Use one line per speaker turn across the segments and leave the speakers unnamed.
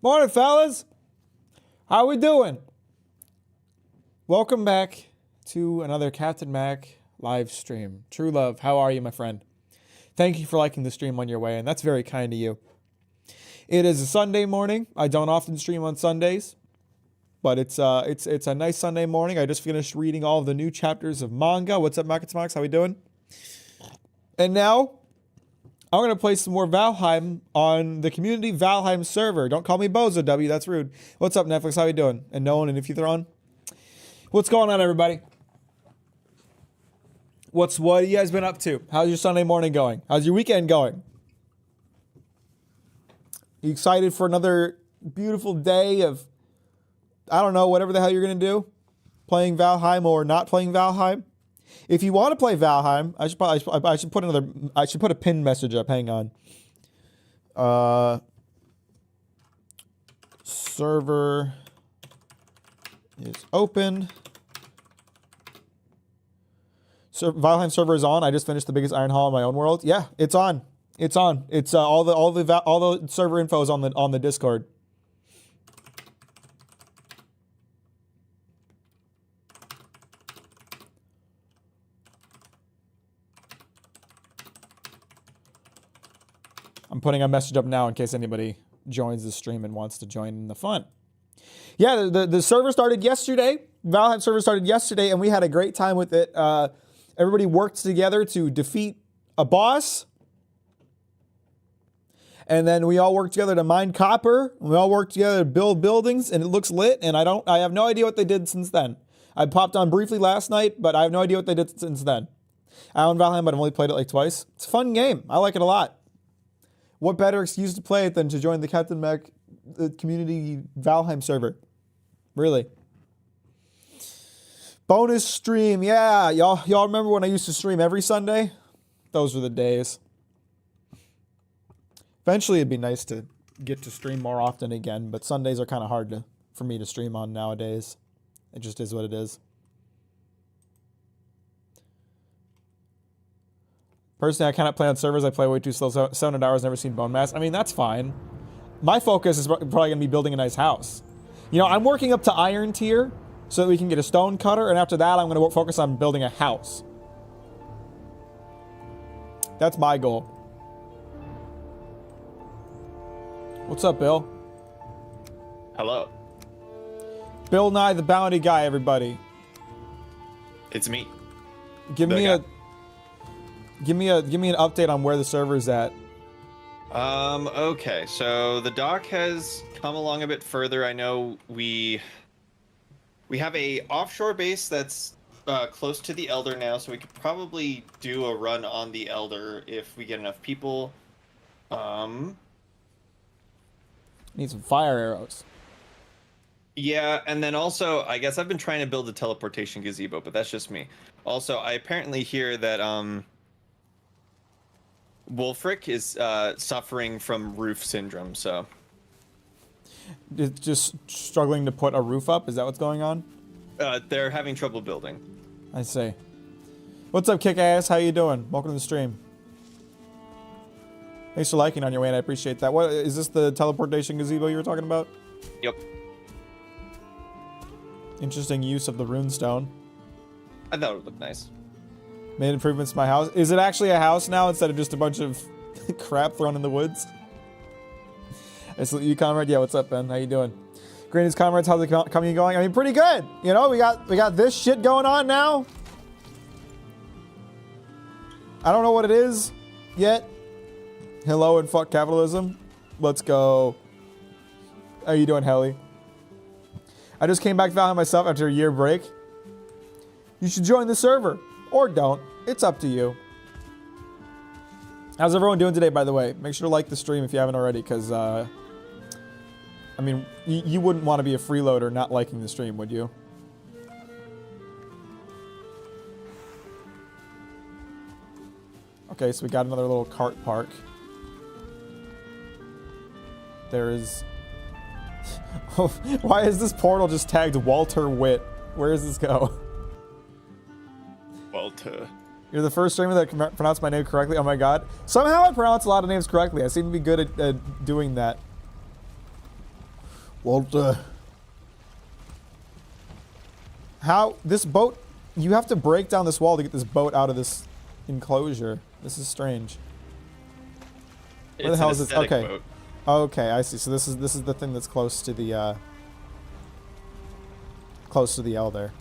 Morning, fellas. How we doing? Welcome back to another Captain Mack live stream. True love, how are you, my friend? Thank you for liking the stream on your way, and that's very kind of you. It is a Sunday morning. I don't often stream on Sundays, but it's a nice Sunday morning. I just finished reading all of the new chapters of manga. What's up, Mack? How we doing? And now I'm going to play some more Valheim on the community Valheim server. Don't call me Bozo, W. That's rude. What's up, Netflix? How you doing? And Nolan and If You're on. What's going on, everybody? What have you guys been up to? How's your Sunday morning going? How's your weekend going? You excited for another beautiful day of, I don't know, whatever the hell you're going to do? Playing Valheim or not playing Valheim? If you want to play Valheim, I should put a pin message up. Hang on. Server is open. Valheim server is on. I just finished the biggest iron haul in my own world. Yeah, it's on. It's on. It's all the server info is on the Discord. I'm putting a message up now in case anybody joins the stream and wants to join in the fun. Yeah, the server started yesterday. Valheim server started yesterday, and we had a great time with it. Everybody worked together to defeat a boss. And then we all worked together to mine copper. We all worked together to build buildings, and it looks lit, and I have no idea what they did since then. I popped on briefly last night, but I have no idea what they did since then. I own Valheim, but I've only played it like twice. It's a fun game. I like it a lot. What better excuse to play it than to join the Captain Mack community Valheim server? Really. Bonus stream, yeah. Y'all remember when I used to stream every Sunday? Those were the days. Eventually it'd be nice to get to stream more often again, but Sundays are kind of hard for me to stream on nowadays. It just is what it is. Personally, I cannot play on servers. I play way too slow. 700 hours, never seen bone mass. I mean, that's fine. My focus is probably going to be building a nice house. You know, I'm working up to iron tier so that we can get a stone cutter, and after that, I'm going to focus on building a house. That's my goal. What's up, Bill?
Hello.
Bill Nye, the bounty guy, everybody.
It's me.
Give me an update on where the server's at.
Okay, so the dock has come along a bit further. I know we have a offshore base that's close to the Elder now, so we could probably do a run on the Elder if we get enough people.
Need some fire arrows.
Yeah, and then also, I guess I've been trying to build a teleportation gazebo, but that's just me. Also, I apparently hear that, Wolfric is suffering from roof syndrome, so.
It's just struggling to put a roof up? Is that what's going on?
They're having trouble building.
I see. What's up, Kick-Ass? How you doing? Welcome to the stream. Thanks for liking on your way, and I appreciate that. What is this, the teleportation gazebo you were talking about?
Yep.
Interesting use of the runestone.
I thought it would look nice.
Made improvements to my house. Is it actually a house now instead of just a bunch of crap thrown in the woods? I salute you, comrade. Yeah, what's up, Ben? How you doing? Greetings, comrades. How's the community going? I mean, pretty good. You know, we got this shit going on now. I don't know what it is yet. Hello and fuck capitalism. Let's go. How you doing, Helly? I just came back to Valheim myself after a year break. You should join the server. Or don't. It's up to you. How's everyone doing today, by the way? Make sure to like the stream if you haven't already, because, I mean, you wouldn't want to be a freeloader not liking the stream, would you? Okay, so we got another little cart park. There is... Why is this portal just tagged Walter Witt? Where does this go?
Walter.
You're the first streamer that can pronounce my name correctly. Oh my god. Somehow I pronounce a lot of names correctly. I seem to be good at doing that. Walter. How this boat? You have to break down this wall to get this boat out of this enclosure. This is strange. Where the hell is this? Okay.
Boat.
Okay, I see. So this is the thing that's close to the elder.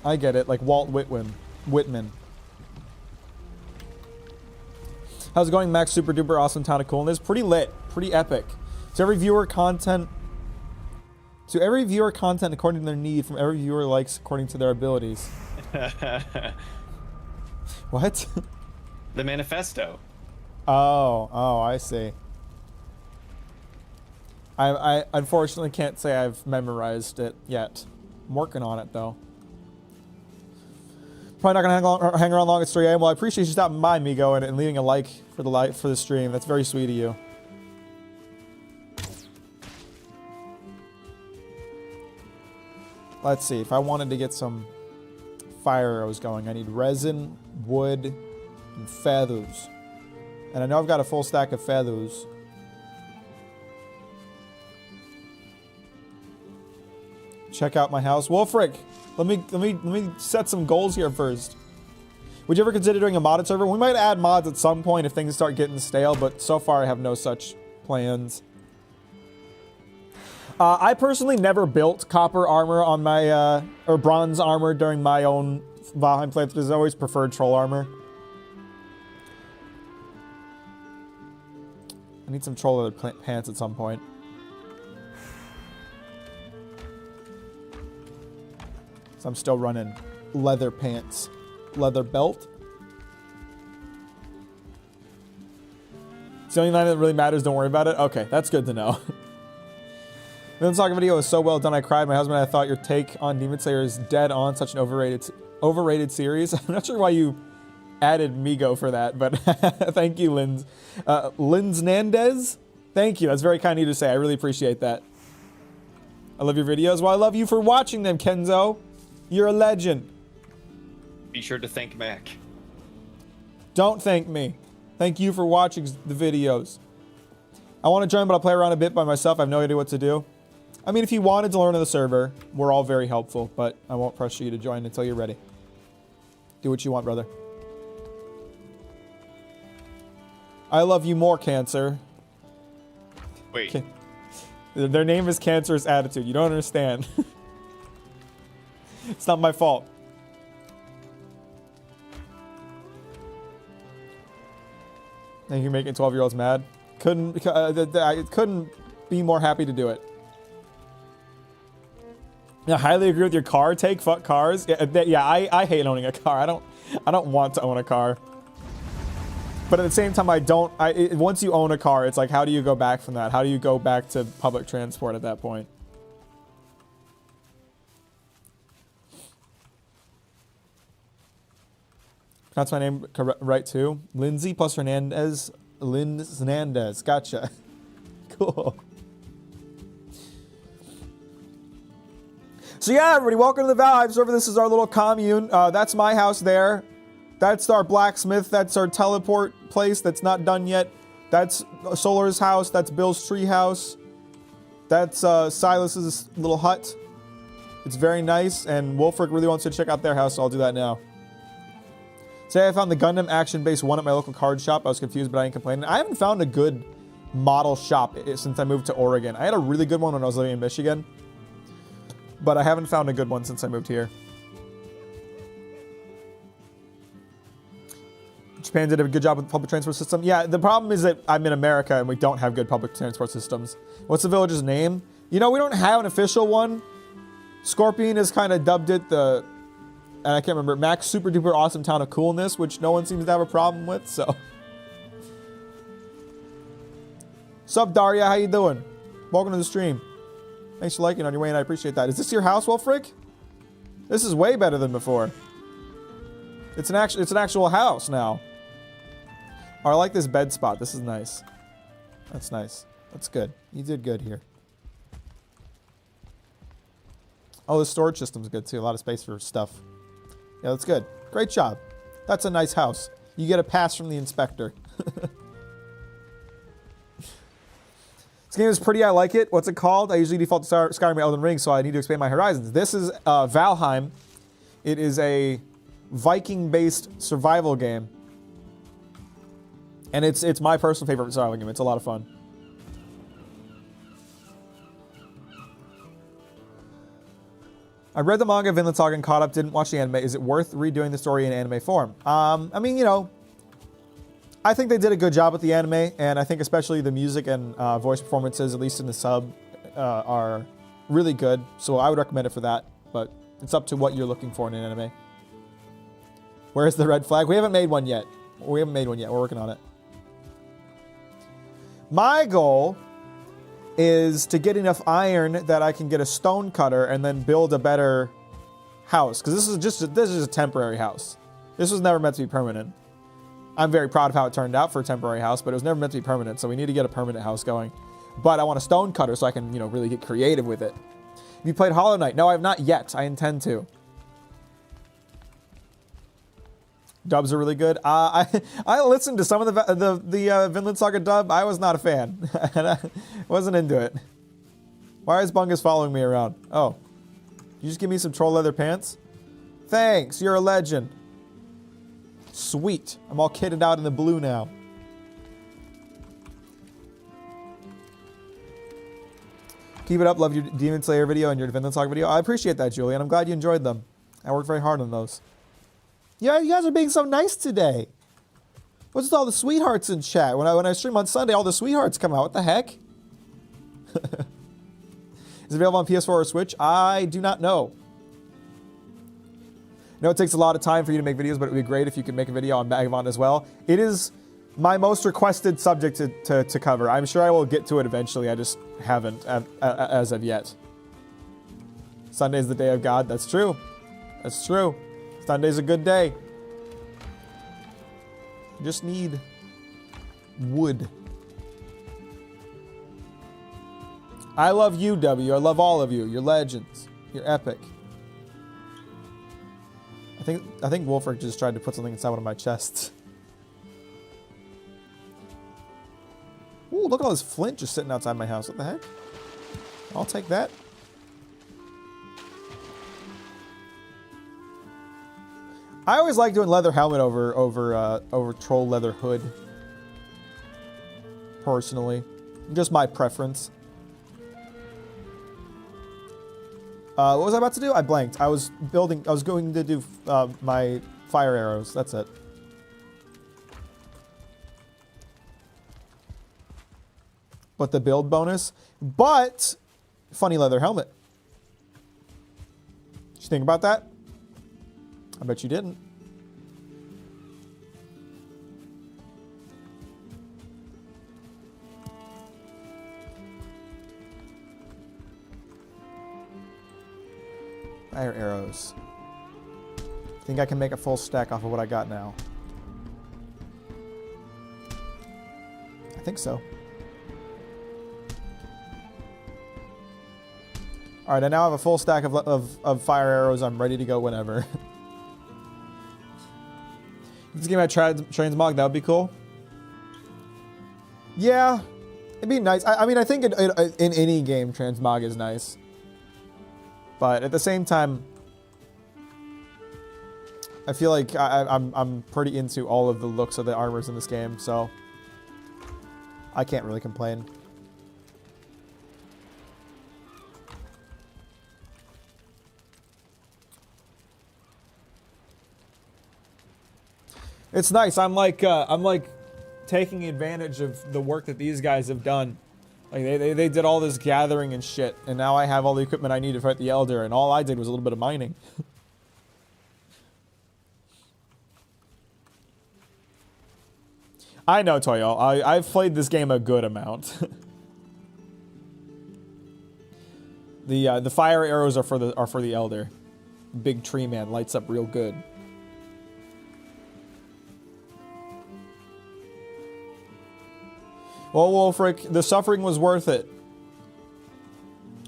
I get it, like Walt Whitman. How's it going, Max? Super duper awesome town of coolness. Pretty lit, pretty epic. To every viewer content according to their need, from every viewer likes according to their abilities. What?
The manifesto.
Oh, I see. I unfortunately can't say I've memorized it yet. I'm working on it though. Probably not gonna hang around long at 3 a.m. Well, I appreciate you stopping by, Migo, and leaving a like for the stream. That's very sweet of you. Let's see. If I wanted to get some fire arrows going, I need resin, wood, and feathers. And I know I've got a full stack of feathers. Check out my house. Wolfric, let me set some goals here first. Would you ever consider doing a modded server? We might add mods at some point if things start getting stale, but so far I have no such plans. I personally never built copper armor on my, or bronze armor during my own Valheim playthroughs. I always preferred troll armor. I need some troll leather pants at some point. So I'm still running leather pants. Leather belt. It's the only line that really matters. Don't worry about it. Okay, that's good to know. The Saga video was so well done. I cried. My husband and I thought your take on Demon Slayer is dead on. Such an overrated series. I'm not sure why you added Migo for that, but thank you, Linz. Linz Nandez. Thank you. That's very kind of you to say. I really appreciate that. I love your videos. Well, I love you for watching them, Kenzo. You're a legend.
Be sure to thank Mack.
Don't thank me. Thank you for watching the videos. I want to join, but I'll play around a bit by myself. I have no idea what to do. I mean, if you wanted to learn on the server, we're all very helpful, but I won't pressure you to join until you're ready. Do what you want, brother. I love you more, Cancer.
Wait.
Their name is Cancerous Attitude. You don't understand. It's not my fault. And you're making 12-year-olds mad. I couldn't be more happy to do it. I highly agree with your car take. Fuck cars. Yeah, I hate owning a car. I don't want to own a car. But at the same time, once you own a car, it's like, how do you go back from that? How do you go back to public transport at that point? That's my name right too. Lindsay plus Hernandez. Linz Hernandez. Gotcha. Cool. So yeah, everybody, welcome to the Valheim server. This is our little commune. That's my house there. That's our blacksmith. That's our teleport place that's not done yet. That's Solar's house. That's Bill's tree house. That's Silas's little hut. It's very nice, and Wolfric really wants to check out their house, so I'll do that now. Today I found the Gundam Action Base 1 at my local card shop. I was confused, but I ain't complaining. I haven't found a good model shop since I moved to Oregon. I had a really good one when I was living in Michigan, but I haven't found a good one since I moved here. Japan did a good job with the public transport system. Yeah, the problem is that I'm in America and we don't have good public transport systems. What's the village's name? You know, we don't have an official one. Scorpion has kind of dubbed it the... And I can't remember. Mack's super duper awesome town of coolness, which no one seems to have a problem with, so. Sup, Daria? How you doing? Welcome to the stream. Thanks for liking on your way, and I appreciate that. Is this your house, Wolfric? This is way better than before. It's an actual house now. Oh, I like this bed spot. This is nice. That's nice. That's good. You did good here. Oh, the storage system's good too. A lot of space for stuff. Yeah, that's good. Great job. That's a nice house. You get a pass from the inspector. This game is pretty. I like it. What's it called? I usually default to Skyrim or Elden Ring, so I need to expand my horizons. This is Valheim. It is a Viking-based survival game. And it's my personal favorite survival game. It's a lot of fun. I read the manga Vinland Saga and caught up, didn't watch the anime. Is it worth redoing the story in anime form? I mean, you know, I think they did a good job with the anime, and I think especially the music and voice performances, at least in the sub, are really good. So I would recommend it for that, but it's up to what you're looking for in an anime. Where's the red flag? We haven't made one yet. We're working on it. My goal is to get enough iron that I can get a stone cutter and then build a better house. Because this is a temporary house. This was never meant to be permanent. I'm very proud of how it turned out for a temporary house, but it was never meant to be permanent, so we need to get a permanent house going. But I want a stone cutter so I can, you know, really get creative with it. Have you played Hollow Knight? No, I have not yet. I intend to. Dubs are really good. I listened to some of the Vinland Saga dub. I was not a fan. I wasn't into it. Why is Bungus following me around? Oh. You just give me some troll leather pants? Thanks, you're a legend. Sweet. I'm all kitted out in the blue now. Keep it up. Love your Demon Slayer video and your Vinland Saga video. I appreciate that, Julian. I'm glad you enjoyed them. I worked very hard on those. Yeah, you guys are being so nice today. What's with all the sweethearts in chat? When I stream on Sunday, all the sweethearts come out. What the heck? Is it available on PS4 or Switch? I do not know. I know it takes a lot of time for you to make videos, but it would be great if you could make a video on Vagabond as well. It is my most requested subject to cover. I'm sure I will get to it eventually. I just haven't as of yet. Sunday's the day of God. That's true. That's true. Sunday's a good day. You just need wood. I love you, W. I love all of you. You're legends. You're epic. I think Wolfric just tried to put something inside one of my chests. Ooh, look at all this flint just sitting outside my house. What the heck? I'll take that. I always like doing leather helmet over troll leather hood. Personally, just my preference. What was I about to do? I blanked. I was going to do my fire arrows. That's it. But the build bonus. But funny leather helmet. Did you think about that? I bet you didn't. Fire arrows. I think I can make a full stack off of what I got now. I think so. Alright, I now have a full stack of fire arrows. I'm ready to go whenever. This game had transmog, that would be cool. Yeah, it'd be nice. I mean, I think in any game, transmog is nice. But at the same time, I feel like I'm pretty into all of the looks of the armors in this game, so I can't really complain. It's nice. I'm like taking advantage of the work that these guys have done. Like they did all this gathering and shit, and now I have all the equipment I need to fight the Elder, and all I did was a little bit of mining. I know, Toyo. I've played this game a good amount. The fire arrows are for the Elder. Big tree man lights up real good. Well, Wolfric, the suffering was worth it.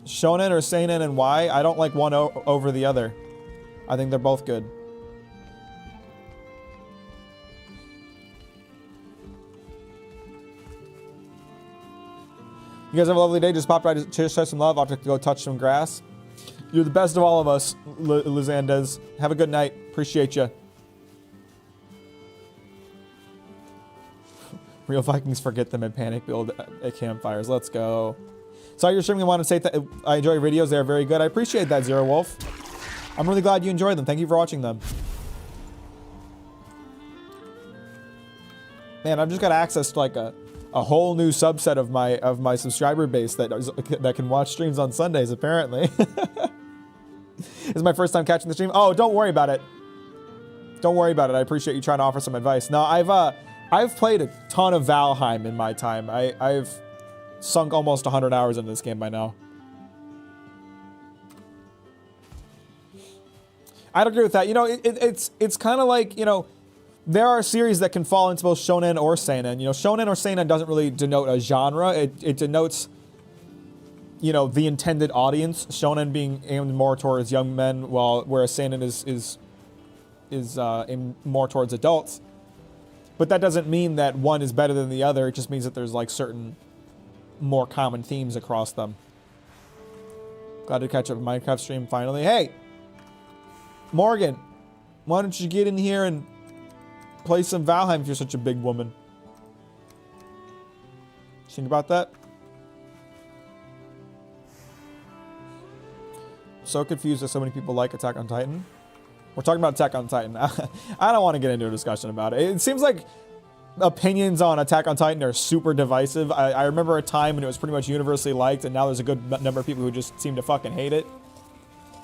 Shonen or seinen and why? I don't like one over the other. I think they're both good. You guys have a lovely day. Just popped by to share some love. I'll have to go touch some grass. You're the best of all of us, Lizandez. Have a good night. Appreciate you. Real Vikings forget them and panic build at campfires. Let's go. Saw your stream. I want to say that I enjoy your videos. They're very good. I appreciate that, Zero Wolf. I'm really glad you enjoyed them. Thank you for watching them. Man, I've just got access to like a whole new subset of my subscriber base that can watch streams on Sundays. Apparently, this is my first time catching the stream. Oh, don't worry about it. Don't worry about it. I appreciate you trying to offer some advice. No, I've played a ton of Valheim in my time. I've sunk almost 100 hours into this game by now. I'd agree with that. You know, it's kind of like, you know, there are series that can fall into both shonen or seinen. You know, shonen or seinen doesn't really denote a genre. It denotes, you know, the intended audience. Shonen being aimed more towards young men, whereas seinen is aimed more towards adults. But that doesn't mean that one is better than the other. It just means that there's like certain more common themes across them. Glad to catch up with Minecraft stream finally. Hey, Morgan, why don't you get in here and play some Valheim if you're such a big woman? Think about that? So confused that so many people like Attack on Titan. We're talking about Attack on Titan. I don't want to get into a discussion about it. It seems like opinions on Attack on Titan are super divisive. I remember a time when it was pretty much universally liked, and now there's a good number of people who just seem to fucking hate it.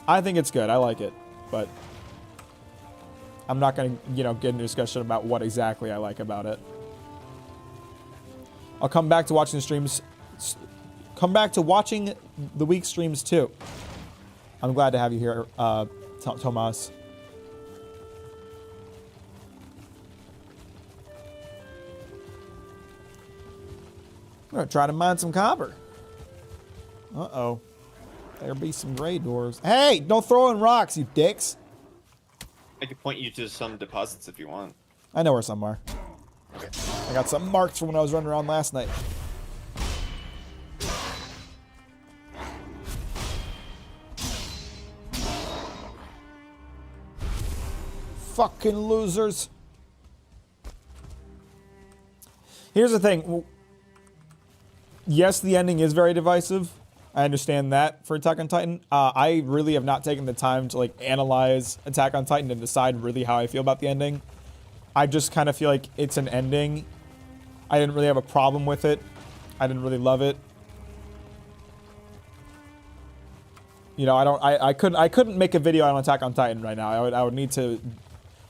I think it's good. I like it. But I'm not going to, you know, get into a discussion about what exactly I like about it. I'll come back to watching the streams. Come back to watching the week streams too. I'm glad to have you here, Tomas. I'm gonna try to mine some copper. Uh-oh. There'll be some gray doors. Hey, don't throw in rocks, you dicks.
I could point you to some deposits if you want.
I know where some are. I got some marks from when I was running around last night. Fucking losers. Here's the thing. Yes, the ending is very divisive. I understand that for Attack on Titan. I really have not taken the time to like analyze Attack on Titan and decide really how I feel about the ending. I just kind of feel like it's an ending. I didn't really have a problem with it. I didn't really love it. You know, I couldn't make a video on Attack on Titan right now. I would need to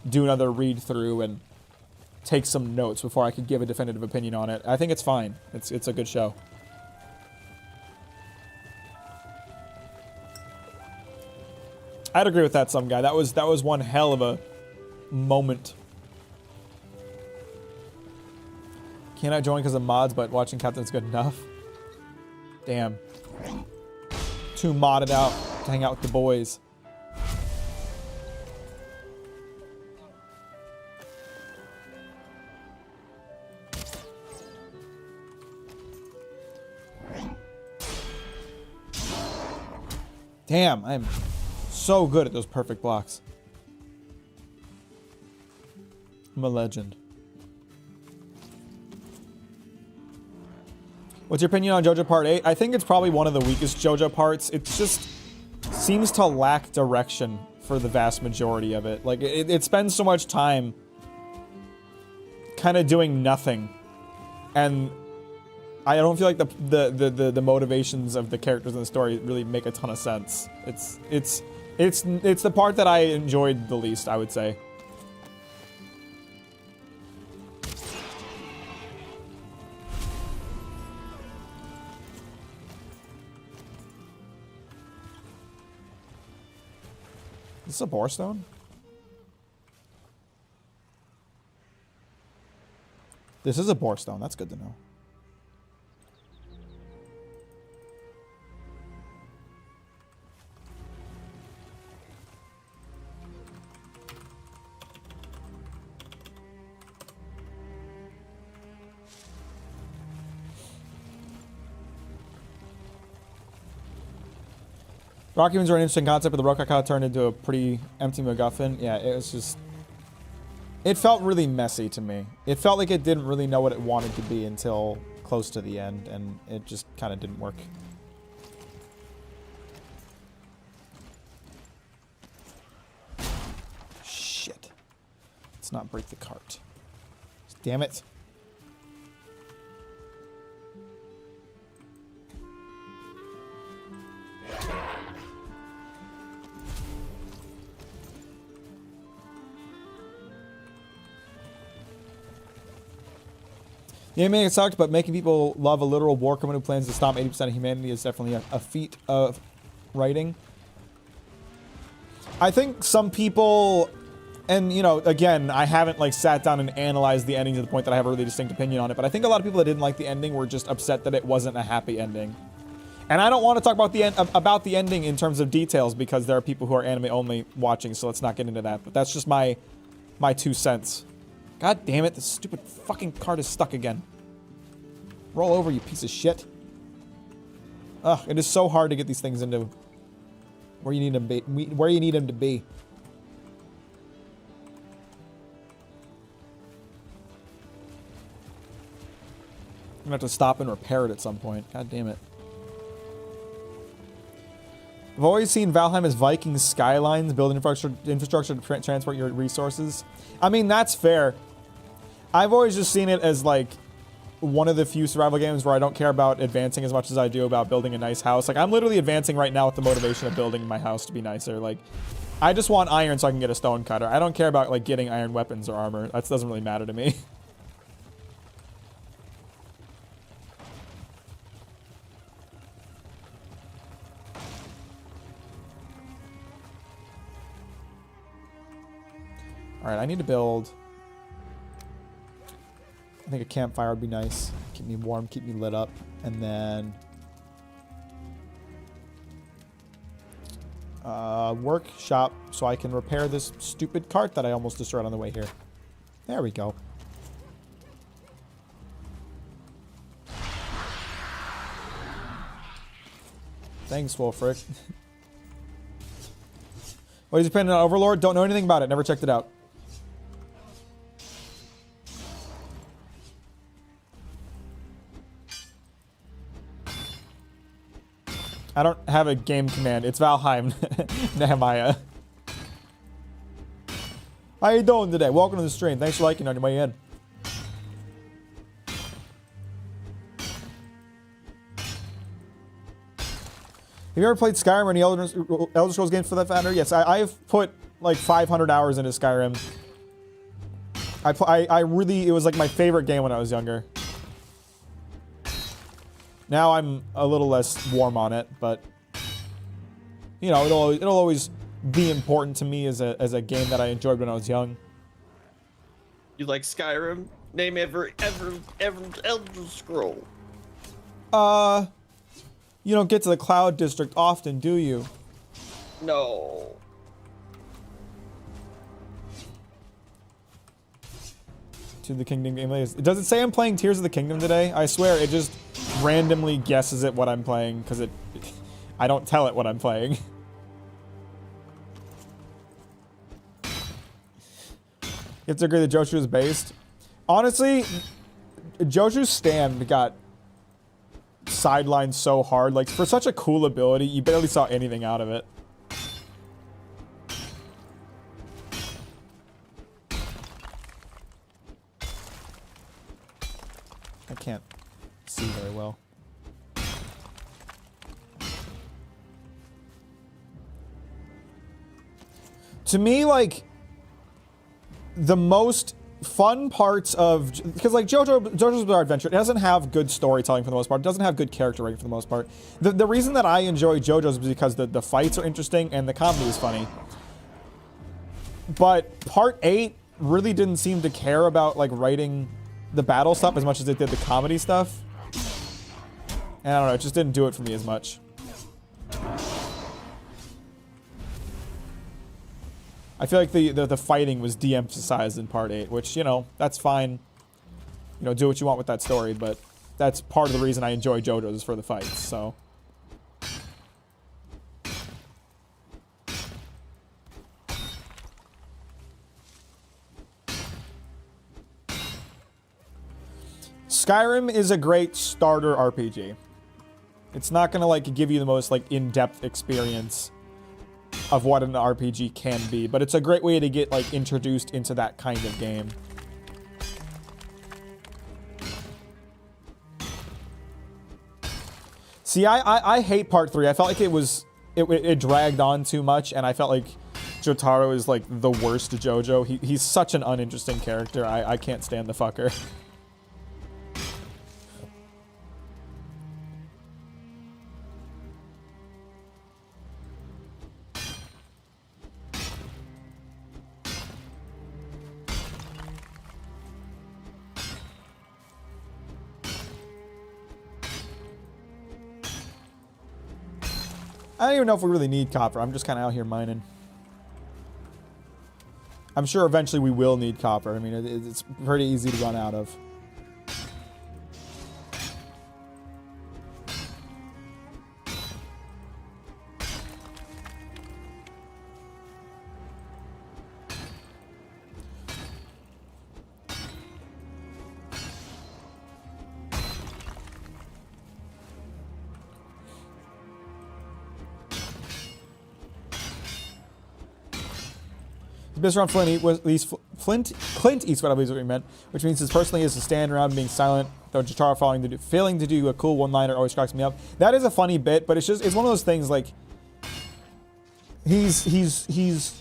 do another read through and take some notes before I could give a definitive opinion on it. I think it's fine. It's a good show. I'd agree with that, some guy. That was one hell of a moment. Can't I join because of mods, but watching Captain's good enough? Damn. Too modded out to hang out with the boys. Damn, I'm so good at those perfect blocks. I'm a legend. What's your opinion on JoJo Part 8? I think it's probably one of the weakest JoJo parts. It just seems to lack direction for the vast majority of it. Like, it spends so much time kind of doing nothing. And I don't feel like the motivations of the characters in the story really make a ton of sense. It's the part that I enjoyed the least, I would say. Is this a bore stone? This is a bore stone. That's good to know. Rock humans are an interesting concept, but the Rock kind of turned into a pretty empty MacGuffin. Yeah, it was just... It felt really messy to me. It felt like it didn't really know what it wanted to be until close to the end, and it just kind of didn't work. Shit. Let's not break the cart. Damn it. Yeah, man, it sucked, but making people love a literal war criminal who plans to stop 80% of humanity is definitely a feat of writing. I think some people, and you know, again, I haven't like sat down and analyzed the ending to the point that I have a really distinct opinion on it, but I think a lot of people that didn't like the ending were just upset that it wasn't a happy ending. And I don't want to talk about the ending in terms of details because there are people who are anime only watching, so let's not get into that. But that's just my 2 cents. God damn it, this stupid fucking cart is stuck again. Roll over, you piece of shit. Ugh, it is so hard to get these things into where you need them to be. I'm gonna have to stop and repair it at some point. God damn it. I've always seen Valheim as Viking skylines, building infrastructure to transport your resources. I mean, that's fair. I've always just seen it as like one of the few survival games where I don't care about advancing as much as I do about building a nice house. Like, I'm literally advancing right now with the motivation of building my house to be nicer. Like, I just want iron so I can get a stone cutter. I don't care about like getting iron weapons or armor. That doesn't really matter to me. Alright, I need to build... I think a campfire would be nice. Keep me warm, keep me lit up. And then... workshop so I can repair this stupid cart that I almost destroyed on the way here. There we go. Thanks, Wolfric. What is your opinion on Overlord? Don't know anything about it. Never checked it out. I don't have a game command. It's Valheim. Nehemiah. How you doing today? Welcome to the stream. Thanks for liking on your way in. Have you ever played Skyrim or any Elder Scrolls games for that matter? Yes, I've put like 500 hours into Skyrim. It was like my favorite game when I was younger. Now I'm a little less warm on it, but you know, it'll always be important to me as a game that I enjoyed when I was young.
You like Skyrim? Name every Elder Scroll.
You don't get to the Cloud District often, do you?
No.
To the Kingdom game. Does it say I'm playing Tears of the Kingdom today? I swear it just randomly guesses at what I'm playing because I don't tell it what I'm playing. You have to agree that Joshu is based. Honestly, Joshu's stand got sidelined so hard. Like, for such a cool ability, you barely saw anything out of it. I can't see very well. To me, like, the most fun parts of... Because, like, JoJo's Bizarre Adventure, it doesn't have good storytelling for the most part. It doesn't have good character writing for the most part. The reason that I enjoy JoJo's is because the fights are interesting and the comedy is funny. But Part 8 really didn't seem to care about, like, writing the battle stuff as much as it did the comedy stuff. And I don't know, it just didn't do it for me as much. I feel like the fighting was de-emphasized in Part 8, which, you know, that's fine. You know, do what you want with that story, but that's part of the reason I enjoy JoJo's is for the fights, so. Skyrim is a great starter RPG. It's not gonna like give you the most like in-depth experience of what an RPG can be, but it's a great way to get like introduced into that kind of game. See, I hate part 3. I felt like it dragged on too much, and I felt like Jotaro is like the worst JoJo. He's such an uninteresting character. I can't stand the fucker. I don't even know if we really need copper. I'm just kind of out here mining. I'm sure eventually we will need copper. I mean, it's pretty easy to run out of. Based around Clint Eastwood, I believe is what we meant, which means his personally is to stand around being silent, though Jotaro failing to do a cool one-liner always cracks me up. That is a funny bit, but it's one of those things like he's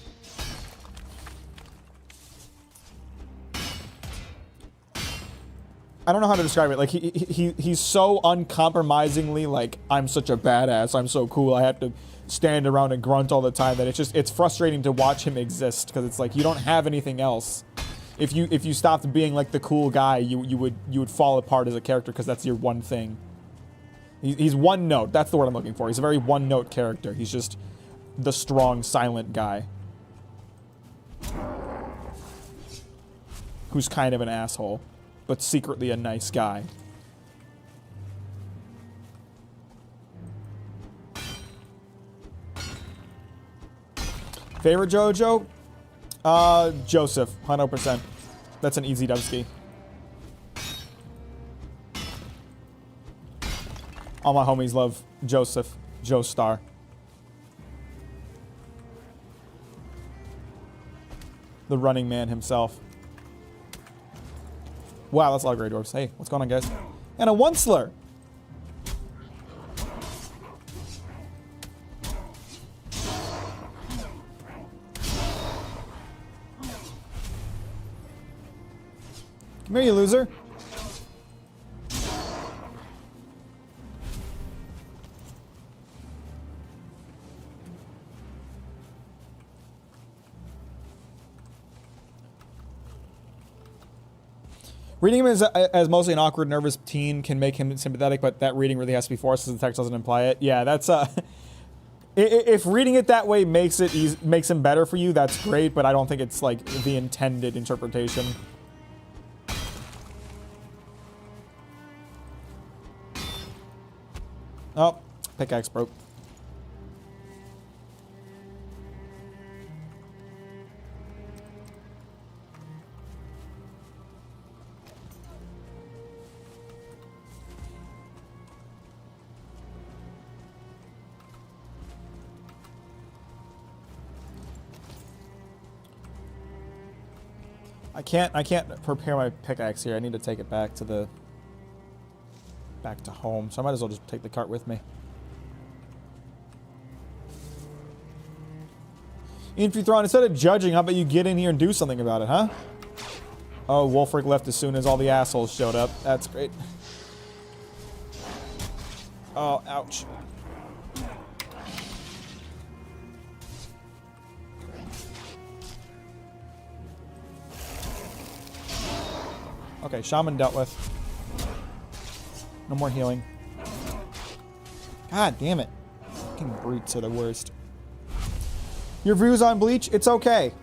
I don't know how to describe it. Like he's so uncompromisingly like, I'm such a badass, I'm so cool, I have to stand around and grunt all the time, that it's frustrating to watch him exist, because it's like you don't have anything else. If you stopped being like the cool guy, you would fall apart as a character, because that's your one thing. He's one note. That's the word I'm looking for. He's a very one note character. He's just the strong, silent guy who's kind of an asshole, but secretly a nice guy. Favorite JoJo? Joseph, 100%. That's an easy dubski. All my homies love Joseph, Joestar. The running man himself. Wow, that's a lot of Grey Dwarfs. Hey, what's going on, guys? And a Onceler! Come here, you loser. Reading him as mostly an awkward, nervous teen can make him sympathetic, but that reading really has to be forced, as the text doesn't imply it. Yeah, that's if reading it that way makes him better for you, that's great, but I don't think it's like the intended interpretation. Oh, pickaxe broke. I can't prepare my pickaxe here. I need to take it back to home. So I might as well just take the cart with me. Infithron, instead of judging, how about you get in here and do something about it, huh? Oh, Wolfric left as soon as all the assholes showed up. That's great. Oh, ouch. Okay, Shaman dealt with. No more healing. God damn it. Fucking brutes are the worst. Your views on Bleach? It's okay.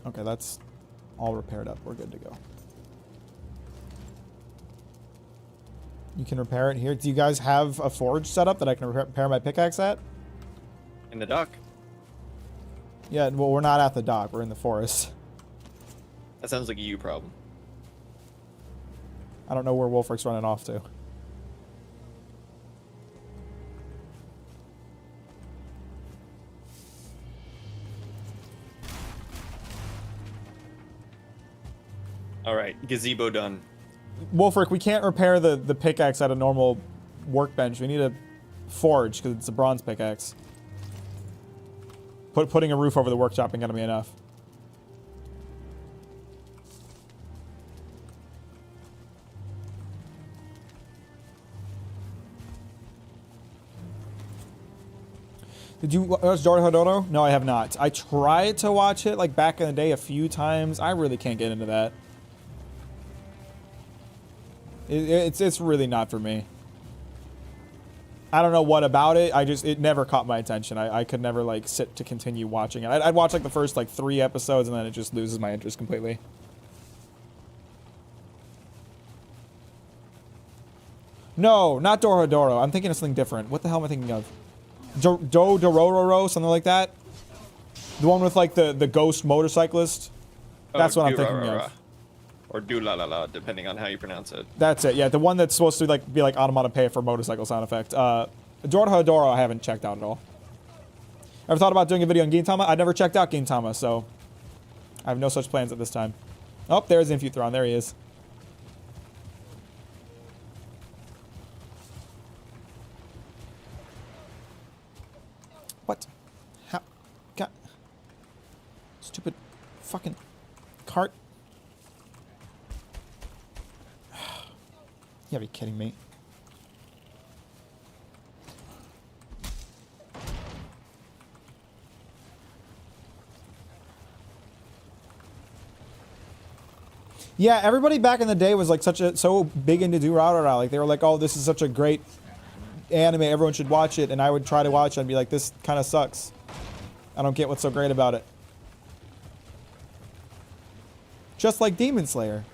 Okay, that's all repaired up. We're good to go. You can repair it here. Do you guys have a forge set up that I can repair my pickaxe at?
In the dock.
Yeah, well, we're not at the dock. We're in the forest.
That sounds like a you problem.
I don't know where Wolfrick's running off to.
All right, gazebo done.
Wolfrick, we can't repair the pickaxe at a normal workbench. We need a forge because it's a bronze pickaxe. Putting a roof over the workshop ain't gonna be enough. Did you watch Dorohedoro? No, I have not. I tried to watch it like back in the day a few times. I really can't get into that. It's really not for me. I don't know what about it. It never caught my attention. I could never like sit to continue watching it. I'd watch like the first like 3 episodes and then it just loses my interest completely. No, not Dorohedoro. I'm thinking of something different. What the hell am I thinking of? Dororo, something like that. The one with like the ghost motorcyclist. That's what I'm thinking of.
Or do la la la, depending on how you pronounce it.
That's it. Yeah, the one that's supposed to like be like onomatopoeia for motorcycle sound effect. Dorohedoro, I haven't checked out at all. Ever thought about doing a video on Gintama? I never checked out Gintama, so I have no such plans at this time. Oh, there's Infuthron. There he is. What? How? God. Stupid fucking cart. You gotta be kidding me. Yeah, everybody back in the day was like so big into Durarara. Like they were like, "Oh, this is such a great anime. Everyone should watch it." And I would try to watch it and be like, "This kind of sucks. I don't get what's so great about it." Just like Demon Slayer.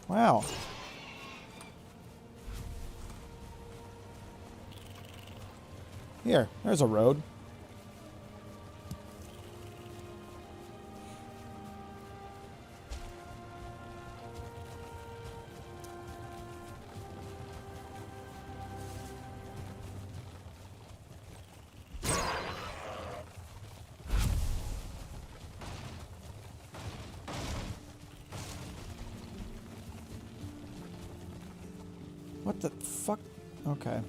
Wow. Here, there's a road. What the fuck? Okay.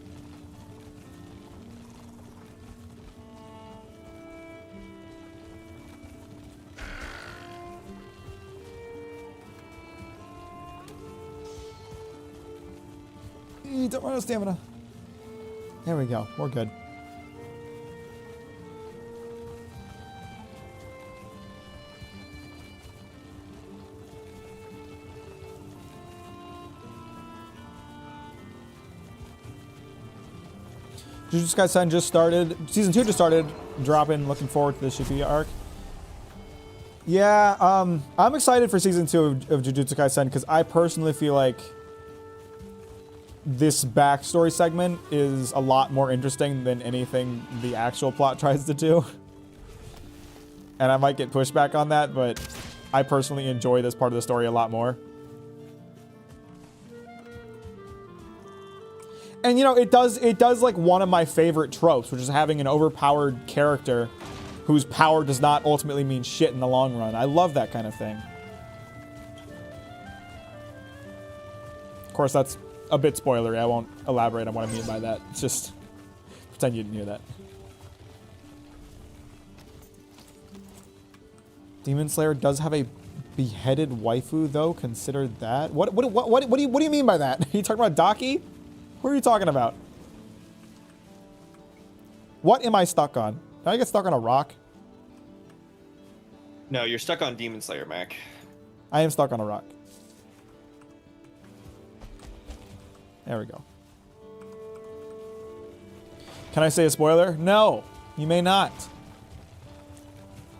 Don't run out of stamina. There we go. We're good. Jujutsu Kaisen just started. Season 2 just started dropping. Looking forward to the Shibuya arc. Yeah, I'm excited for Season 2 of Jujutsu Kaisen because I personally feel like this backstory segment is a lot more interesting than anything the actual plot tries to do. And I might get pushback on that, but I personally enjoy this part of the story a lot more. And you know, it does like one of my favorite tropes, which is having an overpowered character whose power does not ultimately mean shit in the long run. I love that kind of thing. Of course, that's a bit spoilery. I won't elaborate on what I mean by that. It's just pretend you didn't hear that. Demon Slayer does have a beheaded waifu, though. Consider that. What do you mean by that? Are you talking about Daki? What are you talking about? What am I stuck on? Did I get stuck on a rock?
No, you're stuck on Demon Slayer, Mac.
I am stuck on a rock. There we go. Can I say a spoiler? No, you may not.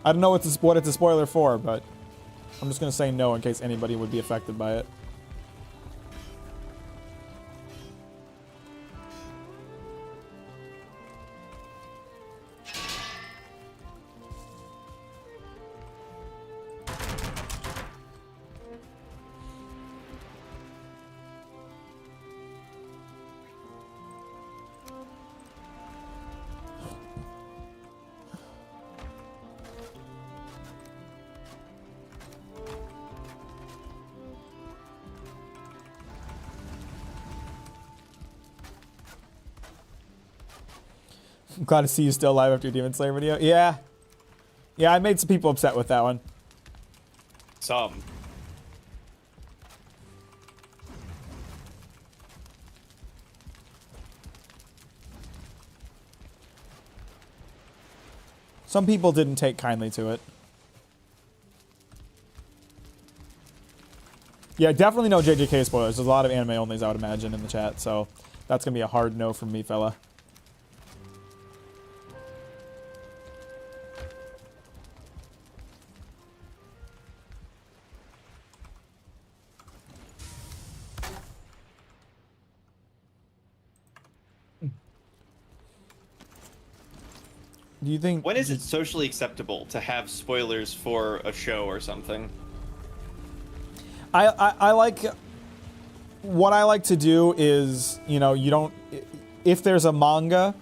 I don't know what it's a spoiler for, but I'm just going to say no in case anybody would be affected by it. I'm glad to see you still alive after your Demon Slayer video. Yeah. Yeah, I made some people upset with that one.
Some.
Some people didn't take kindly to it. Yeah, definitely no JJK spoilers. There's a lot of anime onlys, I would imagine, in the chat, so that's gonna be a hard no from me, fella. Do you think...
When is it socially acceptable to have spoilers for a show or something?
I like... What I like to do is, you know, you don't... If there's a manga...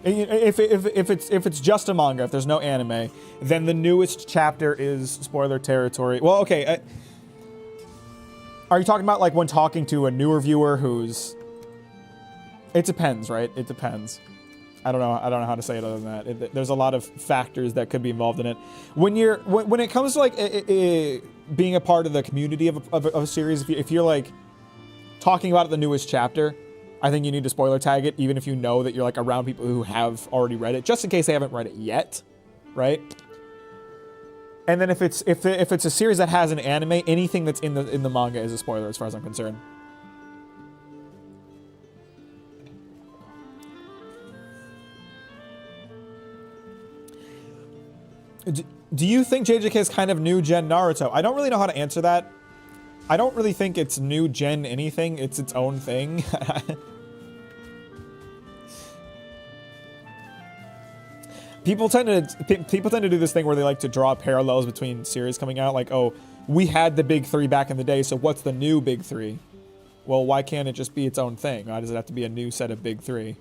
If it's just a manga, if there's no anime, then the newest chapter is spoiler territory. Well, okay. Are you talking about, like, when talking to a newer viewer who's... It depends, right? It depends. I don't know how to say it other than that. There's a lot of factors that could be involved in it. When it comes to like being a part of the community of a series, if you're like talking about the newest chapter, I think you need to spoiler tag it, even if you know that you're like around people who have already read it, just in case they haven't read it yet, right? And then if it's a series that has an anime, anything that's in the manga is a spoiler as far as I'm concerned. Do you think JJK is kind of new gen Naruto? I don't really know how to answer that. I don't really think it's new gen anything. It's its own thing. People tend to do this thing where they like to draw parallels between series coming out. Like, oh, we had the big three back in the day, so what's the new big three? Well, why can't it just be its own thing? Why does it have to be a new set of big three?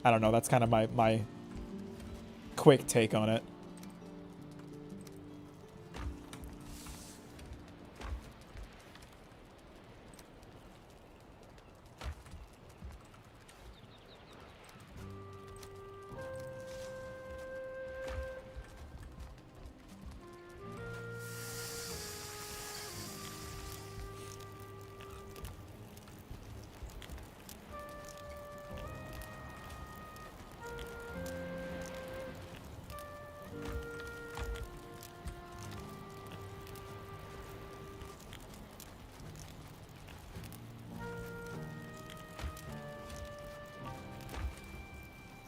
I don't know. That's kind of my quick take on it.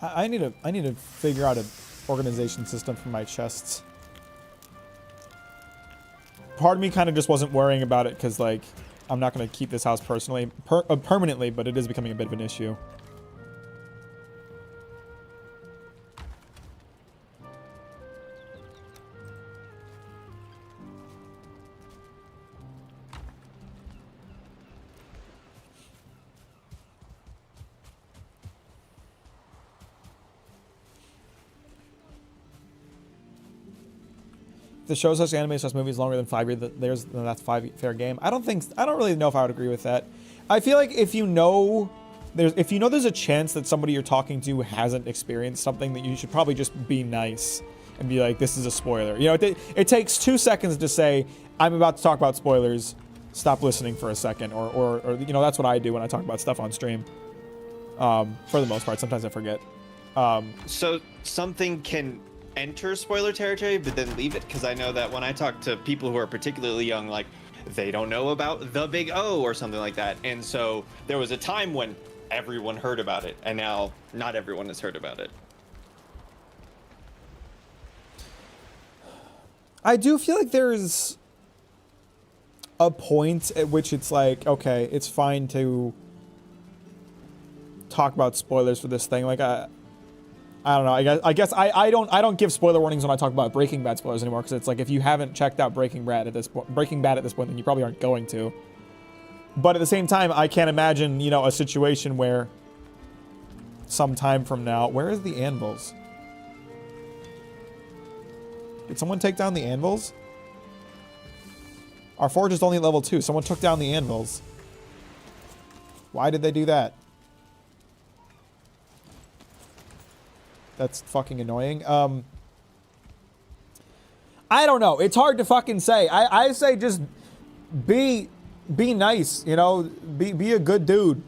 I need to figure out an organization system for my chests. Part of me kind of just wasn't worrying about it because, like, I'm not going to keep this house permanently, but it is becoming a bit of an issue. The show such anime such movies longer than 5 years, then that's fair game. I don't really know if I would agree with that. I feel like if you know there's a chance that somebody you're talking to hasn't experienced something, that you should probably just be nice and be like, this is a spoiler. You know, it takes 2 seconds to say, I'm about to talk about spoilers, stop listening for a second, or you know, that's what I do when I talk about stuff on stream. For the most part, sometimes I forget.
So something can enter spoiler territory but then leave it, because I know that when I talk to people who are particularly young, like, they don't know about the big O or something like that, and so there was a time when everyone heard about it, and now not everyone has heard about it.
I do feel like there's a point at which it's like, okay, it's fine to talk about spoilers for this thing. Like, I don't know. I guess I don't give spoiler warnings when I talk about Breaking Bad spoilers anymore, because it's like, if you haven't checked out Breaking Bad at this point, then you probably aren't going to. But at the same time, I can't imagine, you know, a situation where some time from now, where is the anvils? Did someone take down the anvils? Our forge is only at level 2. Someone took down the anvils. Why did they do that? That's fucking annoying. I don't know. It's hard to fucking say. I say just be nice, you know? Be a good dude.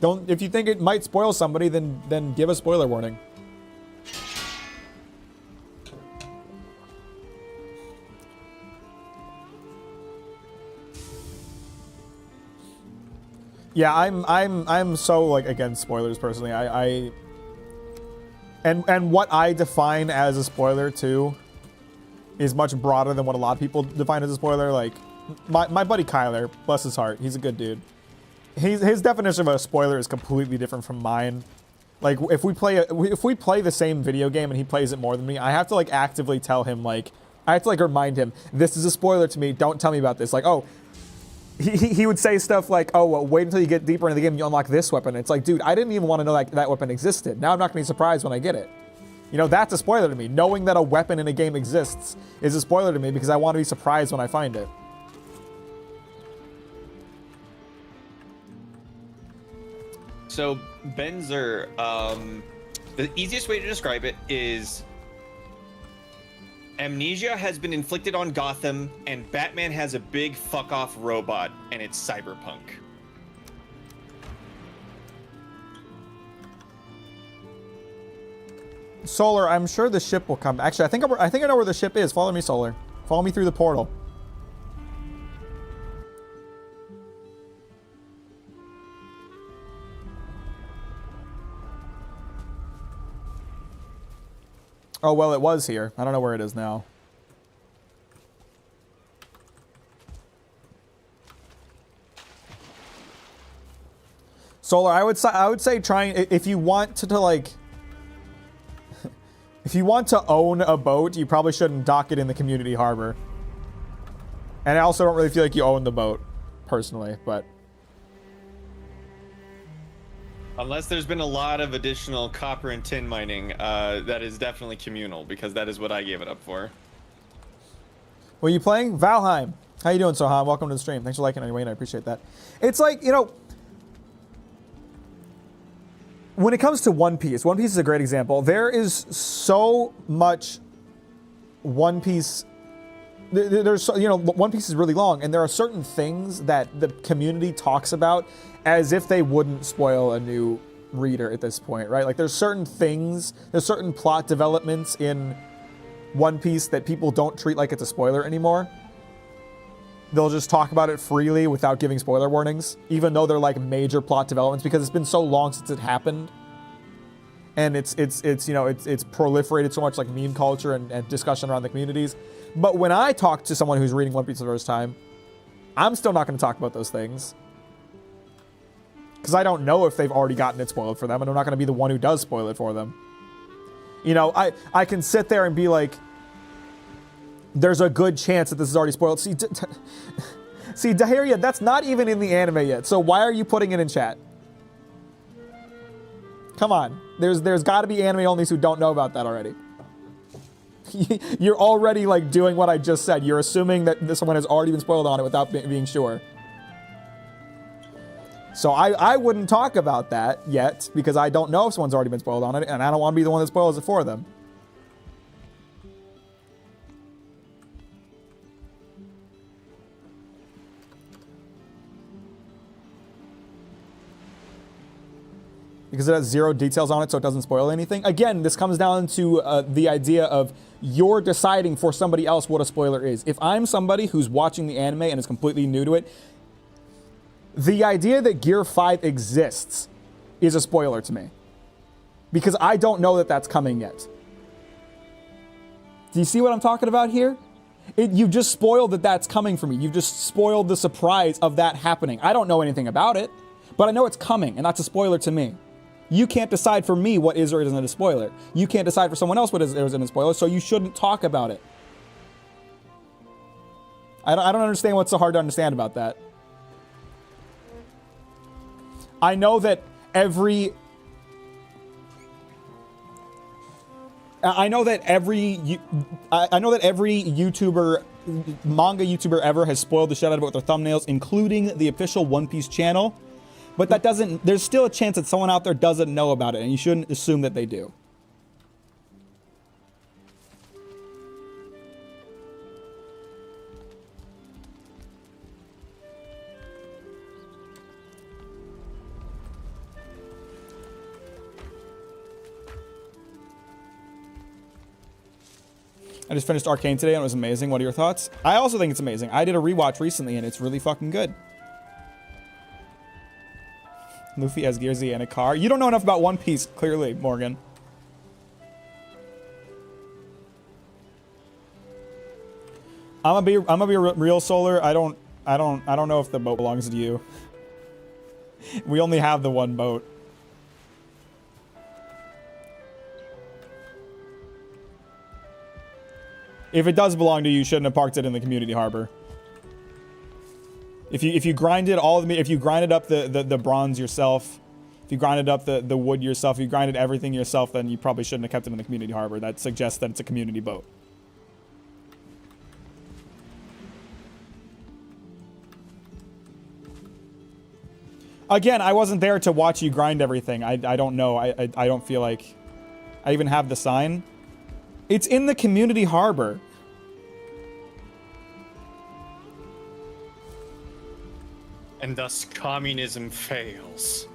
Don't, if you think it might spoil somebody, then give a spoiler warning. Yeah, I'm so like against spoilers personally. And what I define as a spoiler too is much broader than what a lot of people define as a spoiler. Like my buddy Kyler, bless his heart, he's a good dude. His definition of a spoiler is completely different from mine. Like if we play the same video game and he plays it more than me, I have to like actively tell him, like I have to like remind him, this is a spoiler to me. Don't tell me about this. Like, oh. He would say stuff like, oh, well, wait until you get deeper into the game and you unlock this weapon. It's like, dude, I didn't even want to know that weapon existed. Now I'm not going to be surprised when I get it. You know, that's a spoiler to me. Knowing that a weapon in a game exists is a spoiler to me because I want to be surprised when I find it.
So, Benzer, the easiest way to describe it is amnesia has been inflicted on Gotham, and Batman has a big fuck-off robot, and it's cyberpunk.
Solar, I'm sure the ship will come. Actually, I think I know where the ship is. Follow me, Solar. Follow me through the portal. Oh, well, it was here. I don't know where it is now. Solar, I would say trying, if you want to like, if you want to own a boat, you probably shouldn't dock it in the community harbor. And I also don't really feel like you own the boat, personally, but.
Unless there's been a lot of additional copper and tin mining, that is definitely communal, because that is what I gave it up for.
What are you playing? Valheim. How you doing, Sohan? Welcome to the stream. Thanks for liking anyway, and I appreciate that. It's like, you know, when it comes to One Piece is a great example. There is so much One Piece. There's, you know, One Piece is really long, and there are certain things that the community talks about as if they wouldn't spoil a new reader at this point, right? Like there's certain things, there's certain plot developments in One Piece that people don't treat like it's a spoiler anymore. They'll just talk about it freely without giving spoiler warnings, even though they're like major plot developments, because it's been so long since it happened. And it's you know, it's proliferated so much, like meme culture and discussion around the communities. But when I talk to someone who's reading One Piece for the first time, I'm still not going to talk about those things. Because I don't know if they've already gotten it spoiled for them, and I'm not going to be the one who does spoil it for them. You know, I can sit there and be like, there's a good chance that this is already spoiled. See, Dahiria, that's not even in the anime yet, so why are you putting it in chat? Come on. There's got to be anime onlys who don't know about that already. You're already, like, doing what I just said. You're assuming that someone has already been spoiled on it without being sure. So I wouldn't talk about that yet, because I don't know if someone's already been spoiled on it, and I don't want to be the one that spoils it for them. Because it has zero details on it, so it doesn't spoil anything. Again, this comes down to the idea of you're deciding for somebody else what a spoiler is. If I'm somebody who's watching the anime and is completely new to it, the idea that Gear 5 exists is a spoiler to me. Because I don't know that that's coming yet. Do you see what I'm talking about here? You just spoiled that that's coming for me. You've just spoiled the surprise of that happening. I don't know anything about it, but I know it's coming, and that's a spoiler to me. You can't decide for me what is or isn't a spoiler. You can't decide for someone else what is or isn't a spoiler, so you shouldn't talk about it. I don't understand what's so hard to understand about that. I know that every YouTuber, manga YouTuber ever has spoiled the shit out of it with their thumbnails, including the official One Piece channel. But that doesn't, there's still a chance that someone out there doesn't know about it, and you shouldn't assume that they do. I just finished Arcane today and it was amazing. What are your thoughts? I also think it's amazing. I did a rewatch recently and it's really fucking good. Luffy has Gearsy and a car. You don't know enough about One Piece, clearly, Morgan. I'm gonna be real Solar. I don't know if the boat belongs to you. We only have the one boat. If it does belong to you, you shouldn't have parked it in the community harbor. If you grinded if you grinded up the bronze yourself, if you grinded up the wood yourself, if you grinded everything yourself, then you probably shouldn't have kept it in the community harbor. That suggests that it's a community boat. Again, I wasn't there to watch you grind everything. I don't know. I don't feel like I even have the sign. It's in the community harbor.
And thus communism fails.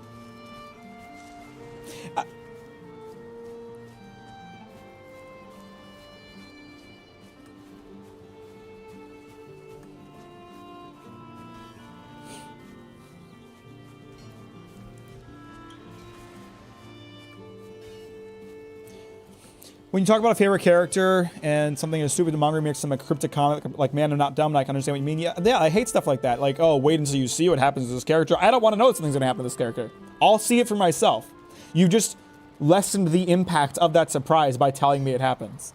When you talk about a favorite character and something is stupid, the manga makes them a cryptic comment, like, man, I'm not dumb, and I can understand what you mean. Yeah, I hate stuff like that. Like, oh, wait until you see what happens to this character. I don't want to know that something's going to happen to this character. I'll see it for myself. You just lessened the impact of that surprise by telling me it happens.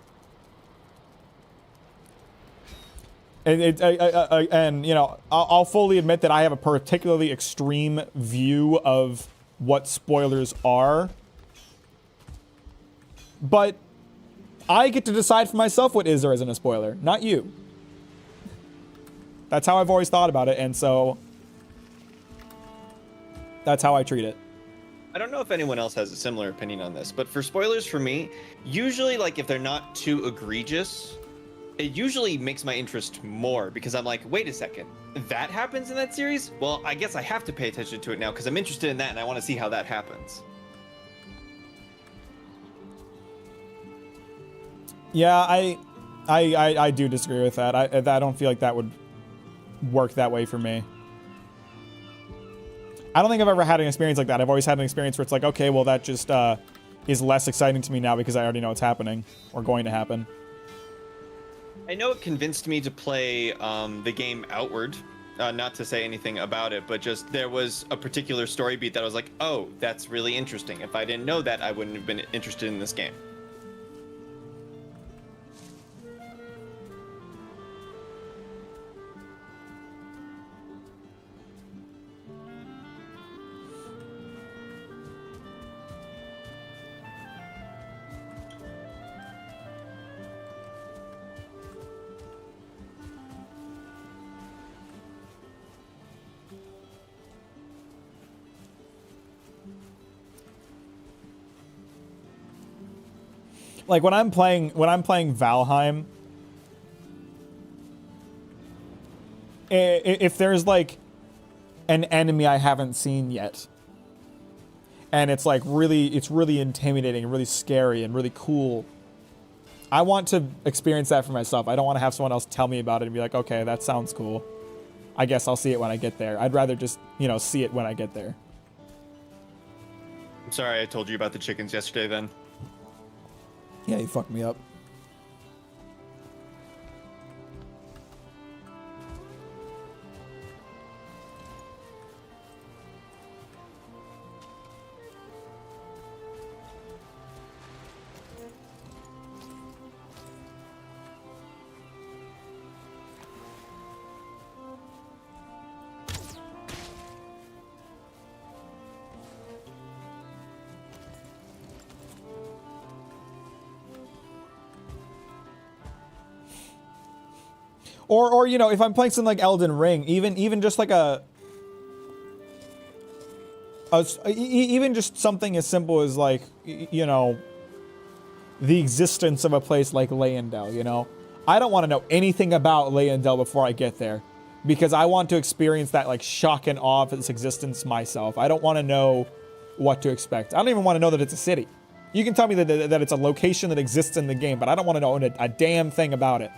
And you know, I'll fully admit that I have a particularly extreme view of what spoilers are. But I get to decide for myself what is or isn't a spoiler, not you. That's how I've always thought about it, and so that's how I treat it.
I don't know if anyone else has a similar opinion on this, but for spoilers for me, usually, like, if they're not too egregious, it usually makes my interest more, because I'm like, wait a second, that happens in that series? Well, I guess I have to pay attention to it now, because I'm interested in that, and I want to see how that happens.
Yeah, I do disagree with that. I don't feel like that would work that way for me. I don't think I've ever had an experience like that. I've always had an experience where it's like, okay, well, that just is less exciting to me now because I already know what's happening or going to happen.
I know it convinced me to play the game Outward, not to say anything about it, but just there was a particular story beat that I was like, oh, that's really interesting. If I didn't know that, I wouldn't have been interested in this game.
Like when I'm playing Valheim, if there's like an enemy I haven't seen yet, and it's like really intimidating and really scary and really cool, I want to experience that for myself. I don't want to have someone else tell me about it and be like, okay, that sounds cool. I guess I'll see it when I get there. I'd rather just, you know, see it when I get there.
I'm sorry I told you about the chickens yesterday then.
Yeah, you fucked me up. Or you know, if I'm playing something like Elden Ring, even just like even just something as simple as like, you know, the existence of a place like Leyendell, you know? I don't want to know anything about Leyendell before I get there, because I want to experience that like shock and awe of its existence myself. I don't want to know what to expect. I don't even want to know that it's a city. You can tell me that it's a location that exists in the game, but I don't want to know a damn thing about it.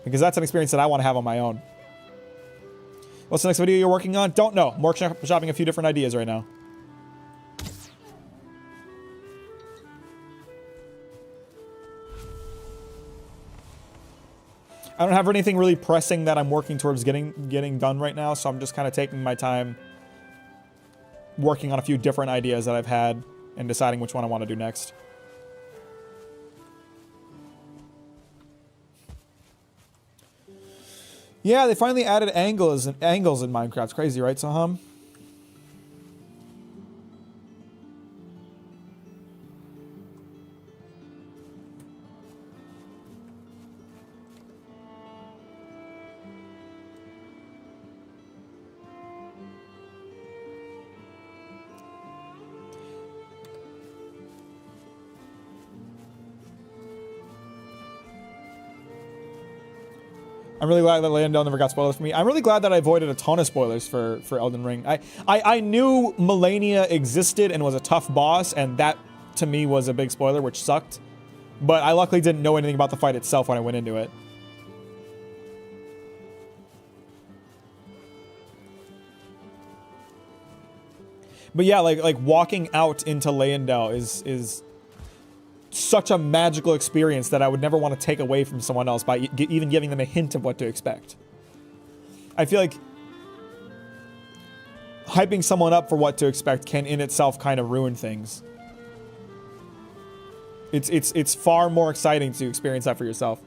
Because that's an experience that I want to have on my own. What's the next video you're working on? Don't know. I'm workshopping a few different ideas right now. I don't have anything really pressing that I'm working towards getting done right now, so I'm just kind of taking my time working on a few different ideas that I've had and deciding which one I want to do next. Yeah, they finally added angles in Minecraft. It's crazy, right, Saham? I'm really glad that Landell never got spoilers for me. I'm really glad that I avoided a ton of spoilers for Elden Ring. I knew Melania existed and was a tough boss, and that, to me, was a big spoiler, which sucked. But I luckily didn't know anything about the fight itself when I went into it. But yeah, like walking out into Leyendell is such a magical experience that I would never want to take away from someone else by even giving them a hint of what to expect. I feel like hyping someone up for what to expect can in itself kind of ruin things. It's far more exciting to experience that for yourself.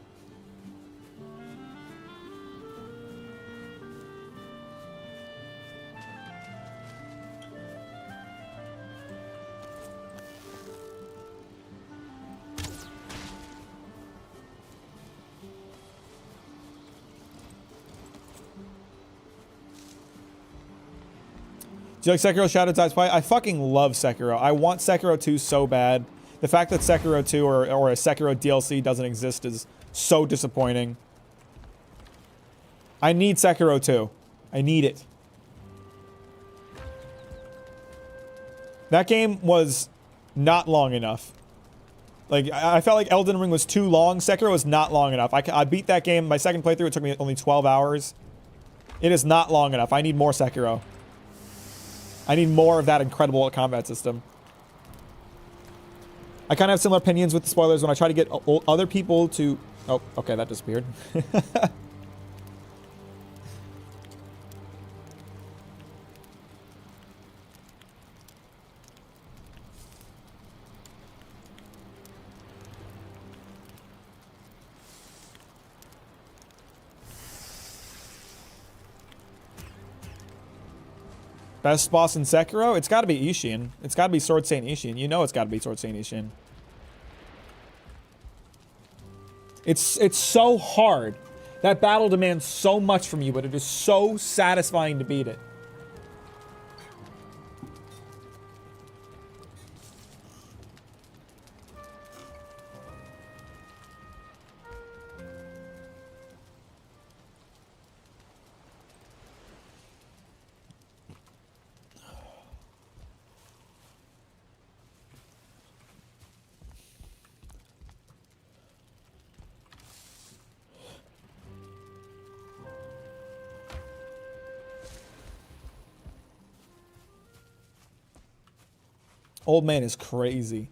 Do you like Sekiro Shadow Dies Play? I fucking love Sekiro. I want Sekiro 2 so bad. The fact that Sekiro 2 or a Sekiro DLC doesn't exist is so disappointing. I need Sekiro 2. I need it. That game was not long enough. Like, I felt like Elden Ring was too long. Sekiro was not long enough. I beat that game. My second playthrough, it took me only 12 hours. It is not long enough. I need more Sekiro. I need more of that incredible combat system. I kind of have similar opinions with the spoilers when I try to get other people to... Oh, okay, that disappeared. Best boss in Sekiro? It's gotta be Ishin. It's gotta be Sword Saint Ishin. You know it's gotta be Sword Saint Ishin. It's so hard. That battle demands so much from you, but it is so satisfying to beat it. Old man is crazy.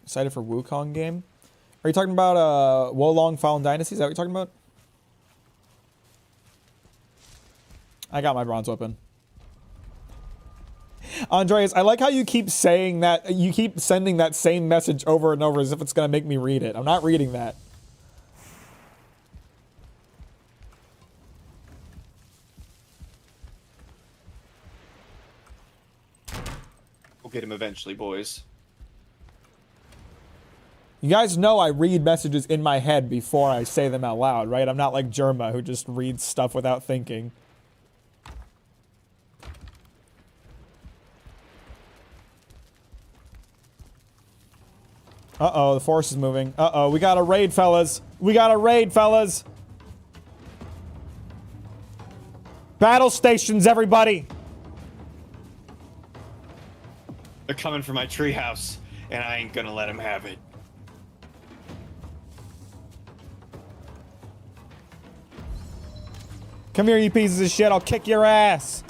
Excited for Wukong game? Are you talking about Wolong Fallen Dynasty? Is that what you're talking about? I got my bronze weapon. Andreas, I like how you keep saying that. You keep sending that same message over and over as if it's going to make me read it. I'm not reading that.
We'll get him eventually, boys.
You guys know I read messages in my head before I say them out loud, right? I'm not like Jerma who just reads stuff without thinking. Uh-oh, the force is moving. Uh-oh, we got a raid, fellas. We got a raid, fellas. Battle stations, everybody!
They're coming for my treehouse, and I ain't gonna let them have it.
Come here, you pieces of shit. I'll kick your ass.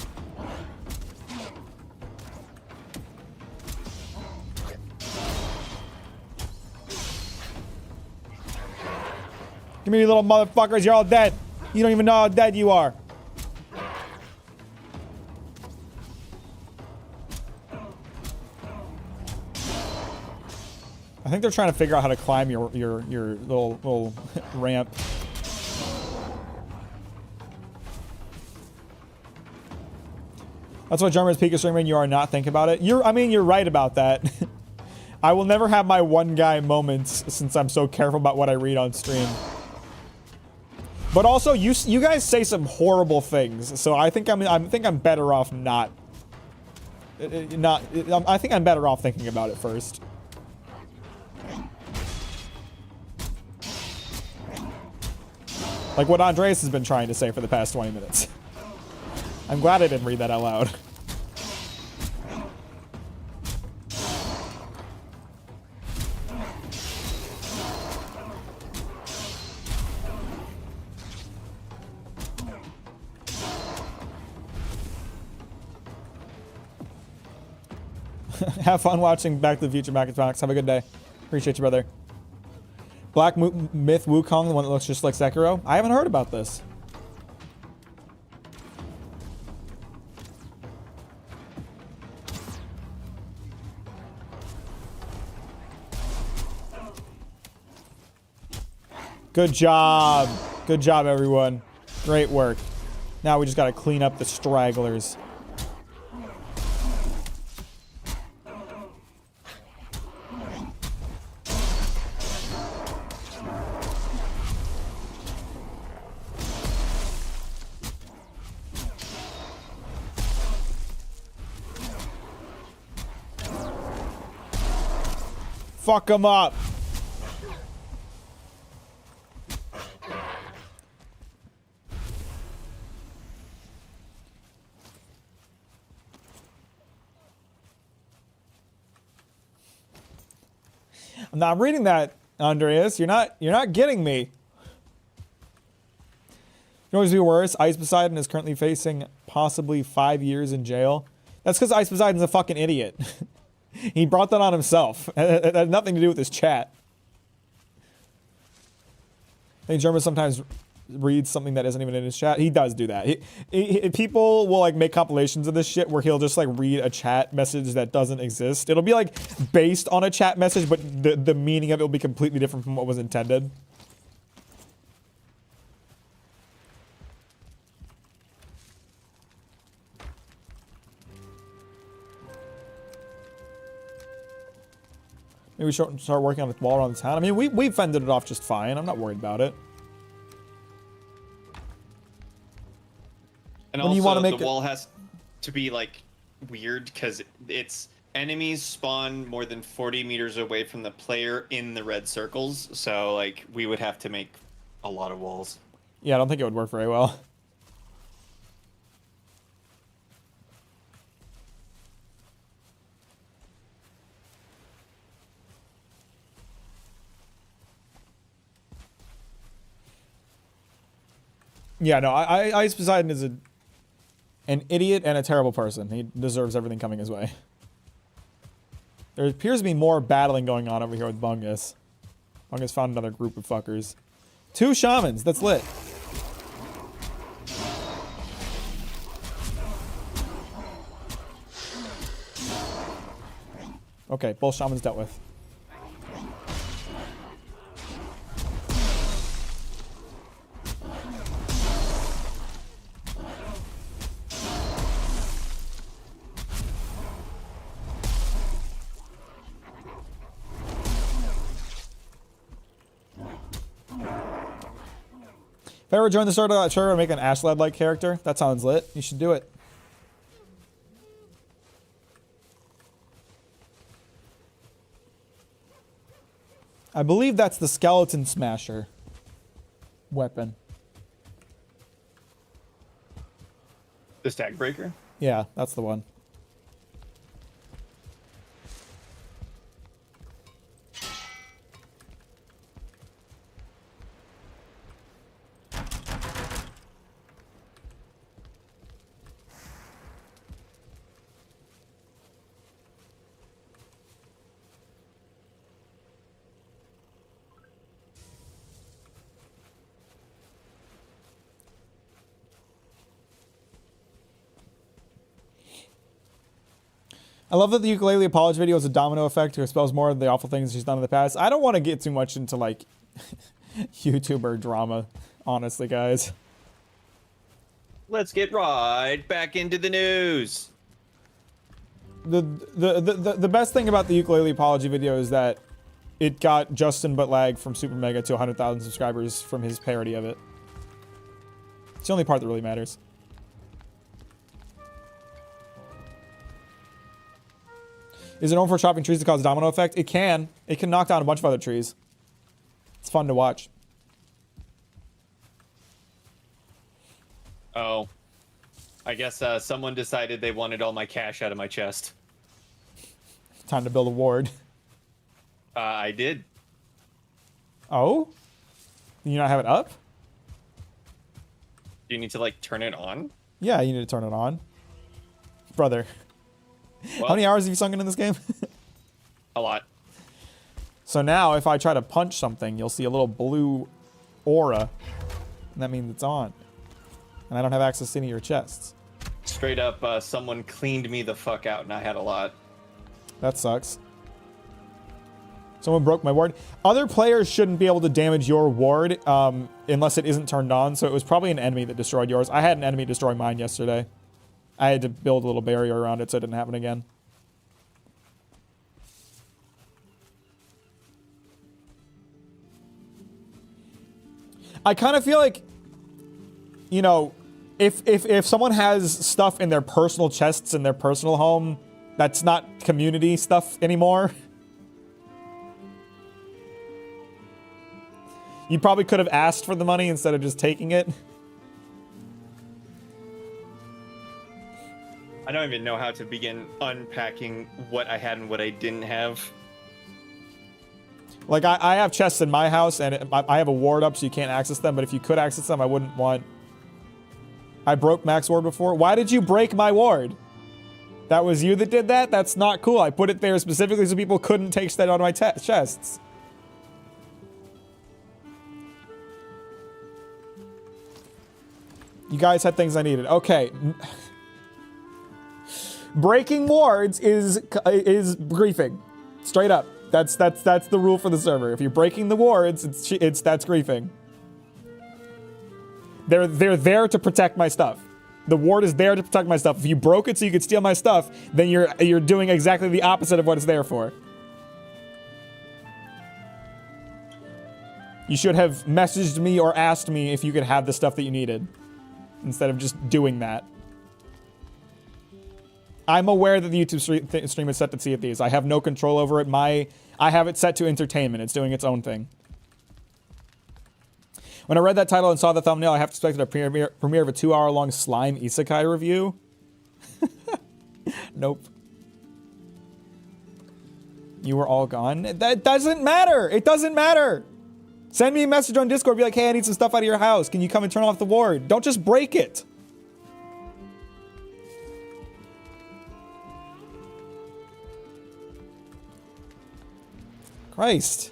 Come here, you little motherfuckers. You're all dead. You don't even know how dead you are. I think they're trying to figure out how to climb your little ramp. That's what German's peak is streaming. You are not thinking about it. I mean, you're right about that. I will never have my one guy moments since I'm so careful about what I read on stream. But also, you guys say some horrible things, so I think I'm better off not. I think I'm better off thinking about it first. Like what Andreas has been trying to say for the past 20 minutes. I'm glad I didn't read that out loud. Have fun watching Back to the Future Mack. Have a good day. Appreciate you, brother. Black Myth Wukong, the one that looks just like Sekiro. I haven't heard about this. Good job. Good job, everyone. Great work. Now we just gotta clean up the stragglers. Fuck them up. I'm not reading that, Andreas. You're not getting me. You know what's be worse? Ice Poseidon is currently facing possibly 5 years in jail. That's because Ice Poseidon's a fucking idiot. He brought that on himself. It had nothing to do with his chat. I think German sometimes reads something that isn't even in his chat. He does do that. People will like make compilations of this shit where he'll just like read a chat message that doesn't exist. It'll be like based on a chat message, but the meaning of it will be completely different from what was intended. Maybe we should start working on the wall around the town. I mean, we fended it off just fine. I'm not worried about it.
And when also, you want to make the wall has to be like weird because it's enemies spawn more than 40 meters away from the player in the red circles. So like we would have to make a lot of walls.
Yeah, I don't think it would work very well. Yeah, no, Ice Poseidon is an idiot and a terrible person. He deserves everything coming his way. There appears to be more battling going on over here with Bungus. Bungus found another group of fuckers. 2 shamans, that's lit. Okay, both shamans dealt with. If I ever join the server and make an Ashlad-like character, that sounds lit. You should do it. I believe that's the skeleton smasher weapon.
The stack breaker?
Yeah, that's the one. I love that the ukulele apology video is a domino effect to expose more of the awful things she's done in the past. I don't want to get too much into, like, YouTuber drama, honestly, guys.
Let's get right back into the news.
The best thing about the ukulele apology video is that it got Justin Butlag from Super Mega to 100,000 subscribers from his parody of it. It's the only part that really matters. Is it known for chopping trees to cause a domino effect? It can. It can knock down a bunch of other trees. It's fun to watch.
Oh. I guess someone decided they wanted all my cash out of my chest.
Time to build a ward.
I did.
Oh? Do you not have it up?
Do you need to, like, turn it on?
Yeah, you need to turn it on. Brother.
Well,
How many hours have you sunk into this game?
a lot.
So now, if I try to punch something, you'll see a little blue aura. And that means it's on. And I don't have access to any of your chests.
Straight up, someone cleaned me the fuck out, and I had a lot.
That sucks. Someone broke my ward. Other players shouldn't be able to damage your ward unless it isn't turned on. So it was probably an enemy that destroyed yours. I had an enemy destroy mine yesterday. I had to build a little barrier around it so it didn't happen again. I kind of feel like, you know, if someone has stuff in their personal chests in their personal home, that's not community stuff anymore. You probably could have asked for the money instead of just taking it.
I don't even know how to begin unpacking what I had and what I didn't have.
Like, I have chests in my house, and I have a ward up so you can't access them, but if you could access them, I wouldn't want... I broke Mack's ward before. Why did you break my ward? That was you that did that? That's not cool. I put it there specifically so people couldn't take stuff out of my chests. You guys had things I needed. Okay. Breaking wards is griefing. Straight up. That's the rule for the server. If you're breaking the wards, that's griefing. They're there to protect my stuff. The ward is there to protect my stuff. If you broke it so you could steal my stuff, then you're doing exactly the opposite of what it's there for. You should have messaged me or asked me if you could have the stuff that you needed, instead of just doing that. I'm aware that the YouTube stream is set to Sea of Thieves. I have no control over it. I have it set to entertainment. It's doing its own thing. When I read that title and saw the thumbnail, I have expected a premiere of a 2-hour-long slime isekai review. Nope. You were all gone. That doesn't matter. It doesn't matter. Send me a message on Discord. Be like, hey, I need some stuff out of your house. Can you come and turn off the ward? Don't just break it. Christ.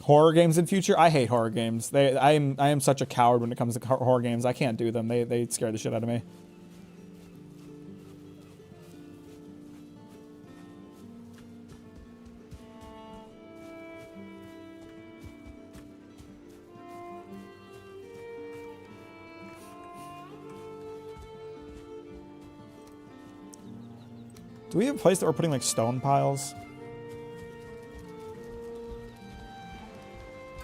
Horror games in future? I hate horror games. I am such a coward when it comes to horror games. I can't do them. They scare the shit out of me. Do we have a place that we're putting like stone piles?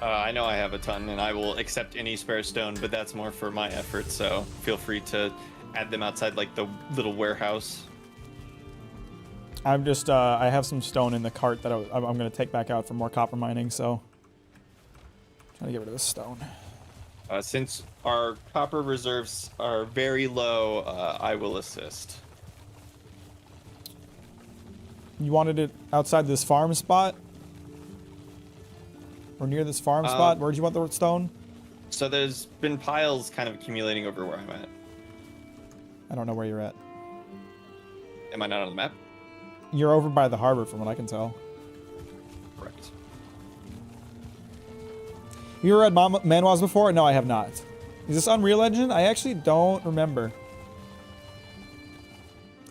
I know I have a ton, and I will accept any spare stone, but that's more for my effort, so feel free to add them outside like the little warehouse.
I'm just, I have some stone in the cart that I'm going to take back out for more copper mining, so. How to get rid of this stone?
Since our copper reserves are very low, I will assist.
You wanted it outside this farm spot? Or near this farm spot? Where'd you want the stone?
So there's been piles kind of accumulating over where I'm at.
I don't know where you're at.
Am I not on the map?
You're over by the harbor from what I can tell.
Correct.
You ever read Manwas before? No, I have not. Is this Unreal Engine? I actually don't remember.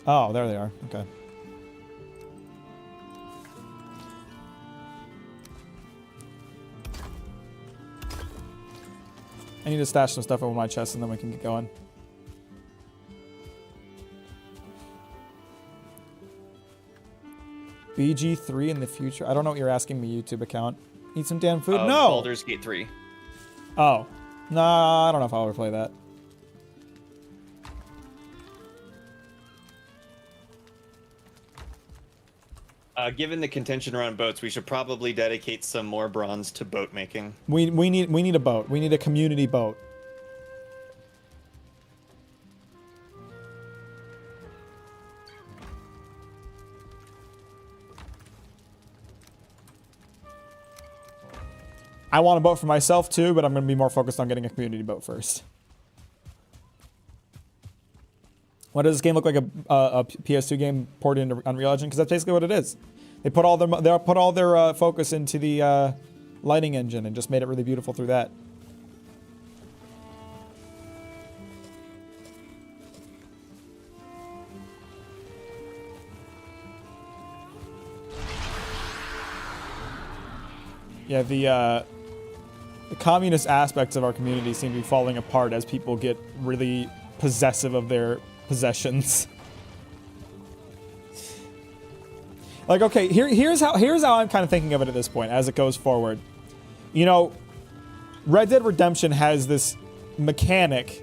Oh, there they are. Okay. I need to stash some stuff over my chest and then we can get going. BG3 in the future? I don't know what you're asking me, YouTube account. Eat some damn food? No!
Baldur's Gate 3.
Oh. Nah, I don't know if I'll ever play that.
Given the contention around boats, we should probably dedicate some more bronze to boat making.
We need a boat. We need a community boat. I want a boat for myself too, but I'm going to be more focused on getting a community boat first. What does this game look like? A PS2 game ported into Unreal Engine? Because that's basically what it is. They put all their focus into the lighting engine and just made it really beautiful through that. Yeah, the communist aspects of our community seem to be falling apart as people get really possessive of their possessions. Like, okay, here's how I'm kind of thinking of it at this point as it goes forward. You know, Red Dead Redemption has this mechanic.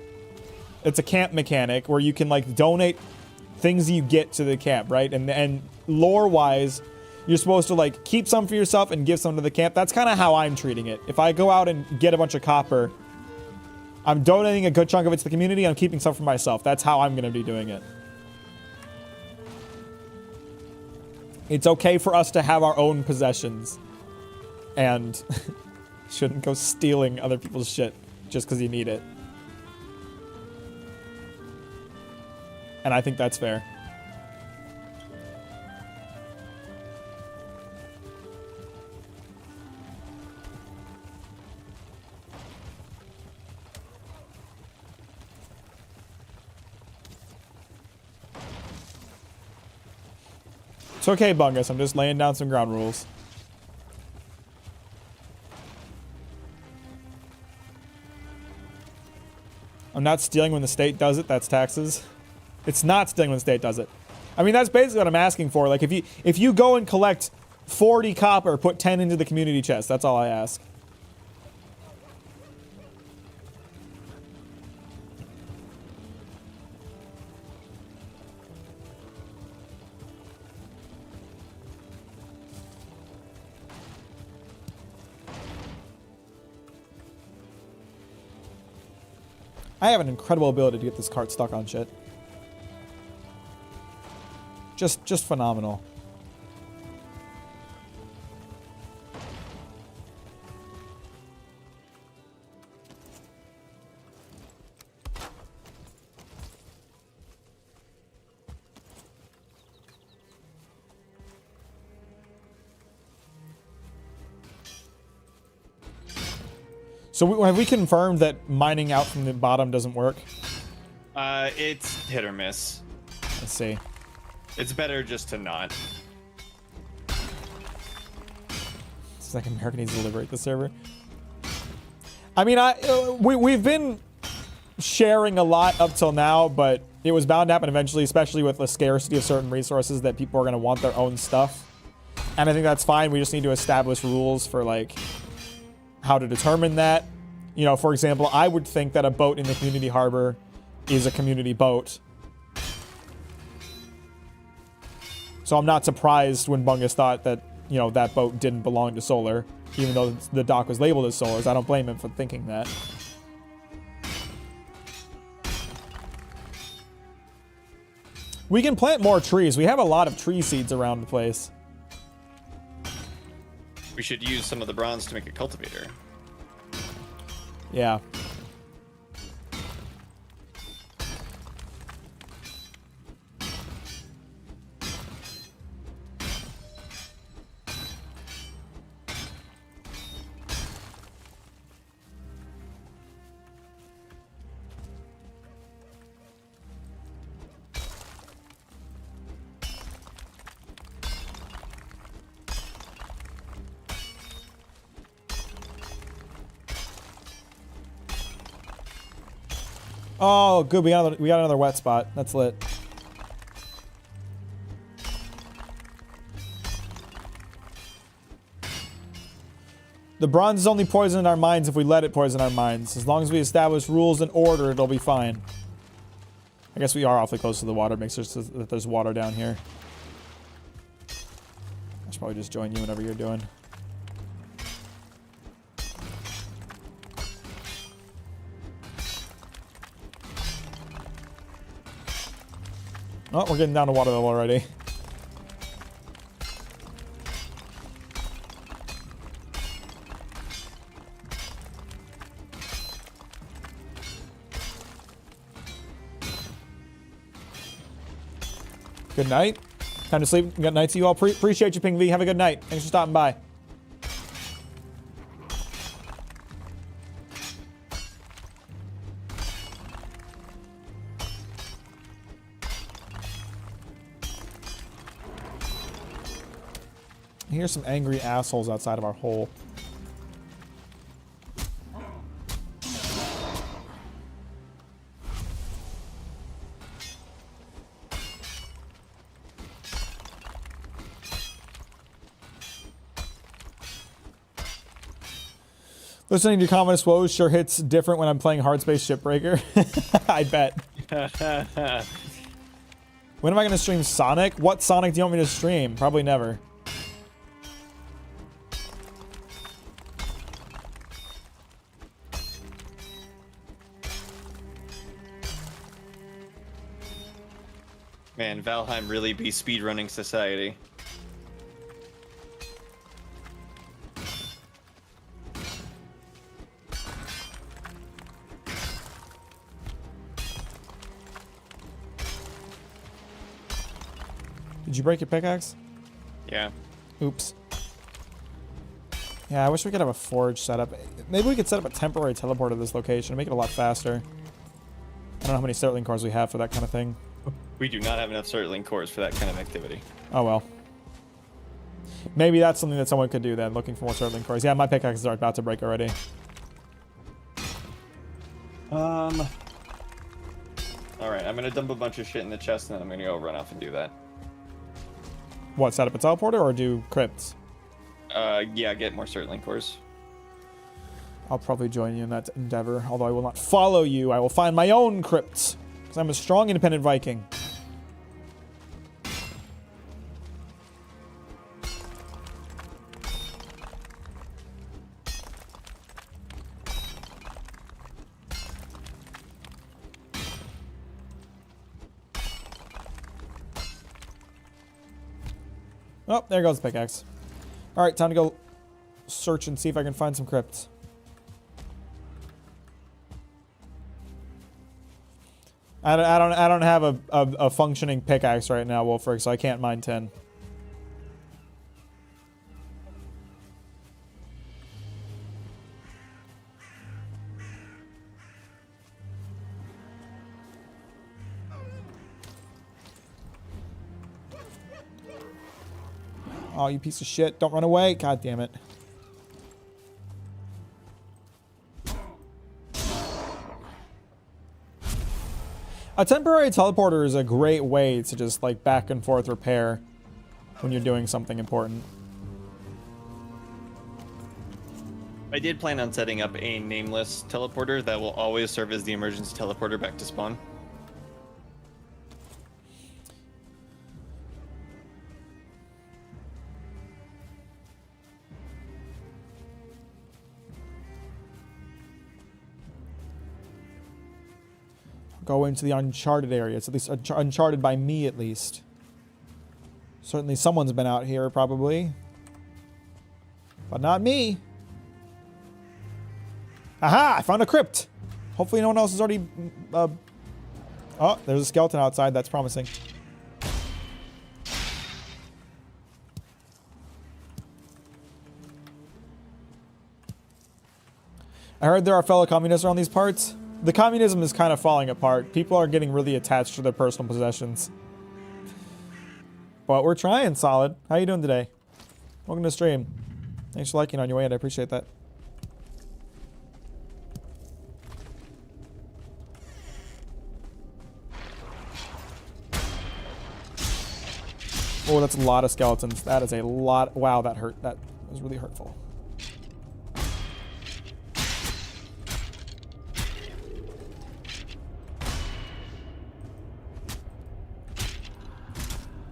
It's a camp mechanic where you can like donate things you get to the camp, right? And lore-wise, you're supposed to like keep some for yourself and give some to the camp. That's kind of how I'm treating it. If I go out and get a bunch of copper, I'm donating a good chunk of it to the community. I'm keeping some for myself. That's how I'm going to be doing it. It's okay for us to have our own possessions. And shouldn't go stealing other people's shit just because you need it. And I think that's fair. It's okay, Bungus. I'm just laying down some ground rules. I'm not stealing when the state does it. That's taxes. It's not stealing when the state does it. I mean, that's basically what I'm asking for. Like, if you go and collect 40 copper, put 10 into the community chest. That's all I ask. I have an incredible ability to get this cart stuck on shit. Just phenomenal. So have we confirmed that mining out from the bottom doesn't work?
It's hit or miss.
Let's see.
It's better just to not.
It's like America needs to liberate the server. I mean, we've been sharing a lot up till now, but it was bound to happen eventually, especially with the scarcity of certain resources that people are going to want their own stuff. And I think that's fine. We just need to establish rules for, like, how to determine that. You know, for example, I would think that a boat in the community harbor is a community boat. So I'm not surprised when Bungus thought that you know, that boat didn't belong to Solar, even though the dock was labeled as Solar's. I don't blame him for thinking that. We can plant more trees. We have a lot of tree seeds around the place.
We should use some of the bronze to make a cultivator.
Yeah. Oh, good. We got another wet spot. That's lit. The bronze is only poison in our minds if we let it poison our minds. As long as we establish rules and order, it'll be fine. I guess we are awfully close to the water. Makes sense that there's water down here. I should probably just join you whenever you're doing. Oh, we're getting down to water level already. Good night. Time to sleep. Good night to you all. Appreciate you, Ping V. Have a good night. Thanks for stopping by. Here's some angry assholes outside of our hole. Listening to Communist Woes sure hits different when I'm playing Hardspace Shipbreaker. I bet. When am I going to stream Sonic? What Sonic do you want me to stream? Probably never.
Man, Valheim really be speedrunning society.
Did you break your pickaxe?
Yeah.
Oops. Yeah, I wish we could have a forge set up. Maybe we could set up a temporary teleport at this location and make it a lot faster. I don't know how many Sterling cores we have for that kind of thing.
We do not have enough Certling cores for that kind of activity.
Oh well. Maybe that's something that someone could do then, looking for more Sterling cores. Yeah, my pickaxes are about to break already.
Alright, I'm gonna dump a bunch of shit in the chest and then I'm gonna go run off and do that.
What, set up a teleporter or do crypts?
Yeah, get more Certling cores.
I'll probably join you in that endeavor, although I will not follow you. I will find my own crypts, because I'm a strong, independent Viking. Oh, there goes the pickaxe. All right, time to go search and see if I can find some crypts. I don't have a functioning pickaxe right now, Wolfric, so I can't mine 10. Oh, you piece of shit. Don't run away. God damn it. A temporary teleporter is a great way to just like back and forth repair when you're doing something important.
I did plan on setting up a nameless teleporter that will always serve as the emergency teleporter back to spawn.
go into the uncharted areas, at least uncharted by me, at least. Certainly someone's been out here, probably. But not me. Aha! I found a crypt! Hopefully no one else has already... Oh, there's a skeleton outside. That's promising. I heard there are fellow communists around these parts. The communism is kind of falling apart. People are getting really attached to their personal possessions. But we're trying, Solid. How you doing today? Welcome to the stream. Thanks for liking on your way in. I appreciate that. Oh, that's a lot of skeletons. That is a lot. Wow, that hurt. That was really hurtful.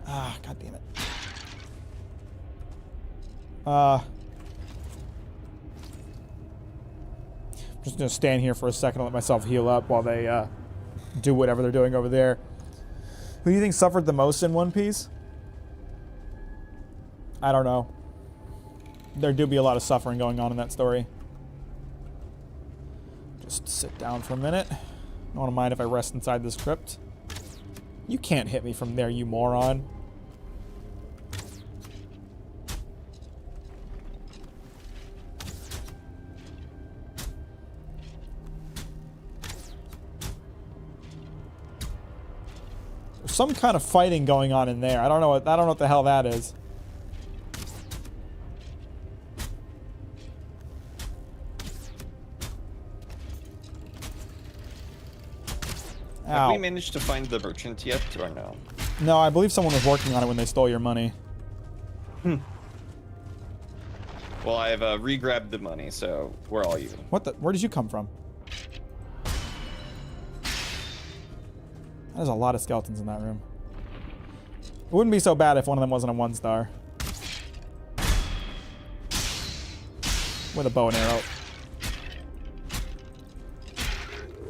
Ah, god damn it. I'm just gonna stand here for a second and let myself heal up while they do whatever they're doing over there. Who do you think suffered the most in One Piece? I don't know. There do be a lot of suffering going on in that story. Just sit down for a minute. I don't mind if I rest inside this crypt. You can't hit me from there, you moron. There's some kind of fighting going on in there. I don't know what the hell that is.
Have we managed to find the merchant yet, or no?
No, I believe someone was working on it when they stole your money.
Well, I've re-grabbed the money, so we're all even.
What the? Where did you come from? There's a lot of skeletons in that room. It wouldn't be so bad if one of them wasn't a 1-star. With a bow and arrow.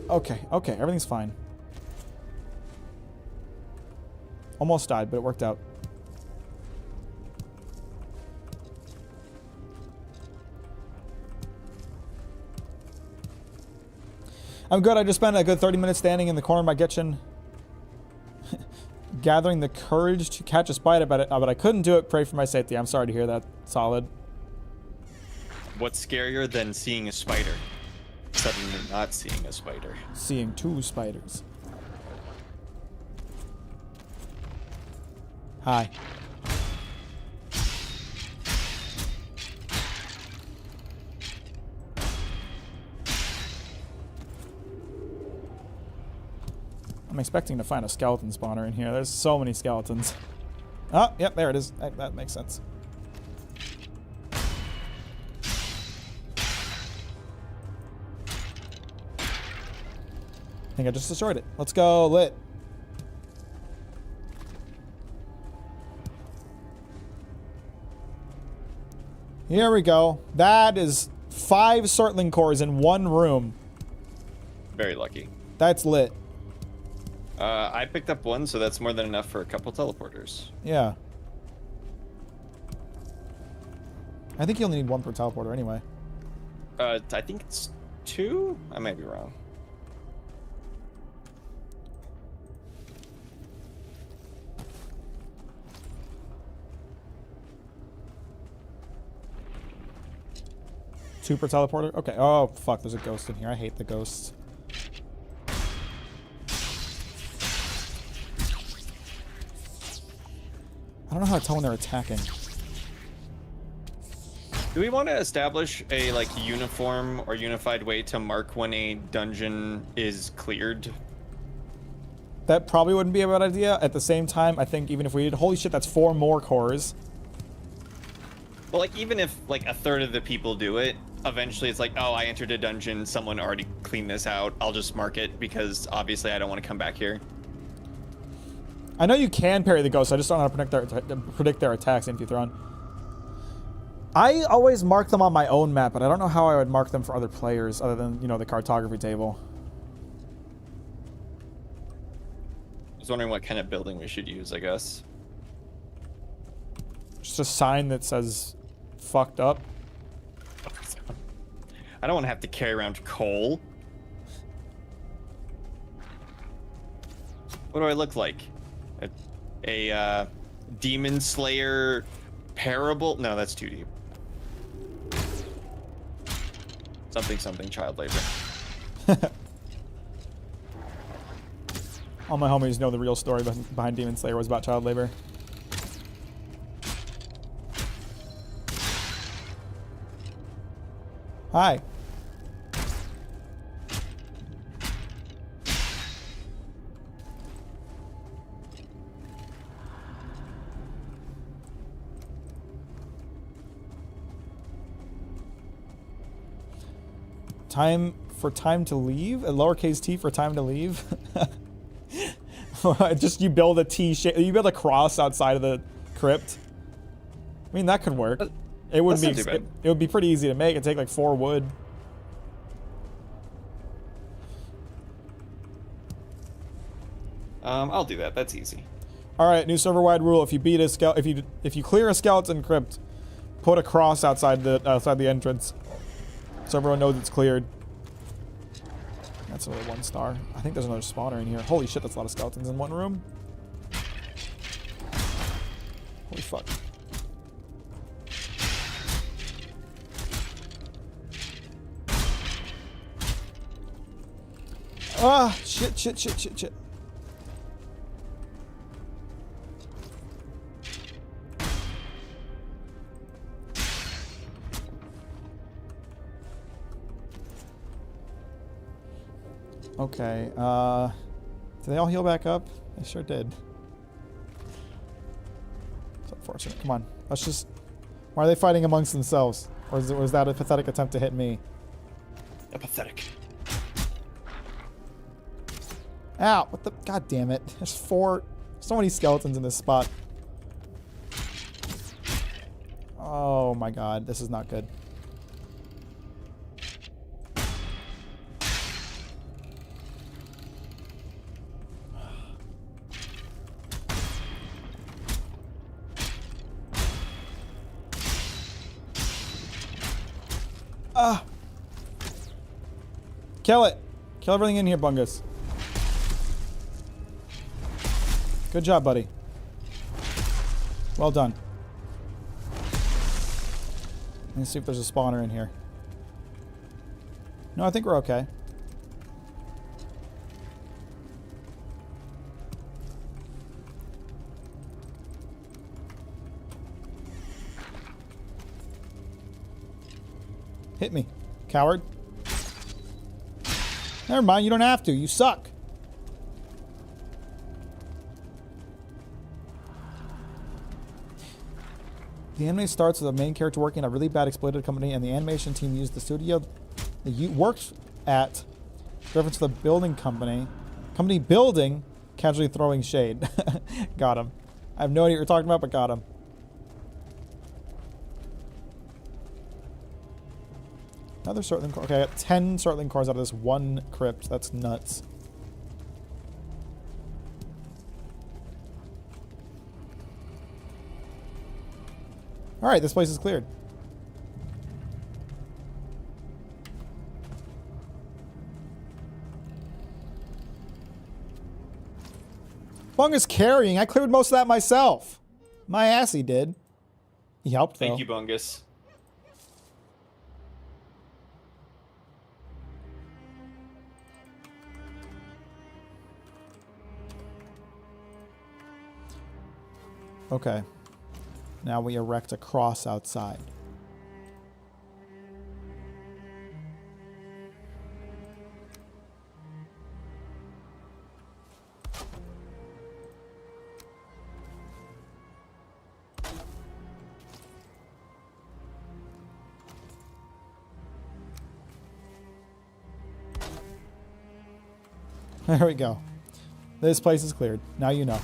Okay, okay, everything's fine. Almost died, but it worked out. I'm good. I just spent a good 30 minutes standing in the corner of my kitchen, gathering the courage to catch a spider, but I couldn't do it. Pray for my safety. I'm sorry to hear that, Solid.
What's scarier than seeing a spider? Suddenly not seeing a spider.
Seeing 2 spiders. Hi. I'm expecting to find a skeleton spawner in here. There's so many skeletons. Oh, yep, there it is. That makes sense. I think I just destroyed it. Let's go, lit. Here we go. That is 5 Surtling cores in 1 room.
Very lucky.
That's lit.
I picked up 1, so that's more than enough for a couple teleporters.
Yeah. I think you only need 1 per teleporter anyway.
I think it's 2? I might be wrong.
Two per teleporter? Okay. Oh, fuck. There's a ghost in here. I hate the ghosts. I don't know how to tell when they're attacking.
Do we want to establish a like uniform or unified way to mark when a dungeon is cleared?
That probably wouldn't be a bad idea. At the same time, I think even if we did, holy shit, that's 4 more cores.
Well, like even if like a third of the people do it, eventually it's like, oh, I entered a dungeon, someone already cleaned this out. I'll just mark it because obviously I don't want to come back here.
I know you can parry the ghosts. I just don't know how to predict their attacks in Futhron. I always mark them on my own map, but I don't know how I would mark them for other players other than, you know, the cartography table.
was wondering what kind of building we should use, I guess.
Just a sign that says fucked up.
I don't want to have to carry around coal. What do I look like? A demon slayer parable? No, that's too deep. Something child labor.
All my homies know the real story behind Demon Slayer was about child labor. Hi. Time to leave? A lowercase t for time to leave? Just you build a T shape, you build a cross outside of the crypt. I mean, that could work. It wouldn't be. It would be pretty easy to make. It'd take like 4 wood.
I'll do that. That's easy.
All right, new server-wide rule: if you beat a if you clear a skeleton crypt, put a cross outside the entrance, so everyone knows it's cleared. That's only 1 star. I think there's another spawner in here. Holy shit, that's a lot of skeletons in one room. Holy fuck. Ah, shit. Okay, did they all heal back up? They sure did. It's unfortunate. Come on, let's just... Why are they fighting amongst themselves? Or was that a pathetic attempt to hit me?
Pathetic.
Ow, what the... God damn it. There's so many skeletons in this spot. Oh my god, this is not good. Ah! Kill it! Kill everything in here, Bungus. Good job, buddy. Well done. Let's see if there's a spawner in here. No, I think we're okay. Hit me, coward. Never mind, you don't have to. You suck. The anime starts with a main character working at a really bad exploited company, and the animation team used the studio that you worked at, reference to the building company building, casually throwing shade. Got him. I have no idea what you're talking about, but got him. Another Sortling core. Okay, I got 10 Sortling cores out of this 1 crypt. That's nuts. Alright, this place is cleared. Bungus carrying. I cleared most of that myself. My ass he did. He helped, though.
Thank you, Bungus.
Okay. Now we erect a cross outside. There we go. This place is cleared. Now you know.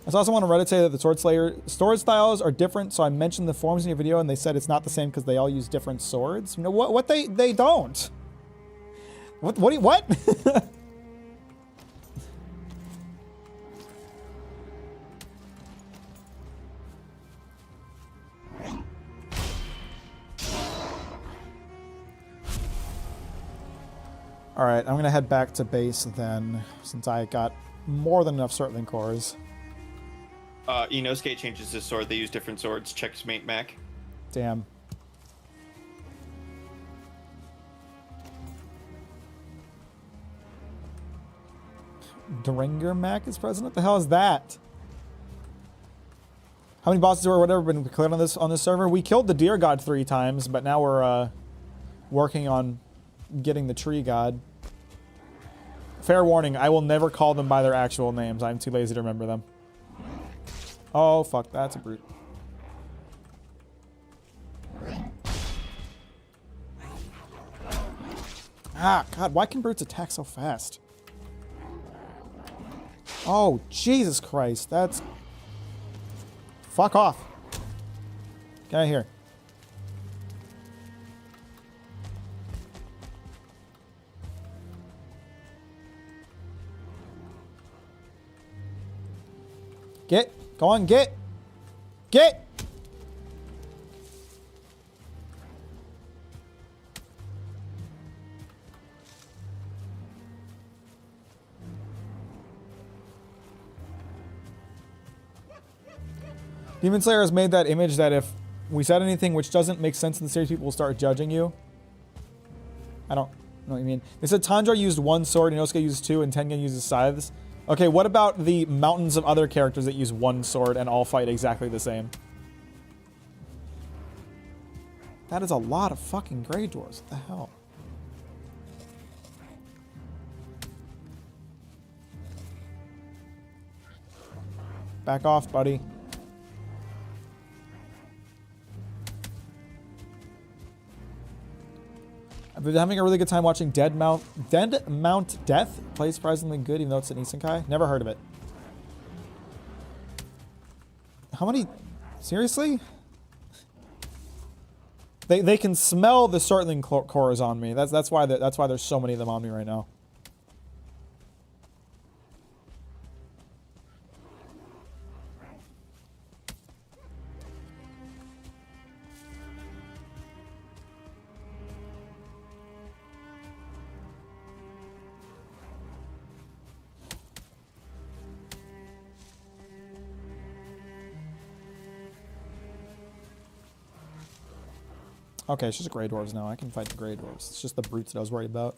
I saw someone on Reddit say that the Sword Slayer sword styles are different, so I mentioned the forms in your video, and they said it's not the same because they all use different swords. You know what? They don't. What? Alright, I'm gonna head back to base then, since I got more than enough Surtling cores.
Inosuke changes his sword. They use different swords. Checkmate, Mac.
Damn. Dringer Mack is present? What the hell is that? How many bosses or whatever been cleared on this server? We killed the Deer God 3 times, but now we're working on getting the Tree God. Fair warning, I will never call them by their actual names. I'm too lazy to remember them. Oh, fuck, that's a brute. Ah, God, why can brutes attack so fast? Oh, Jesus Christ, that's... Fuck off. Get out of here. Get. Go on, get. Get. Demon Slayer has made that image that if we said anything which doesn't make sense in the series, people will start judging you. I don't know what you mean. They said Tanjiro used one sword, Inosuke used two, and Tengen uses scythes. Okay, what about the mountains of other characters that use one sword and all fight exactly the same? That is a lot of fucking Grey Dwarves. What the hell? Back off, buddy. I've been having a really good time watching Dead Mount Death. Plays surprisingly good, even though it's an isekai. Never heard of it. How many? Seriously? They can smell the Surtling cores on me. That's why there's so many of them on me right now. Okay, it's just Grey Dwarves now. I can fight the Grey Dwarves. It's just the brutes that I was worried about.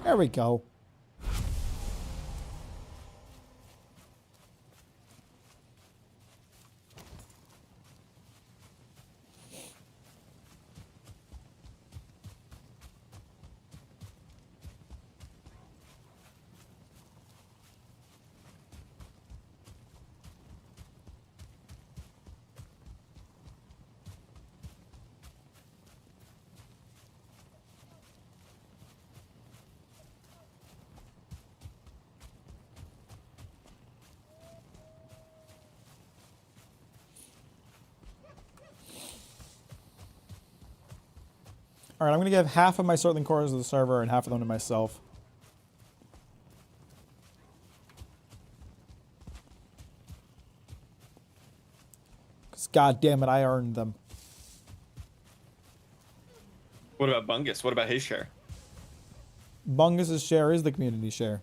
There we go. Alright, I'm going to give half of my Surtling cores to the server and half of them to myself. Because god damn it, I earned them.
What about Bungus? What about his share?
Bungus's share is the community share.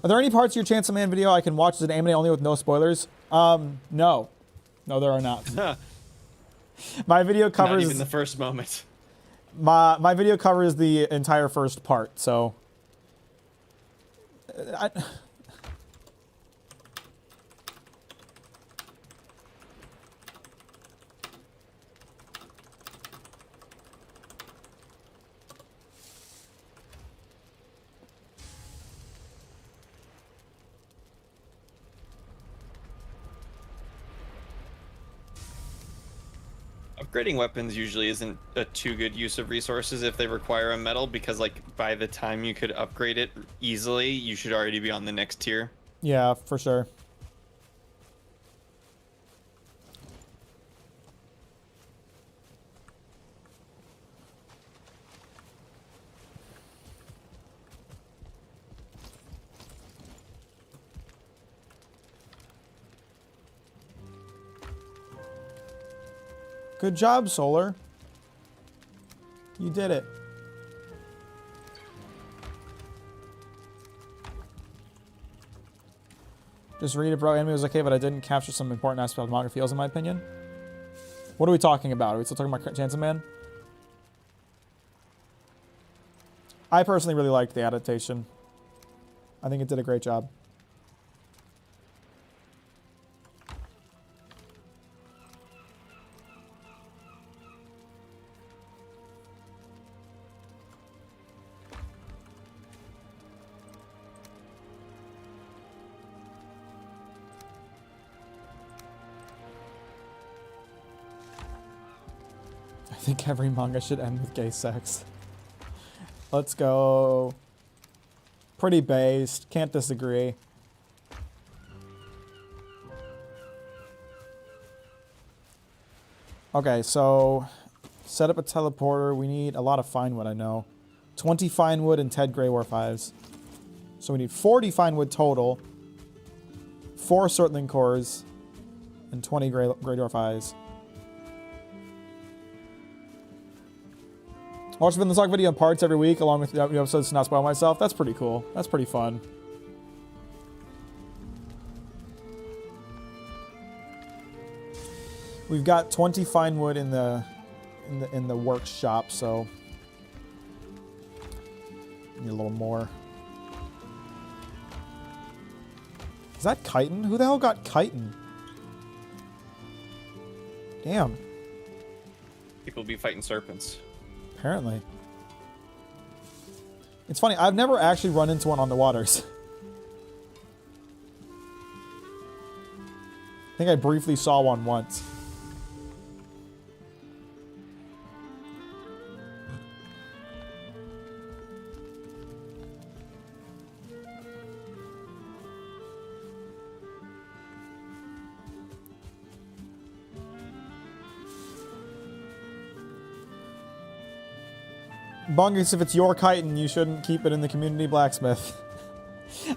Are there any parts of your Chainsaw Man video I can watch as an anime only with no spoilers? No. No, there are not. My video covers...
Not even the first moment.
My video covers the entire first part, so
Upgrading weapons usually isn't a too good use of resources if they require a metal, because like by the time you could upgrade it easily, you should already be on the next tier.
yeah, for sure. Good job, Solar. You did it. Just read it, bro. Enemy was okay, but I didn't capture some important aspect of demography fields, in my opinion. What are we talking about? Are we still talking about Chance of Man? I personally really liked the adaptation. I think it did a great job. I think every manga should end with gay sex. Let's go. Pretty based. Can't disagree. Okay, so set up a teleporter. We need a lot of fine wood, I know. 20 fine wood and 10 Grey War 5s. So we need 40 fine wood total. 4 Surtling cores. And 20 Grey War 5s. I watch the Talk video in parts every week along with the episodes to not spoil myself. That's pretty cool. That's pretty fun. We've got 20 fine wood in the workshop, so need a little more. Is that chitin? Who the hell got chitin? Damn.
People be fighting serpents.
Apparently. It's funny, I've never actually run into one on the waters. I think I briefly saw one once. Bungus, if it's your chitin, you shouldn't keep it in the community blacksmith.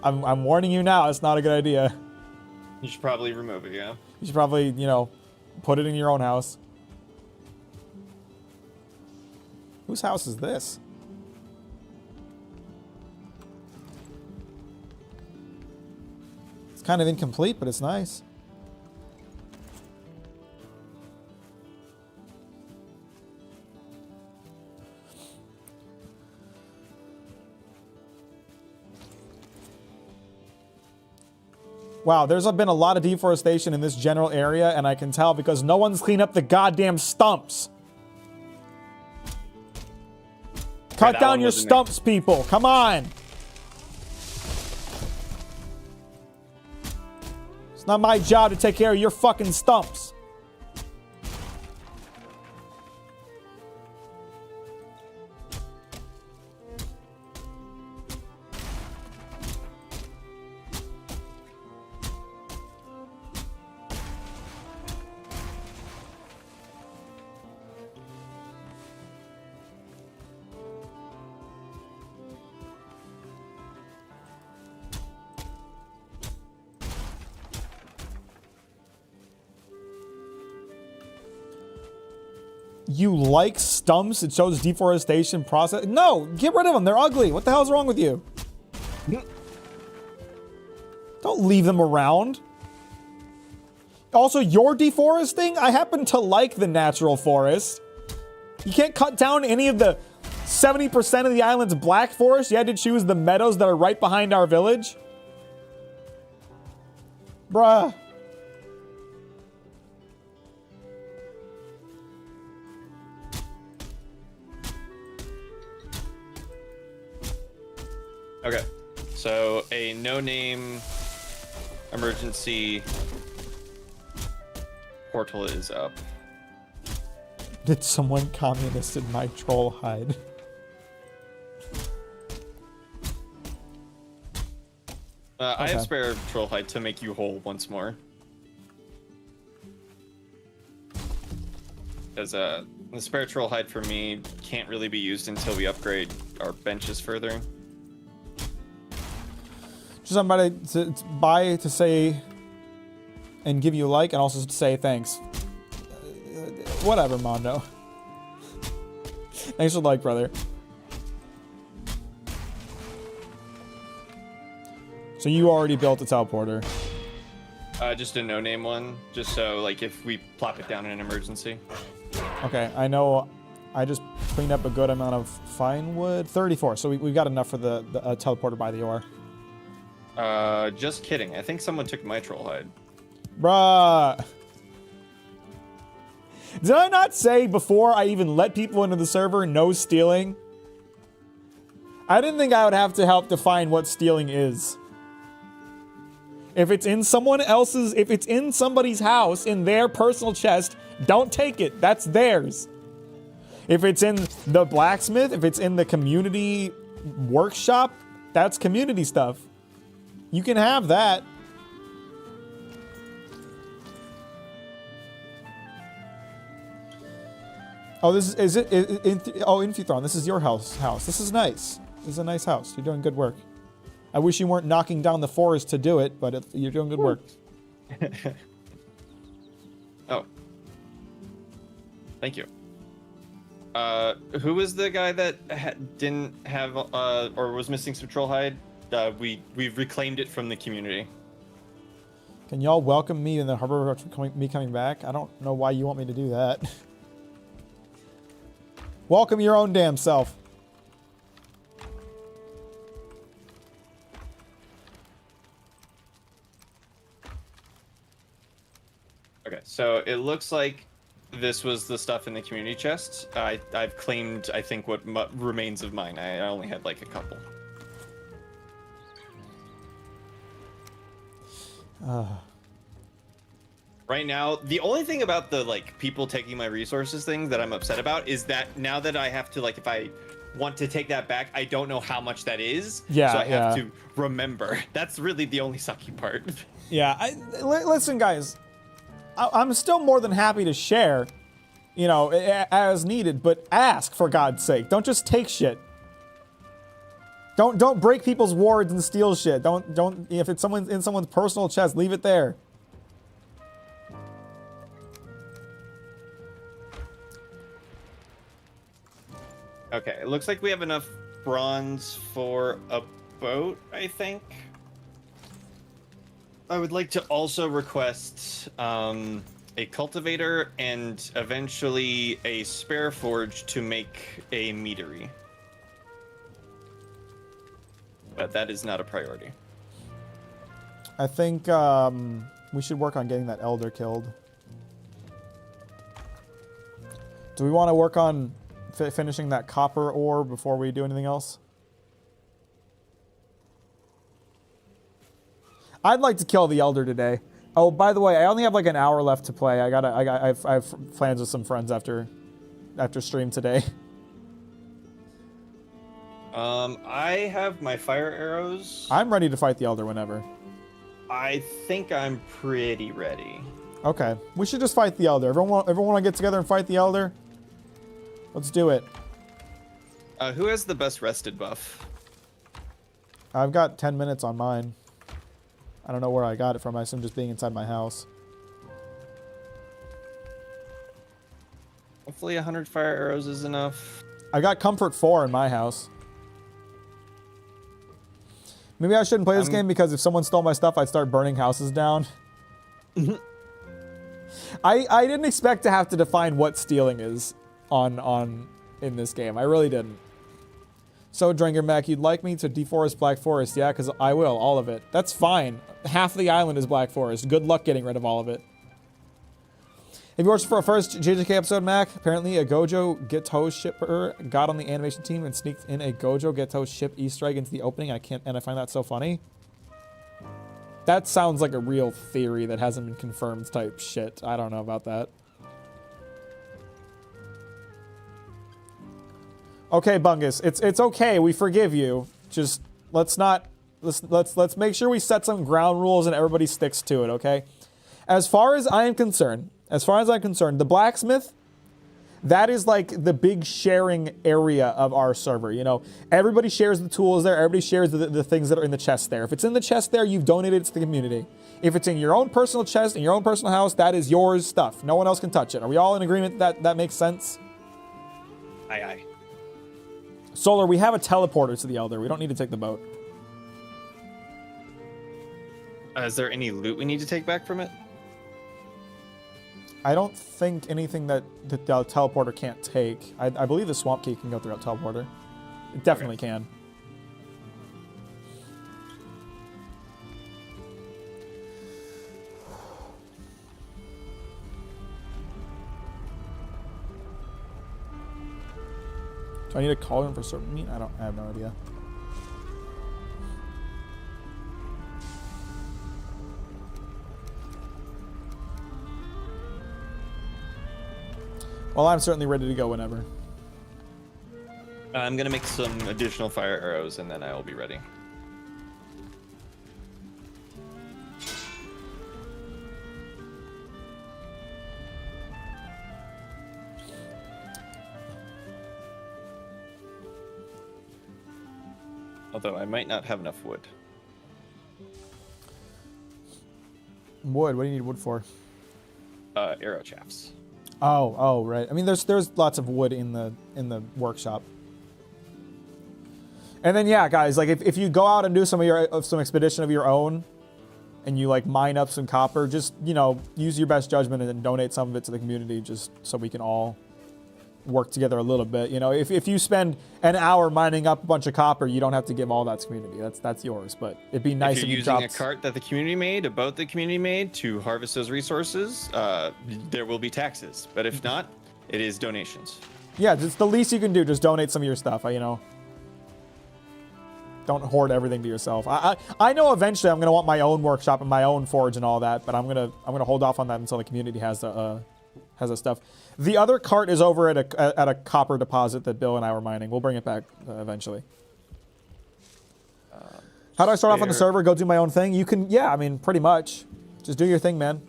I'm warning you now, it's not a good idea.
You should probably remove it, yeah?
You should probably, you know, put it in your own house. Whose house is this? It's kind of incomplete, but it's nice. Wow, there's been a lot of deforestation in this general area, and I can tell because no one's cleaned up the goddamn stumps. Cut down your stumps, people. Come on. It's not my job to take care of your fucking stumps. You like stumps? It shows deforestation process. No, get rid of them. They're ugly. What the hell's wrong with you? Don't leave them around. Also, you're deforesting? I happen to like the natural forest. You can't cut down any of the 70% of the island's black forest. You had to choose the meadows that are right behind our village. Bruh.
Okay, so a no-name emergency portal is up.
Did someone communisted my troll hide?
I have spare troll hide to make you whole once more. Because the spare troll hide for me can't really be used until we upgrade our benches further.
Just somebody to buy to say and give you a like and also to say thanks. Whatever, Mondo. Thanks for the like, brother. So you already built a teleporter.
Just a no-name one, just so like if we plop it down in an emergency.
Okay, I know. I just cleaned up a good amount of fine wood. 34, so we've got enough for the teleporter by the ore.
Just kidding. I think someone took my troll hide.
Bruh. Did I not say before I even let people into the server, no stealing? I didn't think I would have to help define what stealing is. If it's in someone else's, if it's in somebody's house, in their personal chest, don't take it. That's theirs. If it's in the blacksmith, if it's in the community workshop, that's community stuff. You can have that. Oh, this is it? Infuthron, this is your house. This is nice. This is a nice house. You're doing good work. I wish you weren't knocking down the forest to do it, but you're doing good work.
Oh. Thank you. Who was the guy that didn't have or was missing some troll hide? We've reclaimed it from the community.
Can y'all welcome me in the harbor for me coming back? I don't know why you want me to do that. Welcome your own damn self.
Okay, so it looks like this was the stuff in the community chest. I've claimed, I think, what remains of mine. I only had like a couple. Right now, the only thing about the like people taking my resources thing that I'm upset about is that now that I have to like, if I want to take that back, I don't know how much that is.
Yeah,
so I have to remember. That's really the only sucky part.
Yeah, listen, guys. I'm still more than happy to share, you know, as needed, but ask for God's sake. Don't just take shit. Don't break people's wards and steal shit. Don't if it's in someone's personal chest, leave it there.
Okay, it looks like we have enough bronze for a boat, I think. I would like to also request a cultivator and eventually a spare forge to make a meadery. But that is not a priority.
I think we should work on getting that elder killed. Do we want to work on finishing that copper ore before we do anything else? I'd like to kill the elder today. Oh, by the way, I only have like an hour left to play. I have plans with some friends after stream today.
I have my fire arrows.
I'm ready to fight the elder whenever.
I think I'm pretty ready.
Okay, we should just fight the elder. Everyone want to get together and fight the elder? Let's do it.
Who has the best rested buff?
I've got 10 minutes on mine. I don't know where I got it from. I assume just being inside my house.
Hopefully 100 fire arrows is enough.
I got comfort 4 in my house. Maybe I shouldn't play this game because if someone stole my stuff, I'd start burning houses down. I didn't expect to have to define what stealing is. in this game. I really didn't. So, Dringer Mac, you'd like me to deforest Black Forest? Yeah, because I will, all of it. That's fine. Half of the island is Black Forest. Good luck getting rid of all of it. Have you watched for a first JJK episode, Mac? Apparently, a Gojo Geto shipper got on the animation team and sneaked in a Gojo Geto ship Easter egg into the opening. I find that so funny. That sounds like a real theory that hasn't been confirmed type shit. I don't know about that. Okay, Bungus, it's okay. We forgive you. Just let's make sure we set some ground rules and everybody sticks to it, okay? As far as I'm concerned, the blacksmith, that is like the big sharing area of our server. You know, everybody shares the tools there. Everybody shares the things that are in the chest there. If it's in the chest there, you've donated it to the community. If it's in your own personal chest, in your own personal house, that is yours stuff. No one else can touch it. Are we all in agreement that that makes sense?
Aye, aye.
Solar, we have a teleporter to the Elder. We don't need to take the boat.
Is there any loot we need to take back from it?
I don't think anything that the teleporter can't take. I believe the swamp key can go through a teleporter. It definitely can. Do I need to call him for certain meat? I have no idea. Well, I'm certainly ready to go whenever.
I'm gonna make some additional fire arrows and then I will be ready. Although I might not have enough wood.
Wood? What do you need wood for?
Arrow shafts.
Oh, right. I mean, there's lots of wood in the workshop. And then yeah, guys, like if you go out and do some expedition of your own, and you like mine up some copper, just use your best judgment and then donate some of it to the community, just so we can all work together a little bit. You know, if you spend an hour mining up a bunch of copper, you don't have to give all that to community. That's yours. But it'd be nice
if you're using a cart that the community made, a boat the community made to harvest those resources, there will be taxes. But if not, it is donations.
Yeah, it's the least you can do. Just donate some of your stuff. Don't hoard everything to yourself. I know eventually I'm gonna want my own workshop and my own forge and all that, but I'm gonna hold off on that until the community has the stuff. The other cart is over at a copper deposit that Bill and I were mining. We'll bring it back eventually. How do I start off on the server? Go do my own thing? You can, yeah, I mean, pretty much. Just do your thing, man.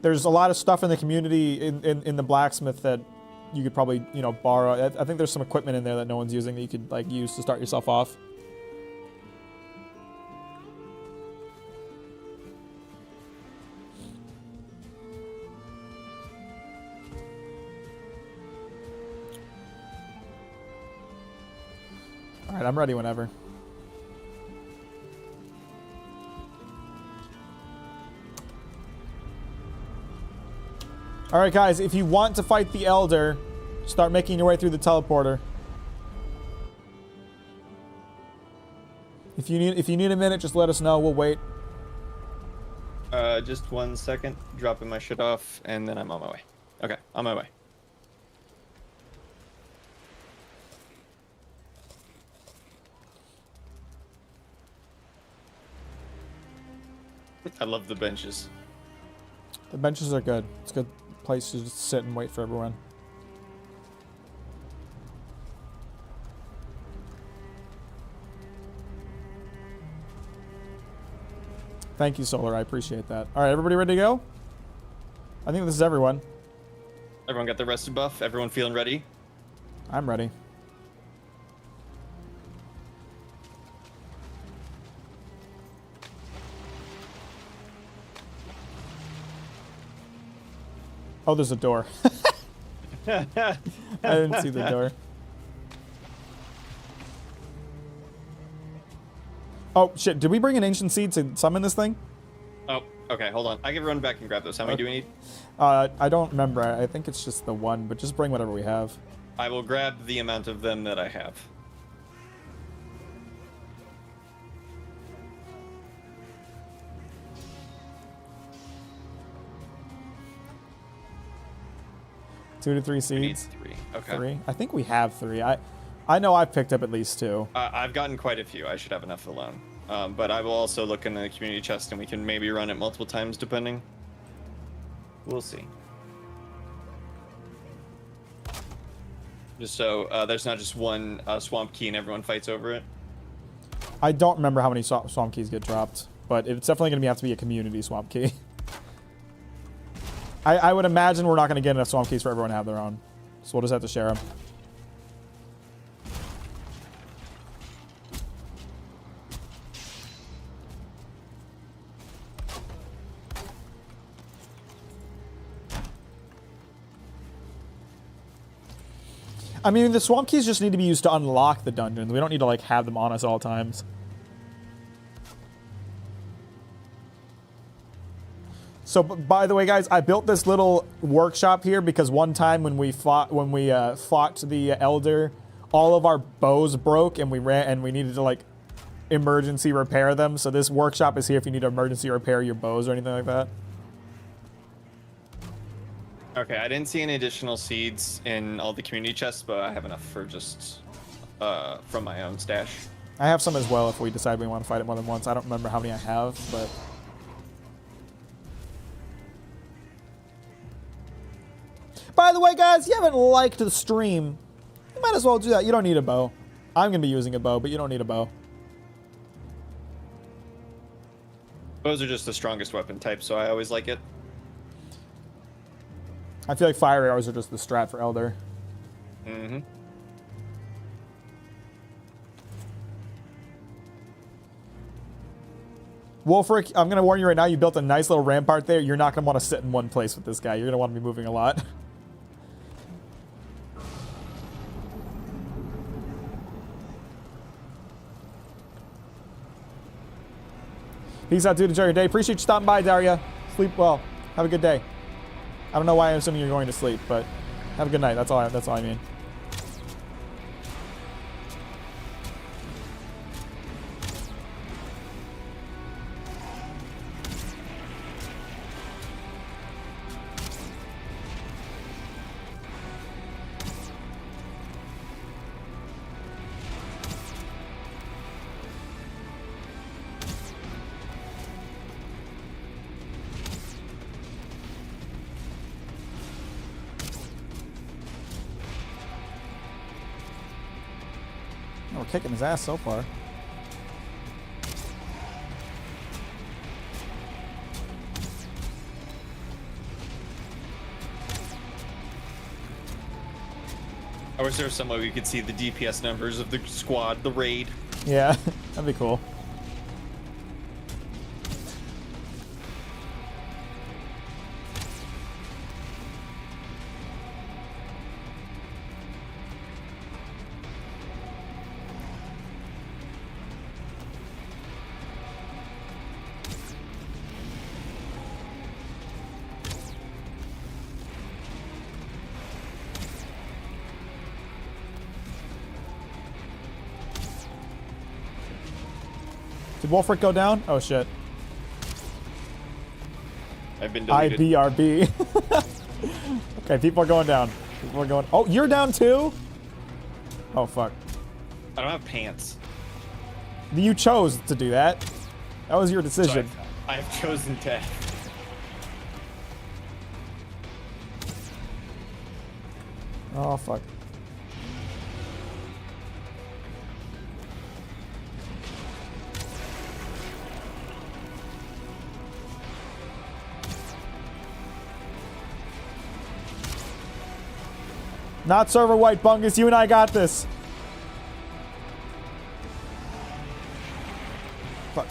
There's a lot of stuff in the community in the blacksmith that you could probably, borrow. I think there's some equipment in there that no one's using that you could, like, use to start yourself off. All right, I'm ready whenever. All right, guys, if you want to fight the Elder, start making your way through the teleporter. If you need a minute, just let us know. We'll wait.
Just 1 second. Dropping my shit off, and then I'm on my way. Okay, on my way. I love the benches.
The benches are good. It's a good place to just sit and wait for everyone. Thank you, Solar. I appreciate that. All right, everybody ready to go? I think this is everyone.
Everyone got the rested buff? Everyone feeling ready?
I'm ready. Oh, there's a door. I didn't see the door. Oh, shit. Did we bring an ancient seed to summon this thing?
Oh, Okay, hold on. I can run back and grab those. How many do we need?
I don't remember. I think it's just the one, but just bring whatever we have.
I will grab the amount of them that I have.
Two to three
We need
seeds.
3. Okay.
3. I think we have 3. I know I've picked up at least 2.
I've gotten quite a few. I should have enough alone. But I will also look in the community chest, and we can maybe run it multiple times, depending. We'll see. Just so there's not just one swamp key and everyone fights over it.
I don't remember how many swamp keys get dropped, but it's definitely going to have to be a community swamp key. I would imagine we're not going to get enough swamp keys for everyone to have their own, so we'll just have to share them. I mean, the swamp keys just need to be used to unlock the dungeons. We don't need to, like, have them on us all times. So, by the way, guys, I built this little workshop here because one time when we fought the Elder, all of our bows broke and we needed to, like, emergency repair them. So this workshop is here if you need to emergency repair your bows or anything like that.
Okay, I didn't see any additional seeds in all the community chests, but I have enough for just from my own stash.
I have some as well if we decide we want to fight it more than once. I don't remember how many I have, but... By the way, guys, if you haven't liked the stream, you might as well do that. You don't need a bow. I'm going to be using a bow, but you don't need a bow.
Bows are just the strongest weapon type, so I always like it.
I feel like fire arrows are just the strat for Elder.
Mm-hmm.
Wolfric, I'm going to warn you right now, you built a nice little rampart there. You're not going to want to sit in one place with this guy. You're going to want to be moving a lot. Peace out, dude. Enjoy your day. Appreciate you stopping by, Daria. Sleep well. Have a good day. I don't know why I'm assuming you're going to sleep, but have a good night. That's all I mean. We're kicking his ass so far.
I wish there was some way we could see the DPS numbers of the squad, the raid.
Yeah, that'd be cool. Did Wolfric go down? Oh shit.
I've been deleted.
IBRB. Okay, people are going down. People are going. Oh, you're down too? Oh fuck.
I don't have pants.
You chose to do that. That was your decision.
So I have chosen death.
Oh fuck. Not server white, Bungus. You and I got this. Fuck.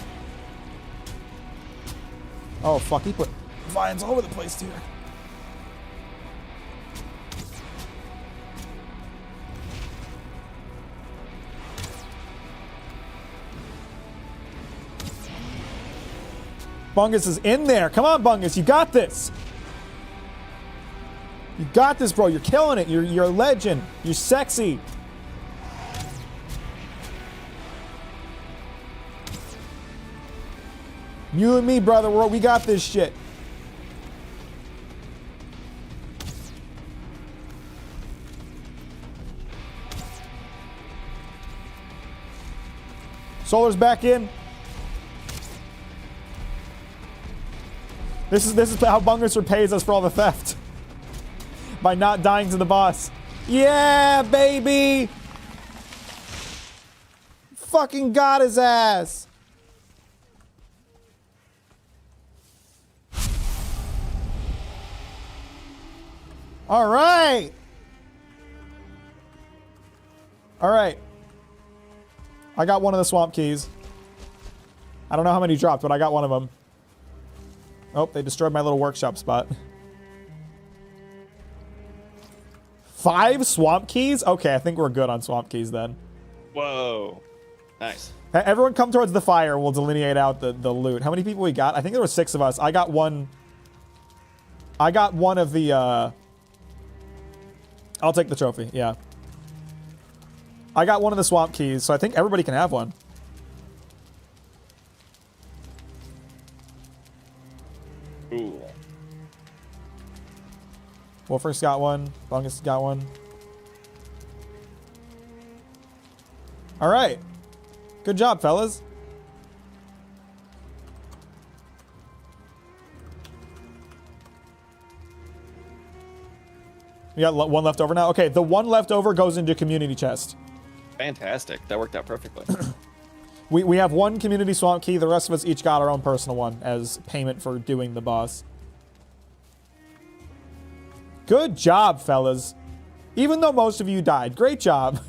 Oh, fuck. He put vines all over the place, too. Bungus is in there. Come on, Bungus. You got this. You got this, bro. You're killing it. You're a legend. You're sexy. You and me, brother. We got this shit. Solar's back in. This is how Bungus repays us for all the theft. By not dying to the boss. Yeah, baby! Fucking got his ass! Alright! Alright. I got one of the swamp keys. I don't know how many dropped, but I got one of them. Oh, they destroyed my little workshop spot. 5 swamp keys? Okay, I think we're good on swamp keys then.
Whoa. Nice.
Everyone come towards the fire. We'll delineate out the loot. How many people we got? I think there were 6 of us. I got one. I got one of the, I'll take the trophy, yeah. I got one of the swamp keys, so I think everybody can have one.
Ooh.
Wolfer's got one. Bungus got one. All right. Good job, fellas. We got one left over now. Okay, the one left over goes into community chest.
Fantastic. That worked out perfectly.
We have one community swamp key. The rest of us each got our own personal one as payment for doing the boss. Good job, fellas. Even though most of you died. Great job.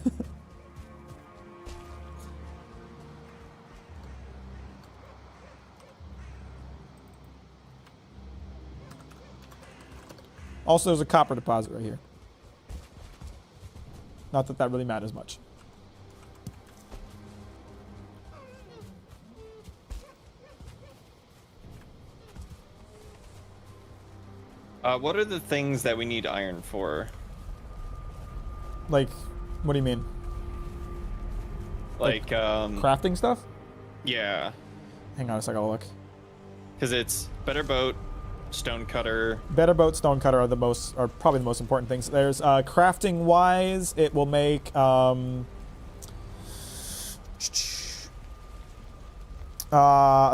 Also, there's a copper deposit right here. Not that that really matters much.
What are the things that we need iron for?
Like, what do you mean?
Like
crafting stuff?
Yeah.
Hang on a second, I'll look.
Because it's better boat, stone cutter.
Better boat, stone cutter are probably the most important things. There's crafting wise, it will make a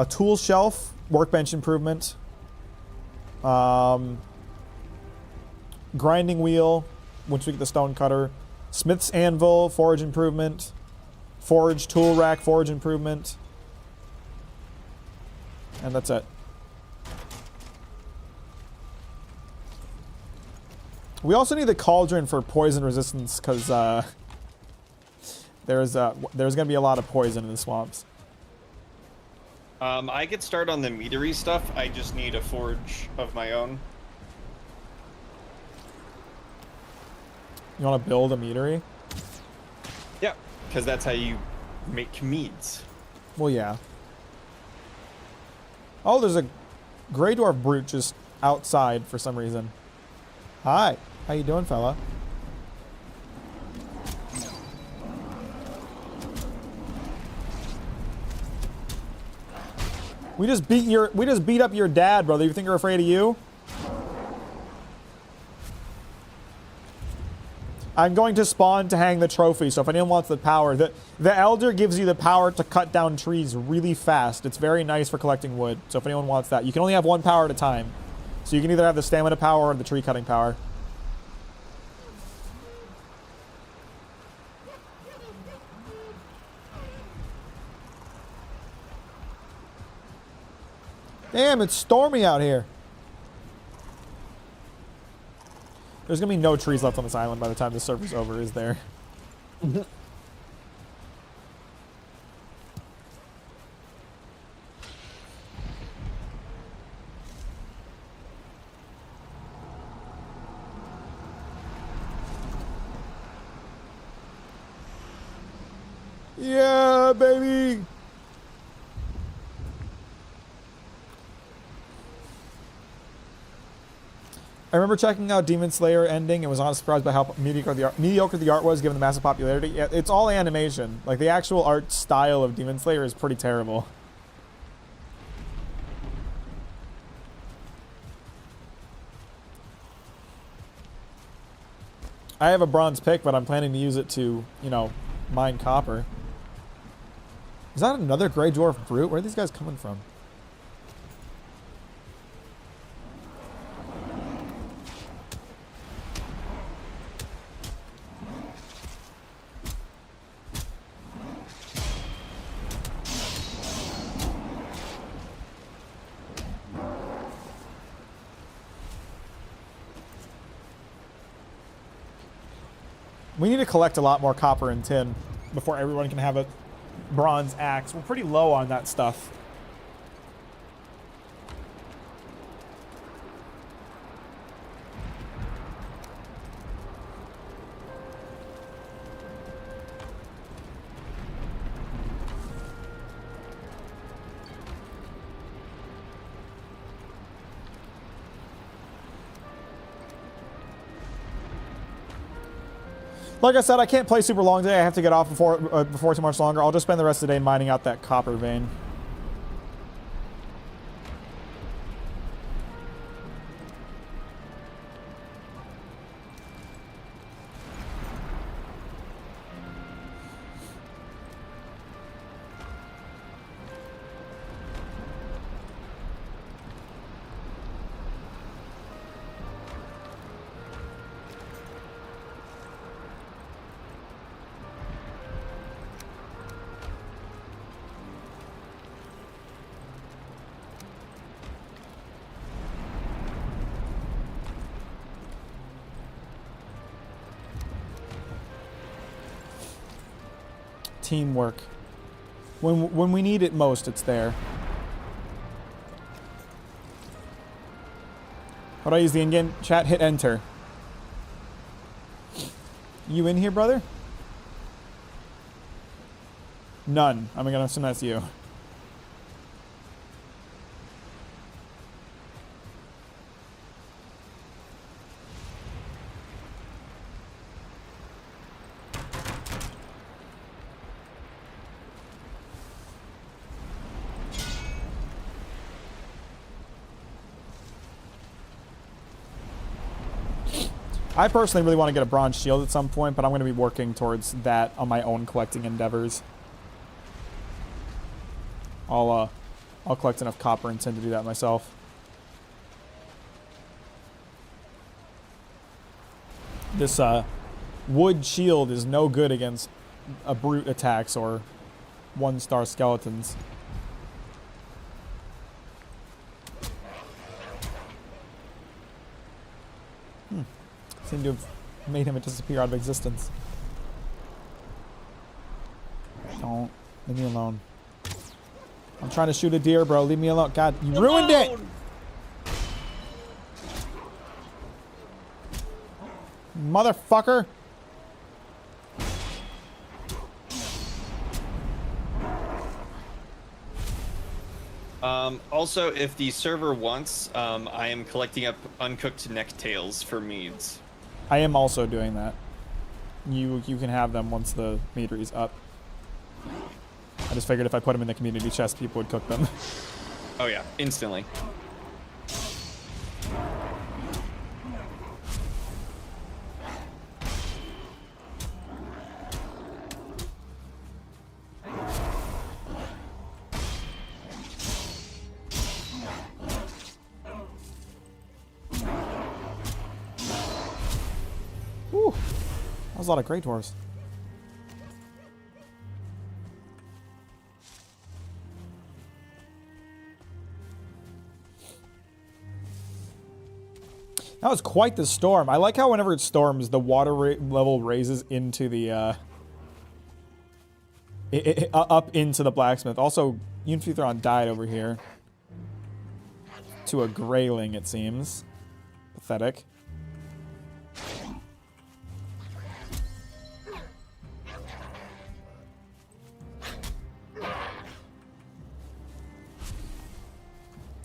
tool shelf, workbench improvement, grinding wheel, once we get the stone cutter, smith's anvil, forge improvement, forge tool rack, forge improvement, and that's it. We also need the cauldron for poison resistance because there's gonna be a lot of poison in the swamps.
I could start on the meadery stuff. I just need a forge of my own.
You want to build a meadery?
Yeah, because that's how you make meads.
Well, yeah. Oh, there's a Grey Dwarf brute just outside for some reason. Hi, how you doing, fella? We just beat up your dad, brother. You think we're afraid of you? I'm going to spawn to hang the trophy, so if anyone wants the power, the Elder gives you the power to cut down trees really fast. It's very nice for collecting wood, so if anyone wants that. You can only have one power at a time. So you can either have the stamina power or the tree cutting power. Damn, it's stormy out here. There's gonna be no trees left on this island by the time the server's over, is there? Yeah, baby! I remember checking out Demon Slayer ending and was honestly surprised by how mediocre the art was given the massive popularity. Yeah, it's all animation. Like, the actual art style of Demon Slayer is pretty terrible. I have a bronze pick, but I'm planning to use it to, you know, mine copper. Is that another Grey Dwarf Brute? Where are these guys coming from? We need to collect a lot more copper and tin before everyone can have a bronze axe. We're pretty low on that stuff. Like I said, I can't play super long today. I have to get off before too much longer. I'll just spend the rest of the day mining out that copper vein. Teamwork. When we need it most, it's there. How do I use the in-game chat? Hit enter. You in here, brother? None. I'm gonna assume that's you. I personally really want to get a bronze shield at some point, but I'm going to be working towards that on my own collecting endeavors. I'll collect enough copper and tin to do that myself. This wood shield is no good against a brute attacks or one-star skeletons. Seem to have made him disappear out of existence. Don't. Leave me alone. I'm trying to shoot a deer, bro. Leave me alone. God, you ruined it! Motherfucker!
Also, if the server wants, I am collecting up uncooked necktails for meads.
I am also doing that. You can have them once the meter is up. I just figured if I put them in the community chest, people would cook them.
Oh yeah, instantly.
Whew. That was a lot of Grey Dwarves. That was quite the storm. I like how whenever it storms, the water level raises into the, up into the blacksmith. Also, Unfeatheron died over here. To a grayling, it seems. Pathetic.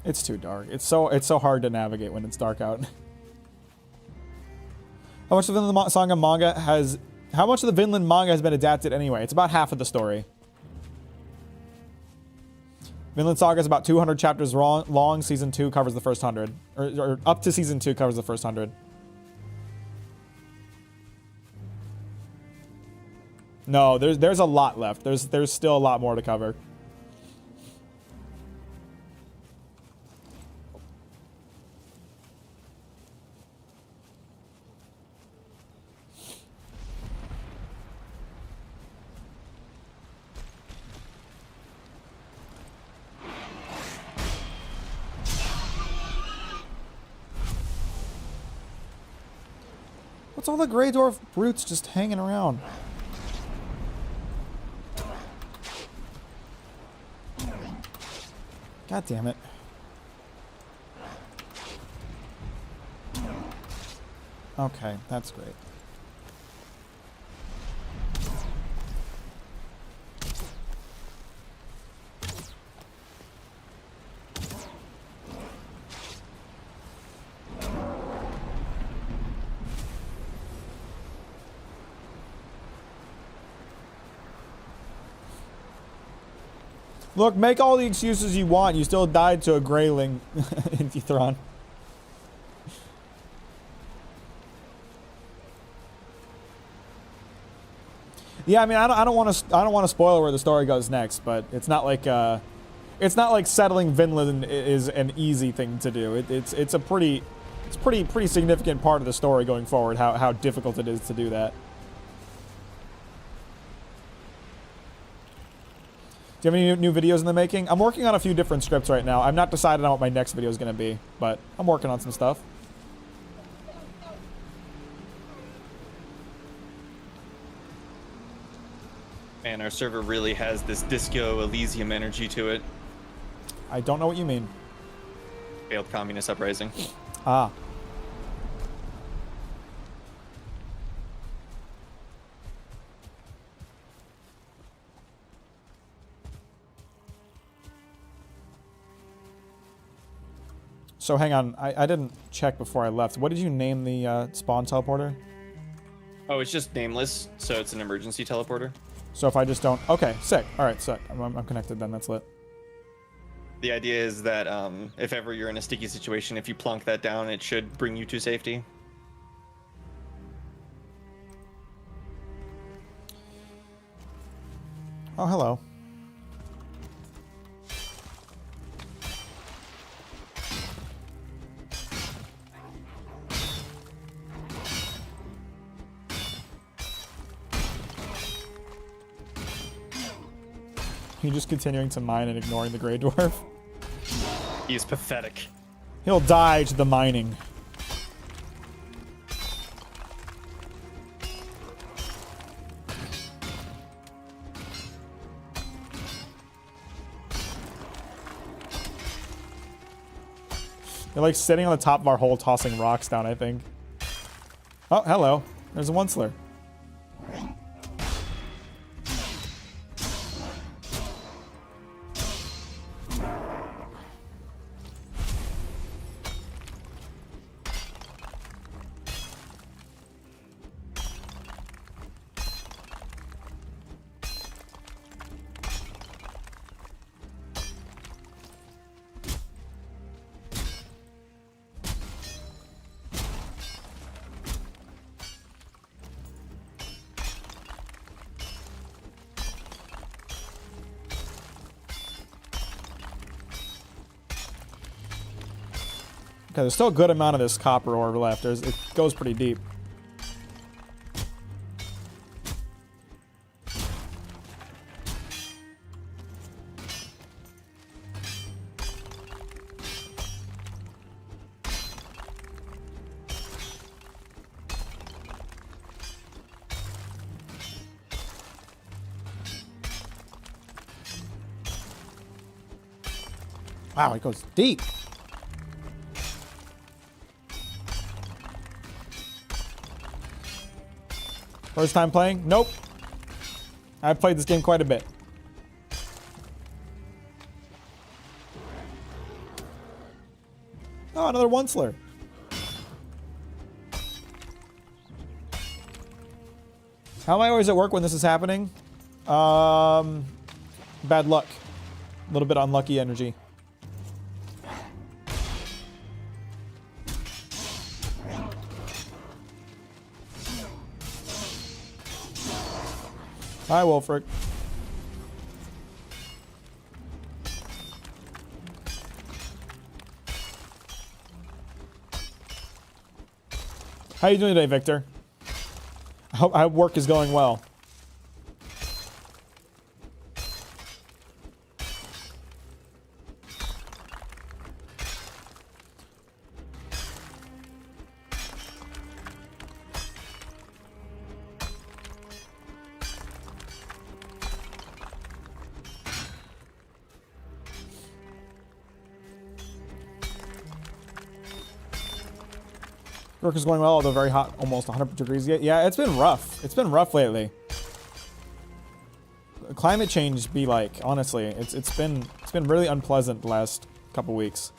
It's too dark. It's so hard to navigate when it's dark out. How much of the Vinland Saga manga has... How much of the Vinland manga has been adapted anyway? It's about half of the story. Vinland Saga is about 200 chapters long. Season 2 covers the first 100. Or up to Season 2 covers the first 100. No, there's a lot left. There's still a lot more to cover. What's all the Grey Dwarf brutes just hanging around? God damn it. Okay, that's great. Look, make all the excuses you want. You still died to a Greyling in Thron. Yeah, I mean, I don't want to spoil where the story goes next, but it's not like settling Vinland is an easy thing to do. It's a pretty significant part of the story going forward. How difficult it is to do that. Do you have any new videos in the making? I'm working on a few different scripts right now. I'm not decided on what my next video is going to be, but I'm working on some stuff.
Man, our server really has this Disco Elysium energy to it.
I don't know what you mean.
Failed communist uprising.
Ah. So hang on, I didn't check before I left. What did you name the spawn teleporter?
Oh, it's just nameless, so it's an emergency teleporter.
So if I just don't... Okay, sick. All right, sick. I'm connected then. That's lit.
The idea is that if ever you're in a sticky situation, if you plunk that down, it should bring you to safety.
Oh, hello. He just continuing to mine and ignoring the Grey Dwarf.
He is pathetic.
He'll die to the mining. They're like sitting on the top of our hole tossing rocks down, I think. Oh, hello. There's a Onceler. Okay, there's still a good amount of this copper ore left. It goes pretty deep. Wow, it goes deep. First time playing? Nope. I've played this game quite a bit. Oh, another Onceler. How am I always at work when this is happening? Bad luck. A little bit unlucky energy. Hi, Wolfric. How you doing today, Victor? I hope work is going well. Work is going well, although very hot, almost 100 degrees. Yeah, it's been rough. It's been rough lately. Climate change be like, honestly, it's been really unpleasant the last couple weeks.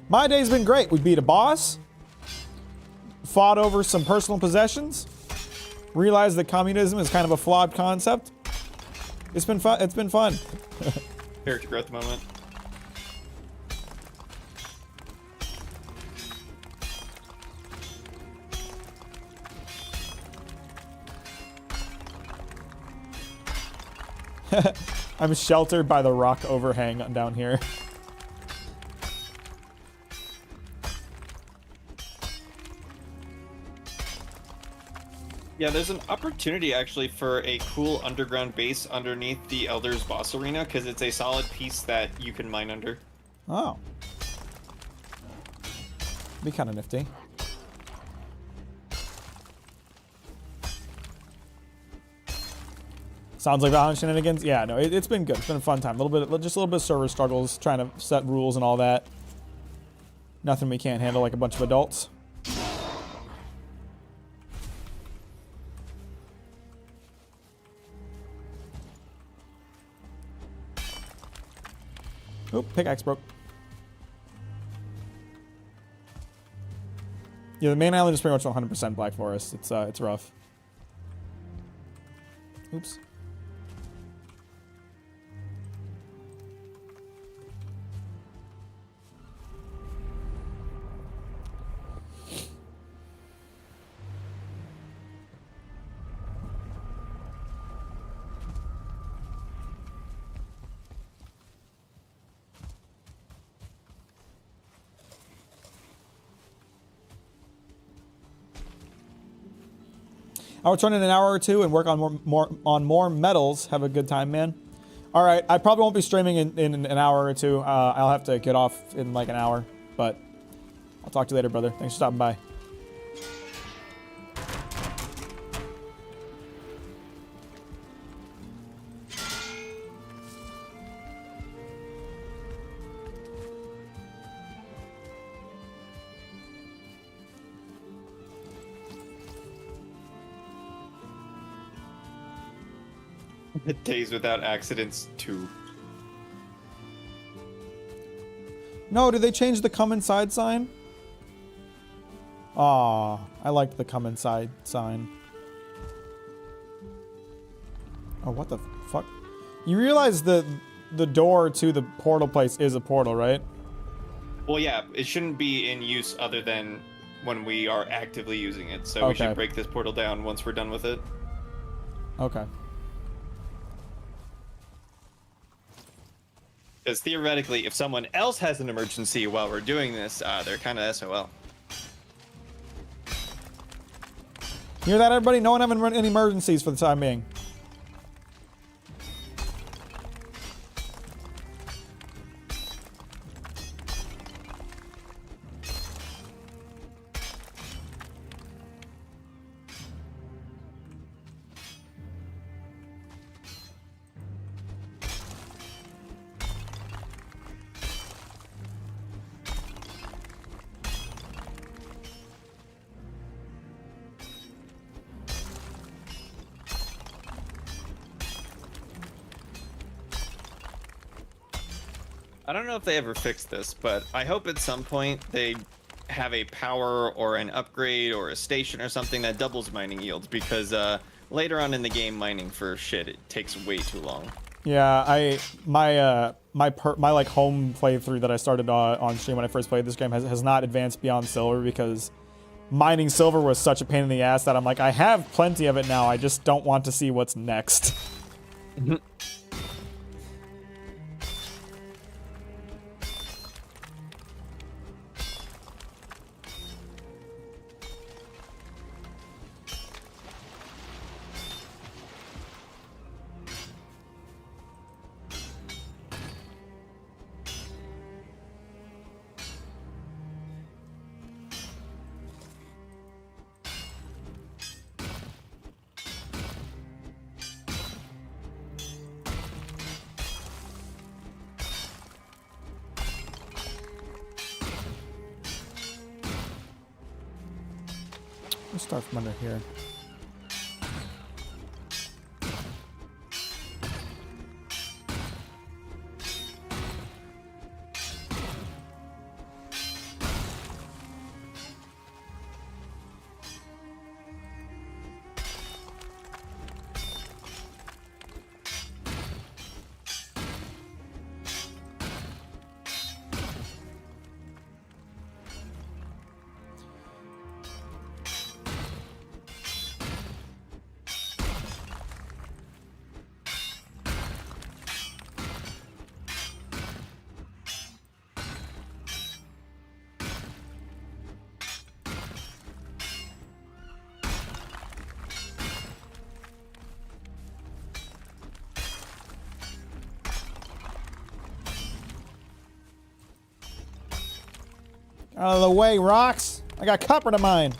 My day's been great. We beat a boss, fought over some personal possessions, realized that communism is kind of a flawed concept. It's been fun. It's been fun.
Character growth moment.
I'm sheltered by the rock overhang down here.
Yeah, there's an opportunity actually for a cool underground base underneath the Elder's boss arena because it's a solid piece that you can mine under.
Oh. Be kind of nifty. Sounds like Valheim shenanigans. Yeah, no, it's been good. It's been a fun time. Just a little bit of server struggles, trying to set rules and all that. Nothing we can't handle like a bunch of adults. Oop, pickaxe broke. Yeah, the main island is pretty much 100% Black Forest. It's rough. Oops. I'll return in an hour or two and work on more metals. Have a good time, man. All right, I probably won't be streaming in an hour or two. I'll have to get off in like an hour, but I'll talk to you later, brother. Thanks for stopping by.
Days without accidents 2.
No, did they change the come inside sign? Aw, I liked the come inside sign. Oh, what the fuck? You realize the door to the portal place is a portal, right?
Well, yeah, it shouldn't be in use other than when we are actively using it. So we should break this portal down once we're done with it.
Okay.
Because theoretically, if someone else has an emergency while we're doing this, they're kind of SOL.
Hear that, everybody? No one having any emergencies for the time being.
I don't know if they ever fixed this, but I hope at some point they have a power or an upgrade or a station or something that doubles mining yields, because later on in the game, mining for shit, it takes way too long.
Yeah, my like home playthrough that I started on stream when I first played this game has not advanced beyond silver because mining silver was such a pain in the ass that I'm like, I have plenty of it now. I just don't want to see what's next. Let's start from under here. Out of the way, rocks! I got copper to mine.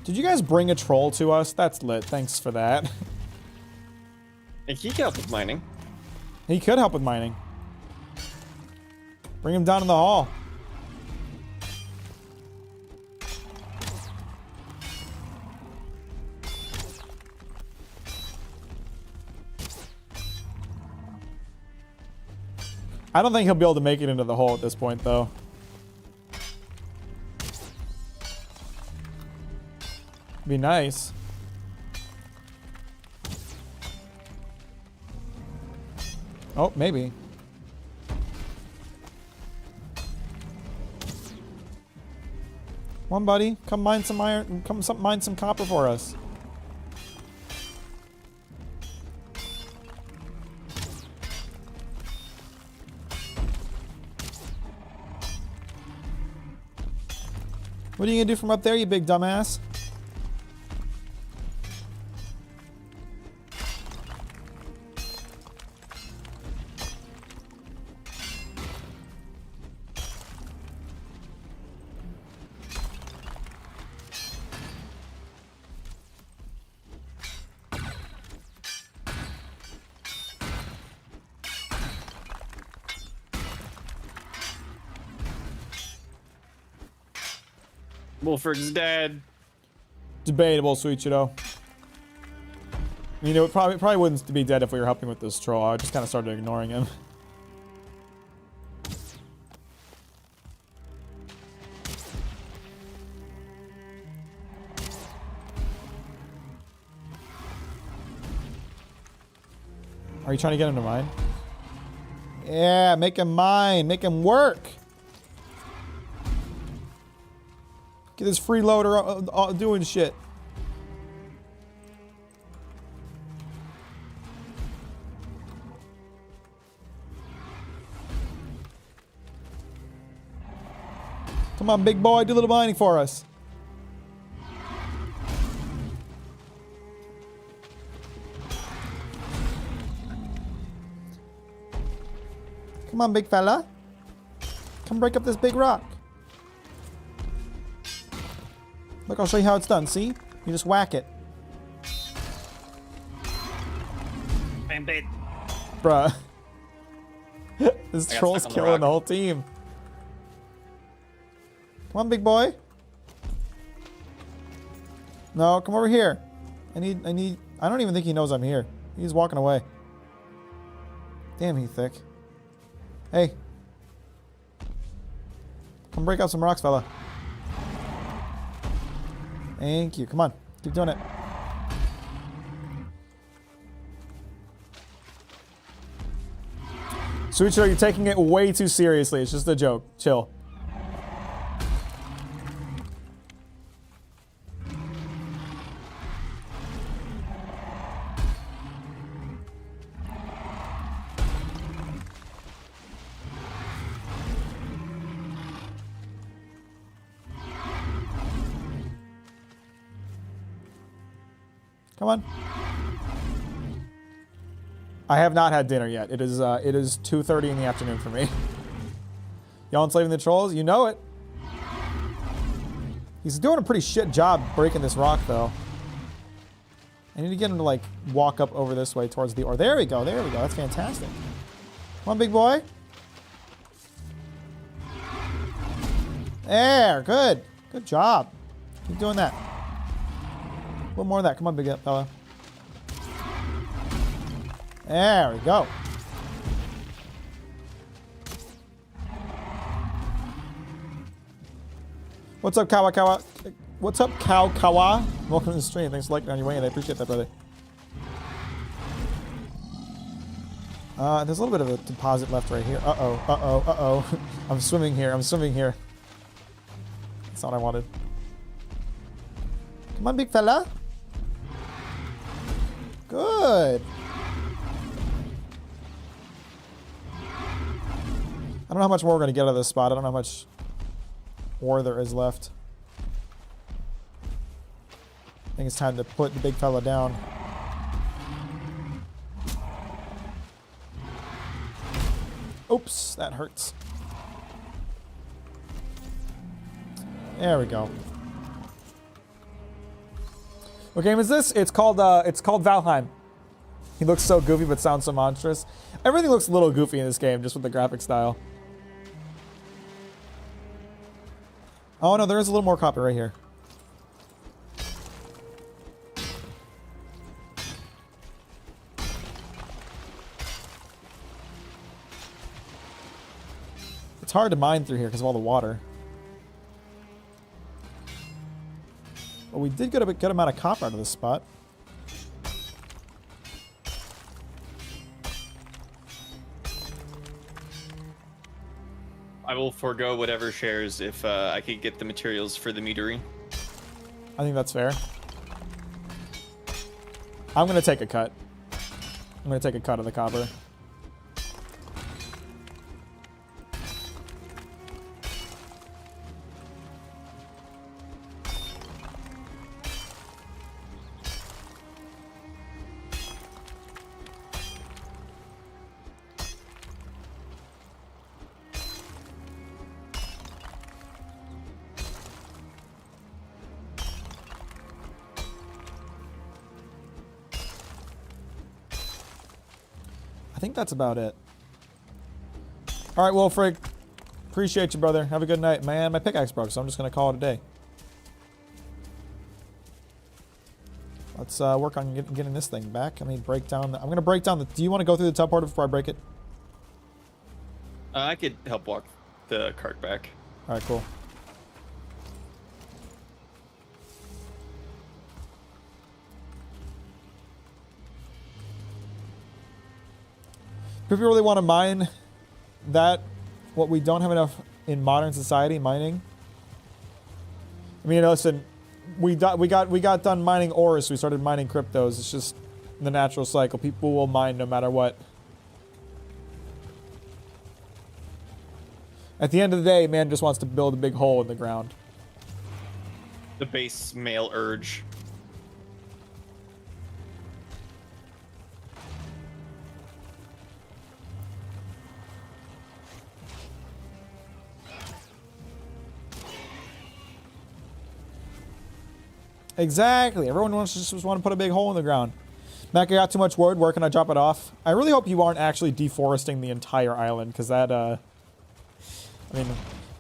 Did you guys bring a troll to us? That's lit. Thanks for that.
And he can help with mining.
He could help with mining. Bring him down in the hall. I don't think he'll be able to make it into the hole at this point, though. Be nice. Oh, maybe. Come on, buddy. Come mine some iron. Mine some copper for us. What are you gonna do from up there, you big dumbass?
Wolfric's dead.
Debatable, Sweet Chido. You know, it probably wouldn't be dead if we were helping with this troll. I just kind of started ignoring him. Are you trying to get him to mine? Yeah, make him mine. Make him work. Get this freeloader doing shit. Come on, big boy, do a little mining for us. Come on, big fella. Come break up this big rock. Look, I'll show you how it's done, see? You just whack it.
I'm dead.
Bruh. This troll's killing the whole team. Come on, big boy. No, come over here. I don't even think he knows I'm here. He's walking away. Damn, he's thick. Hey. Come break out some rocks, fella. Thank you. Come on. Keep doing it. Suichiro, you're taking it way too seriously. It's just a joke. Chill. Come on. I have not had dinner yet. It is 2:30 in the afternoon for me. Y'all enslaving the trolls? You know it. He's doing a pretty shit job breaking this rock, though. I need to get him to, like, walk up over this way towards the ore. There we go. There we go. That's fantastic. Come on, big boy. There. Good. Good job. Keep doing that. A little more of that. Come on, big fella. There we go. What's up, Kawa Kawa? What's up, Cow Kawa? Welcome to the stream. Thanks for liking on your way in. I appreciate that, brother. There's a little bit of a deposit left right here. Uh-oh, uh-oh, uh-oh. I'm swimming here. I'm swimming here. That's not what I wanted. Come on, big fella. Good. I don't know how much more we're going to get out of this spot. I don't know how much ore there is left. I think it's time to put the big fella down. Oops, that hurts. There we go. What game is this? It's called Valheim. He looks so goofy but sounds so monstrous. Everything looks a little goofy in this game, just with the graphic style. Oh no, there is a little more copper right here. It's hard to mine through here because of all the water. But we did get a good amount of copper out of this spot.
I will forego whatever shares if I could get the materials for the meadery.
I think that's fair. I'm going to take a cut. I'm going to take a cut of the copper. I think that's about it. All right, Wolfrig. Appreciate you, brother. Have a good night. Man, my pickaxe broke, so I'm just going to call it a day. Let's work on getting this thing back. I mean, break down the... I'm going to break down the... Do you want to go through the teleporter before I break it?
I could help walk the cart back.
All right, cool. If you really want to mine that, what we don't have enough in modern society, mining. I mean, listen, we got done mining ores, so we started mining cryptos. It's just the natural cycle. People will mine no matter what. At the end of the day, man just wants to build a big hole in the ground.
The base male urge.
Exactly. Everyone just want to put a big hole in the ground. Mack, I got too much wood. Where can I drop it off? I really hope you aren't actually deforesting the entire island, because that, I mean,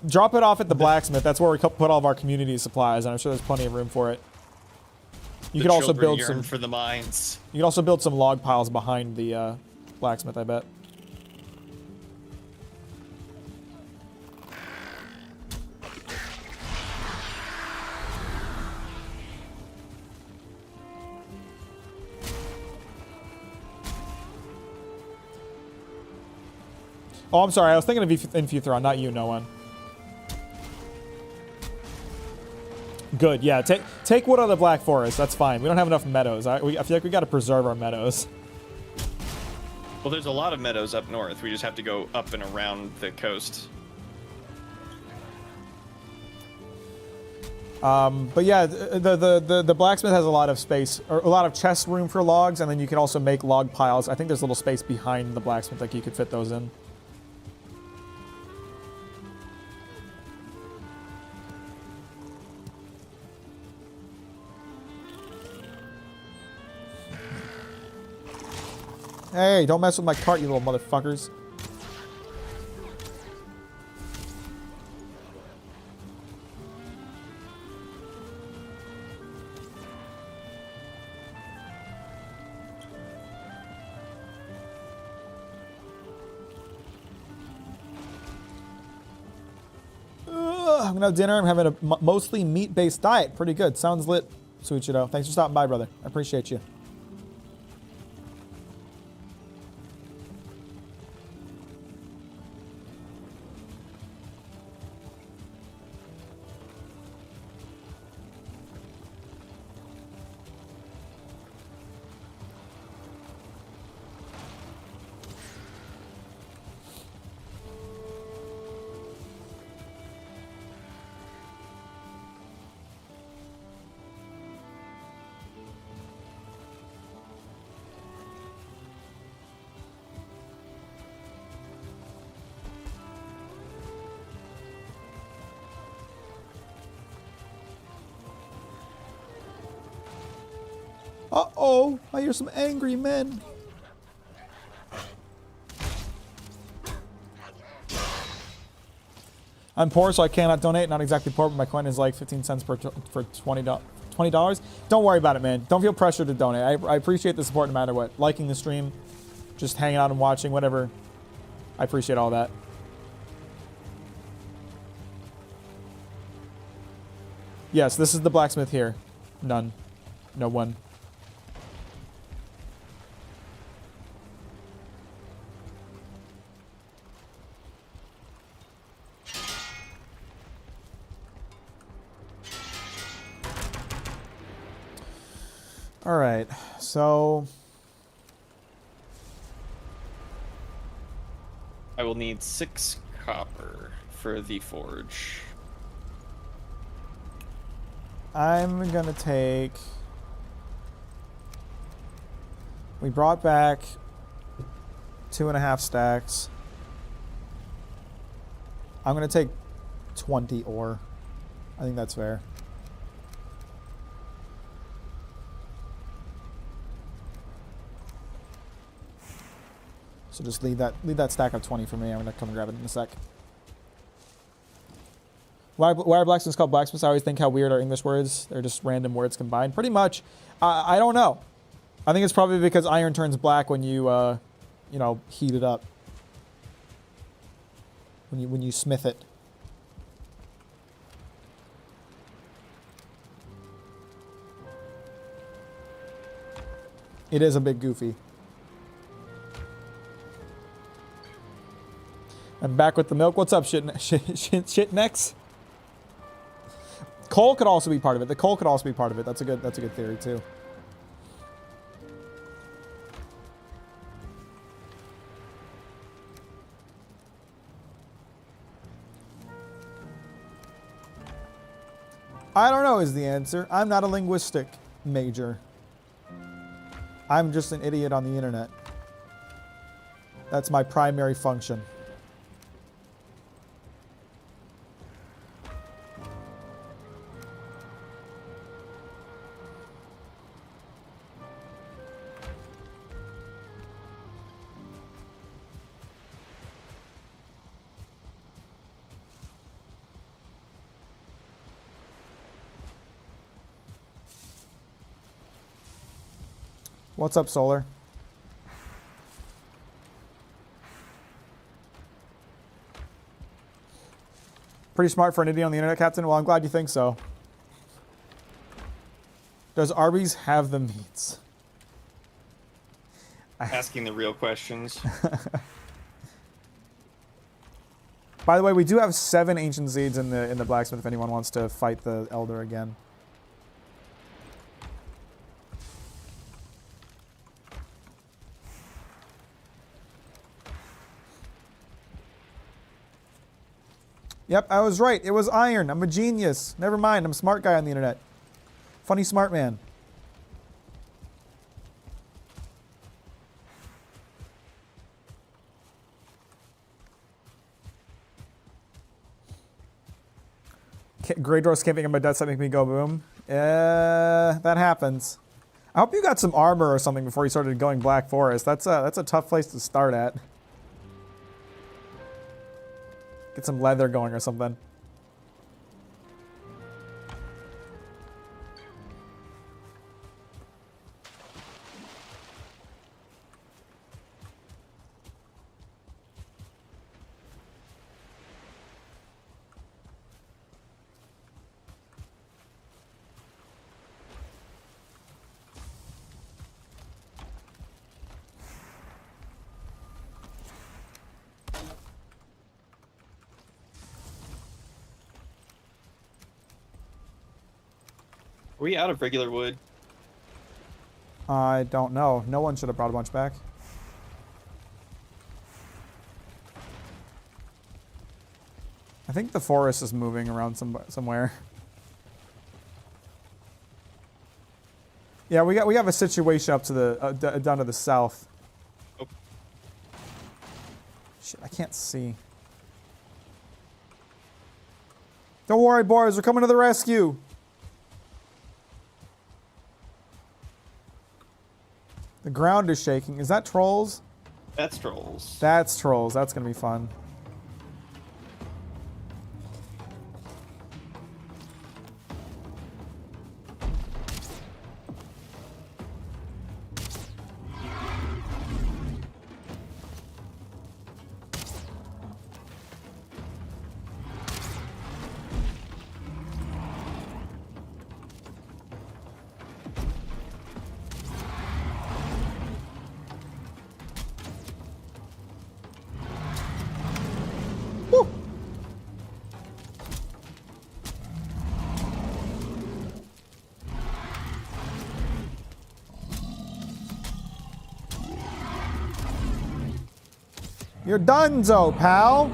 drop it off at the blacksmith. That's where we put all of our community supplies, and I'm sure there's plenty of room for it. You could also build some
for the mines.
You could also build some log piles behind the blacksmith, I bet. Oh, I'm sorry. I was thinking of Infuthron, not you, no one. Good, yeah. Take wood out of the Black Forest. That's fine. We don't have enough meadows. I feel like we got to preserve our meadows.
Well, there's a lot of meadows up north. We just have to go up and around the coast.
But yeah, the blacksmith has a lot of space, or a lot of chest room for logs, and then you can also make log piles. I think there's a little space behind the blacksmith, like you could fit those in. Hey, don't mess with my cart, you little motherfuckers. I'm gonna have dinner. I'm having a mostly meat-based diet. Pretty good. Sounds lit, Suichido. Thanks for stopping by, brother. I appreciate you. Uh-oh, I hear some angry men. I'm poor, so I cannot donate. Not exactly poor, but my coin is like 15 cents for $20. Don't worry about it, man. Don't feel pressure to donate. I appreciate the support no matter what. Liking the stream, just hanging out and watching, whatever. I appreciate all that. Yes, this is the blacksmith here. None. No one. All right, so
I will need 6 copper for the forge.
I'm gonna take. We brought back 2.5 stacks. I'm gonna take 20 ore. I think that's fair. So just leave that stack of 20 for me. I'm gonna come and grab it in a sec. Why are blacksmiths called blacksmiths? I always think how weird are English words. They're just random words combined. Pretty much. I don't know. I think it's probably because iron turns black when you, you know, heat it up. When you smith it. It is a bit goofy. I'm back with the milk. What's up, shit necks? Coal could also be part of it. The coal could also be part of it. That's a good theory too. I don't know is the answer. I'm not a linguistic major. I'm just an idiot on the internet. That's my primary function. What's up, Solar? Pretty smart for an idiot on the internet, Captain. Well, I'm glad you think so. Does Arby's have the meats?
Asking the real questions.
By the way, we do have 7 ancient seeds in the blacksmith if anyone wants to fight the elder again. Yep, I was right. It was iron. I'm a genius. Never mind. I'm a smart guy on the internet. Funny smart man. Grey Dwarf's camping on my death side make me go boom. That happens. I hope you got some armor or something before you started going Black Forest. That's a tough place to start at. Get some leather going or something.
Are we out of regular wood?
I don't know. No one should have brought a bunch back. I think the forest is moving around somewhere. Yeah, we have a situation up to the down to the south.
Oh.
Shit, I can't see. Don't worry, boys. We're coming to the rescue. The ground is shaking. Is that trolls?
That's trolls.
That's trolls. That's gonna be fun. You're donezo, pal!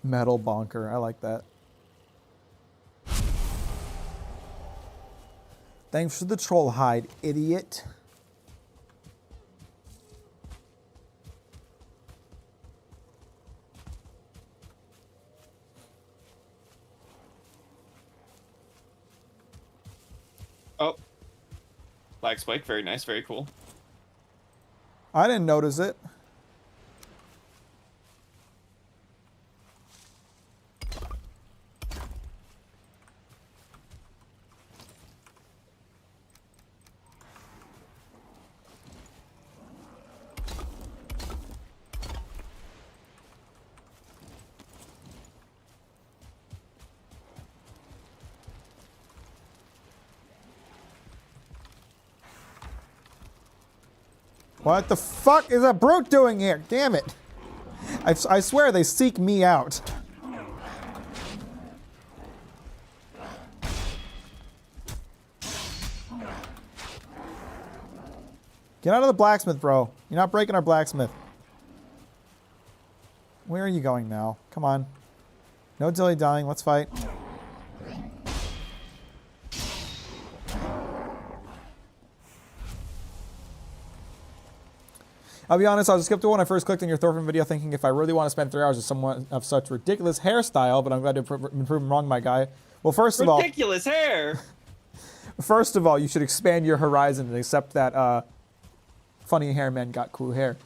Metal bonker. I like that. Thanks for the troll hide, idiot.
Oh. Black spike. Very nice. Very cool.
I didn't notice it. What the fuck is a brute doing here? Damn it. I swear they seek me out. Get out of the blacksmith, bro. You're not breaking our blacksmith. Where are you going now? Come on. No dilly-dallying. Let's fight. I'll be honest, I was skeptical when I first clicked on your Thorfinn video thinking if I really want to spend 3 hours with someone of such ridiculous hairstyle, but I'm glad to been proven wrong, my guy. Well, first of all...
Ridiculous hair!
First of all, you should expand your horizon and accept that funny hair men got cool hair.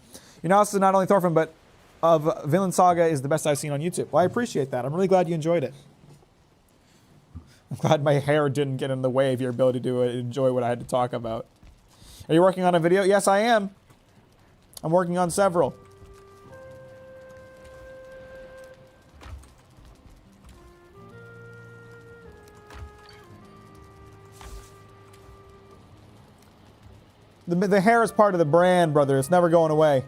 Your analysis not only Thorfinn, but of Villain Saga is the best I've seen on YouTube. Well, I appreciate that. I'm really glad you enjoyed it. I'm glad my hair didn't get in the way of your ability to enjoy what I had to talk about. Are you working on a video? Yes, I am. I'm working on several. The hair is part of the brand, brother. It's never going away.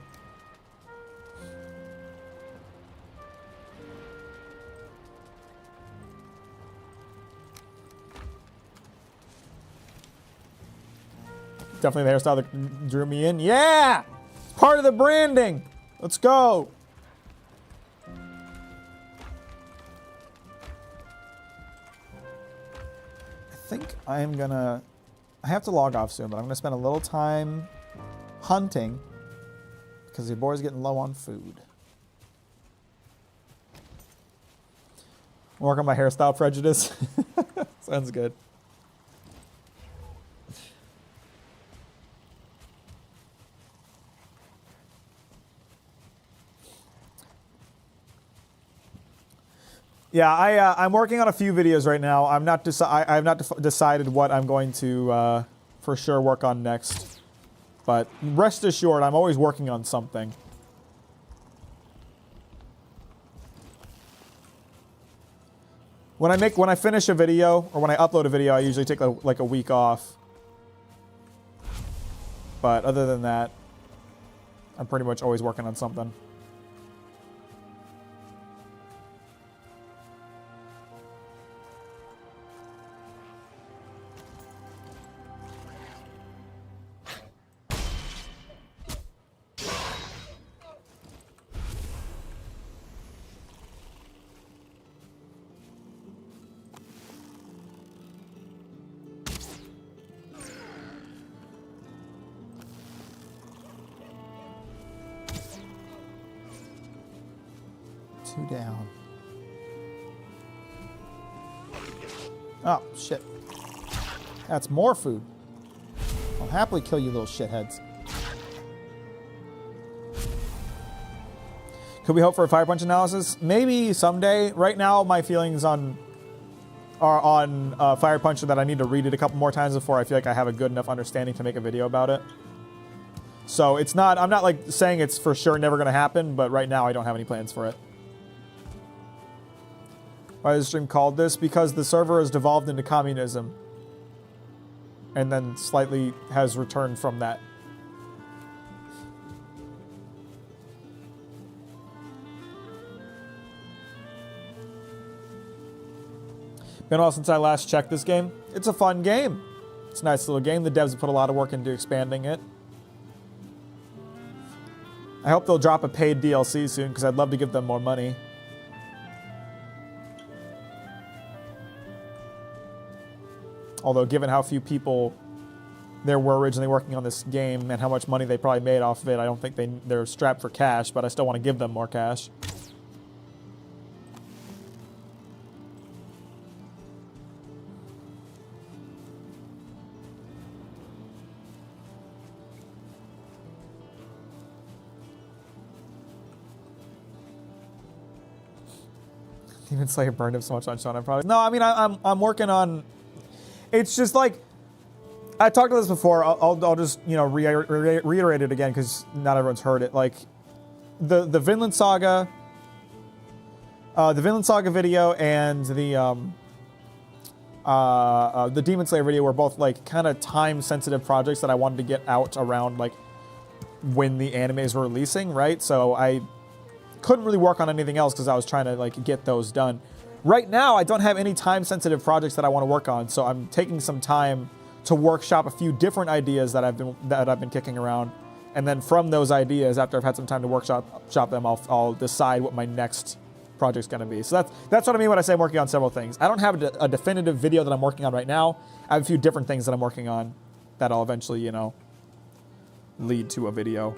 definitely the hairstyle that drew me in. Yeah! It's part of the branding. Let's go. I think I'm gonna... I have to log off soon, but I'm gonna spend a little time hunting because your boy's getting low on food. Work on my hairstyle prejudice. Sounds good. Yeah, I'm working on a few videos right now. I have not decided what I'm going to for sure work on next. But rest assured, I'm always working on something. When I finish a video or when I upload a video, I usually take like a week off. But other than that, I'm pretty much always working on something. Two down. Oh, shit. That's more food. I'll happily kill you little shitheads. Could we hope for a fire punch analysis? Maybe someday. Right now, my feelings are on Fire Punch that I need to read it a couple more times before I feel like I have a good enough understanding to make a video about it. So it's not, I'm not like saying it's for sure never going to happen, but right now I don't have any plans for it. Why is the stream called this? Because the server has devolved into communism. And then slightly has returned from that. Been a while since I last checked this game. It's a fun game. It's a nice little game. The devs have put a lot of work into expanding it. I hope they'll drop a paid DLC soon because I'd love to give them more money. Although, given how few people there were originally working on this game and how much money they probably made off of it, I don't think they're strapped for cash, but I still want to give them more cash. Demon Slayer burned him so much on Sean. I'm probably... No, I mean, I'm working on... It's just like, I talked about this before. I'll just, you know, reiterate it again because not everyone's heard it. Like, the Vinland Saga video and the Demon Slayer video were both like kind of time-sensitive projects that I wanted to get out around like when the animes were releasing, right? So I couldn't really work on anything else because I was trying to like get those done. Right now, I don't have any time-sensitive projects that I want to work on, so I'm taking some time to workshop a few different ideas that I've been kicking around, and then from those ideas, after I've had some time to workshop them, I'll decide what my next project's going to be. So that's what I mean when I say I'm working on several things. I don't have a definitive video that I'm working on right now. I have a few different things that I'm working on that I'll eventually, you know, lead to a video.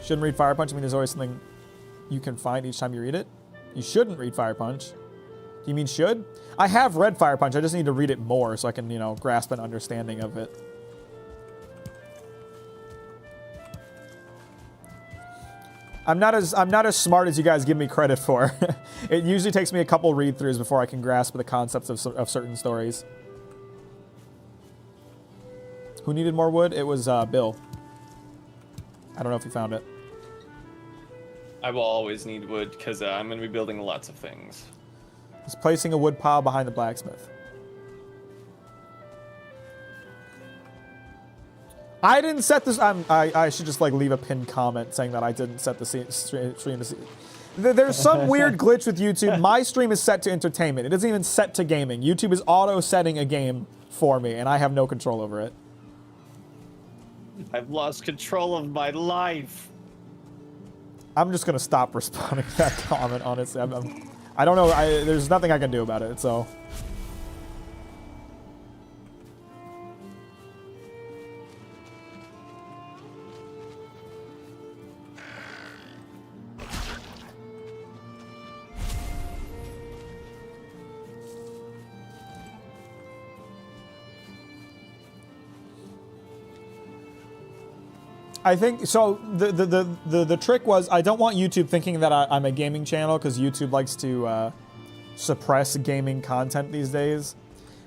Shouldn't read Fire Punch. I mean, there's always something you can find each time you read it. You shouldn't read Fire Punch. Do you mean should? I have read Fire Punch. I just need to read it more so I can, you know, grasp an understanding of it. I'm not as smart as you guys give me credit for. It usually takes me a couple read-throughs before I can grasp the concepts of certain stories. Who needed more wood? It was Bill. I don't know if you found it.
I will always need wood because I'm going to be building lots of things.
Just placing a wood pile behind the blacksmith. I didn't set this. I should just like leave a pinned comment saying that I didn't set the stream to see. There's some weird glitch with YouTube. My stream is set to entertainment. It isn't even set to gaming. YouTube is auto-setting a game for me, and I have no control over it.
I've lost control of my life.
I'm just gonna stop responding to that comment, honestly. I don't know. There's nothing I can do about it, so... I think so. The trick was I don't want YouTube thinking that I'm a gaming channel, because YouTube likes to suppress gaming content these days,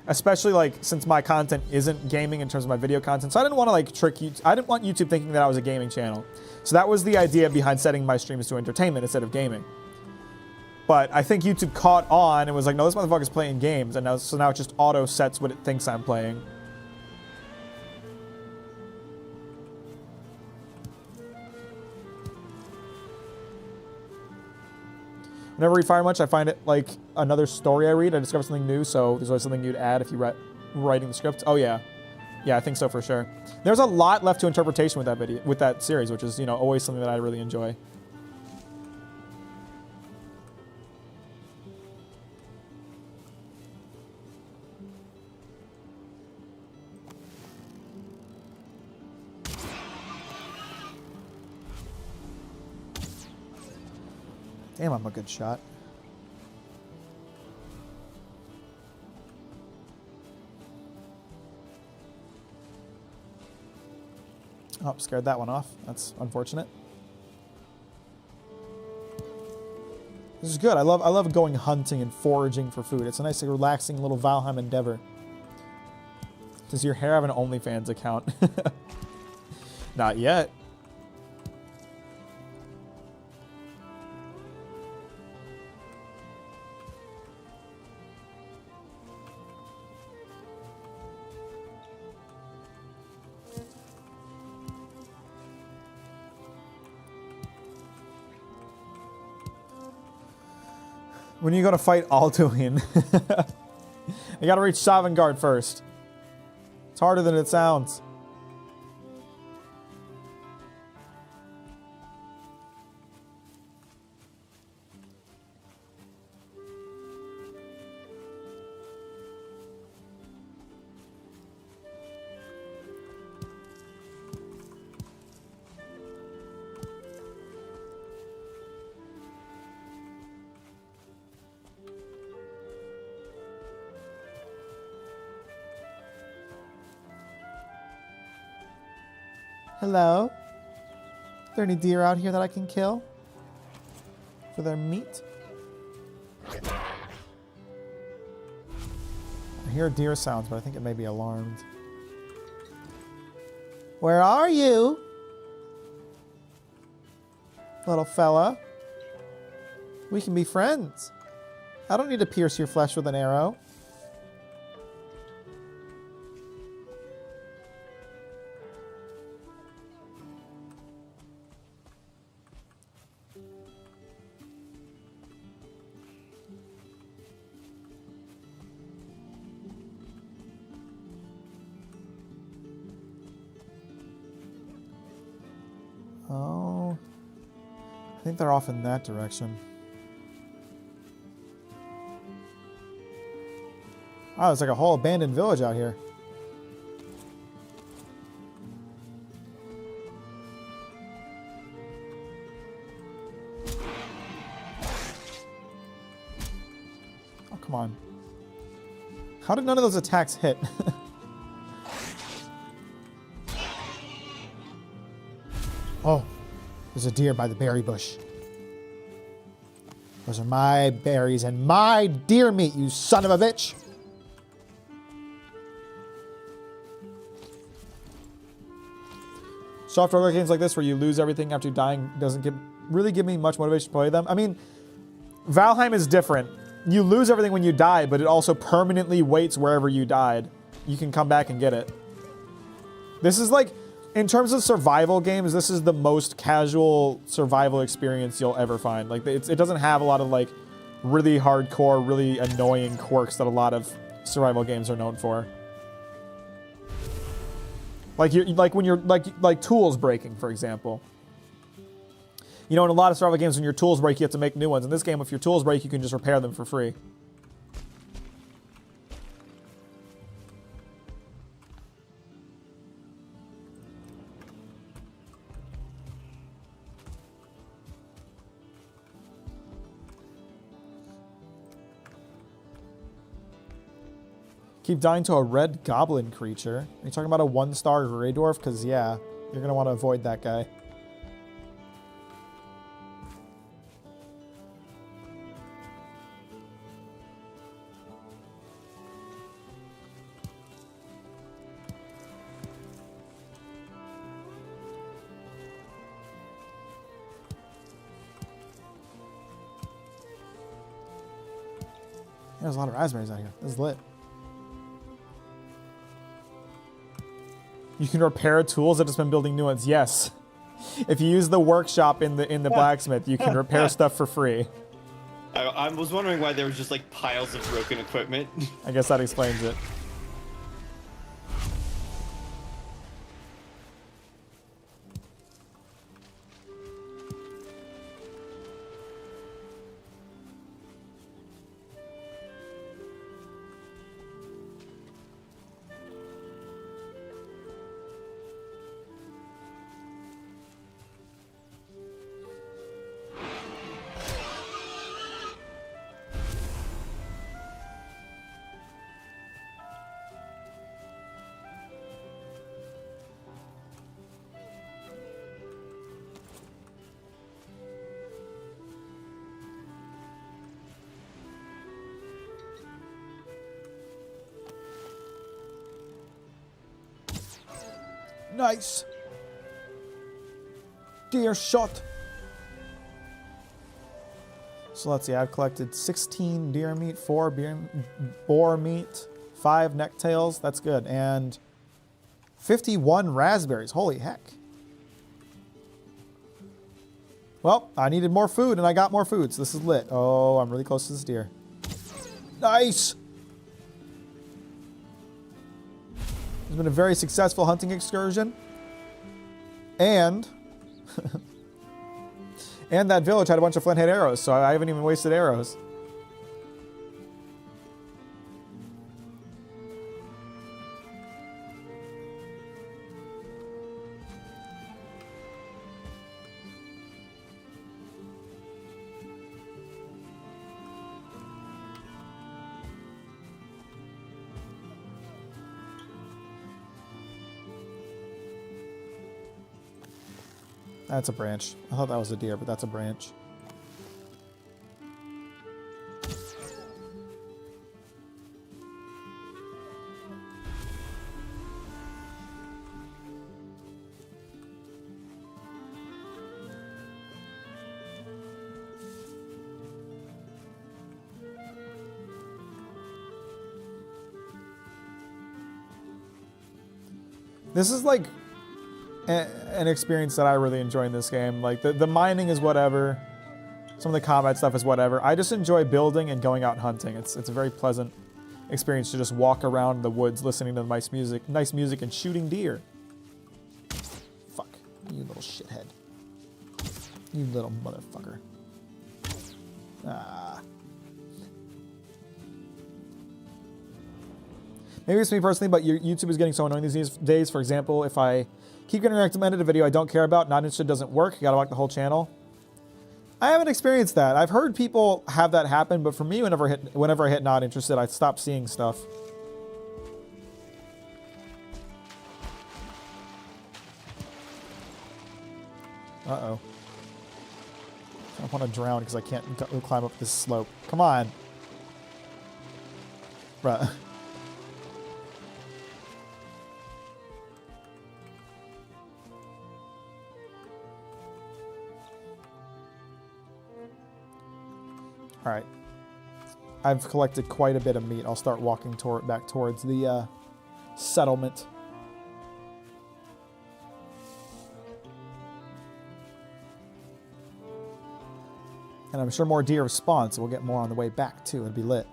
especially like since my content isn't gaming in terms of my video content. So I didn't want to like trick you. I didn't want YouTube thinking that I was a gaming channel. So that was the idea behind setting my streams to entertainment instead of gaming. But I think YouTube caught on and was like, no, this motherfucker's playing games, and so now it just auto sets what it thinks I'm playing. Whenever we fire much, I find it like another story I read. I discover something new, so there's always something you'd add if you writing the script. Oh yeah, yeah, I think so for sure. There's a lot left to interpretation with that video, with that series, which is, you know, always something that I really enjoy. Damn, I'm a good shot. Oh, scared that one off. That's unfortunate. This is good. I love going hunting and foraging for food. It's a nice, relaxing little Valheim endeavor. Does your hair have an OnlyFans account? Not yet. When you go to fight Alduin, you gotta reach Sovngarde first. It's harder than it sounds. Hello? Are there any deer out here that I can kill? For their meat? I hear deer sounds, but I think it may be alarmed. Where are you? Little fella. We can be friends. I don't need to pierce your flesh with an arrow. Oh, I think they're off in that direction. Wow, it's like a whole abandoned village out here. Oh, come on. How did none of those attacks hit? Oh, there's a deer by the berry bush. Those are my berries and my deer meat, you son of a bitch. Soft roguelike games like this where you lose everything after dying doesn't really give me much motivation to play them. I mean, Valheim is different. You lose everything when you die, but it also permanently waits wherever you died. You can come back and get it. This is like... In terms of survival games, this is the most casual survival experience you'll ever find. Like, it doesn't have a lot of, like, really hardcore, really annoying quirks that a lot of survival games are known for. Like when you're like tools breaking, for example. You know, in a lot of survival games, when your tools break, you have to make new ones. In this game, if your tools break, you can just repair them for free. Keep dying to a red goblin creature. Are you talking about a 1-star Grey Dwarf? Because, yeah, you're going to want to avoid that guy. There's a lot of raspberries out here. This is lit. You can repair tools that just been building new ones. Yes. If you use the workshop in the blacksmith, you can repair stuff for free.
I was wondering why there was just like piles of broken equipment.
I guess that explains it. Nice. Deer shot. So let's see, I've collected 16 deer meat, 4 boar meat, 5 necktails. That's good. And 51 raspberries. Holy heck. Well, I needed more food and I got more food, so this is lit. Oh, I'm really close to this deer. Nice. It's been a very successful hunting excursion. And and that village had a bunch of flint head arrows, so I haven't even wasted arrows. That's a branch. I thought that was a deer, but that's a branch. This is like an experience that I really enjoy in this game. Like, the mining is whatever. Some of the combat stuff is whatever. I just enjoy building and going out hunting. It's a very pleasant experience to just walk around the woods listening to nice music and shooting deer. Fuck. You little shithead. You little motherfucker. Ah. Maybe it's me personally, but your YouTube is getting so annoying these days. For example, if I keep getting recommended a video I don't care about, not interested, doesn't work, you gotta like the whole channel. I haven't experienced that. I've heard people have that happen, but for me, whenever I hit not interested, I stop seeing stuff. Uh-oh. I want to drown because I can't climb up this slope. Come on. Bruh. All right. I've collected quite a bit of meat. I'll start walking back towards the settlement. And I'm sure more deer spawn, so we'll get more on the way back, too. It'd be lit.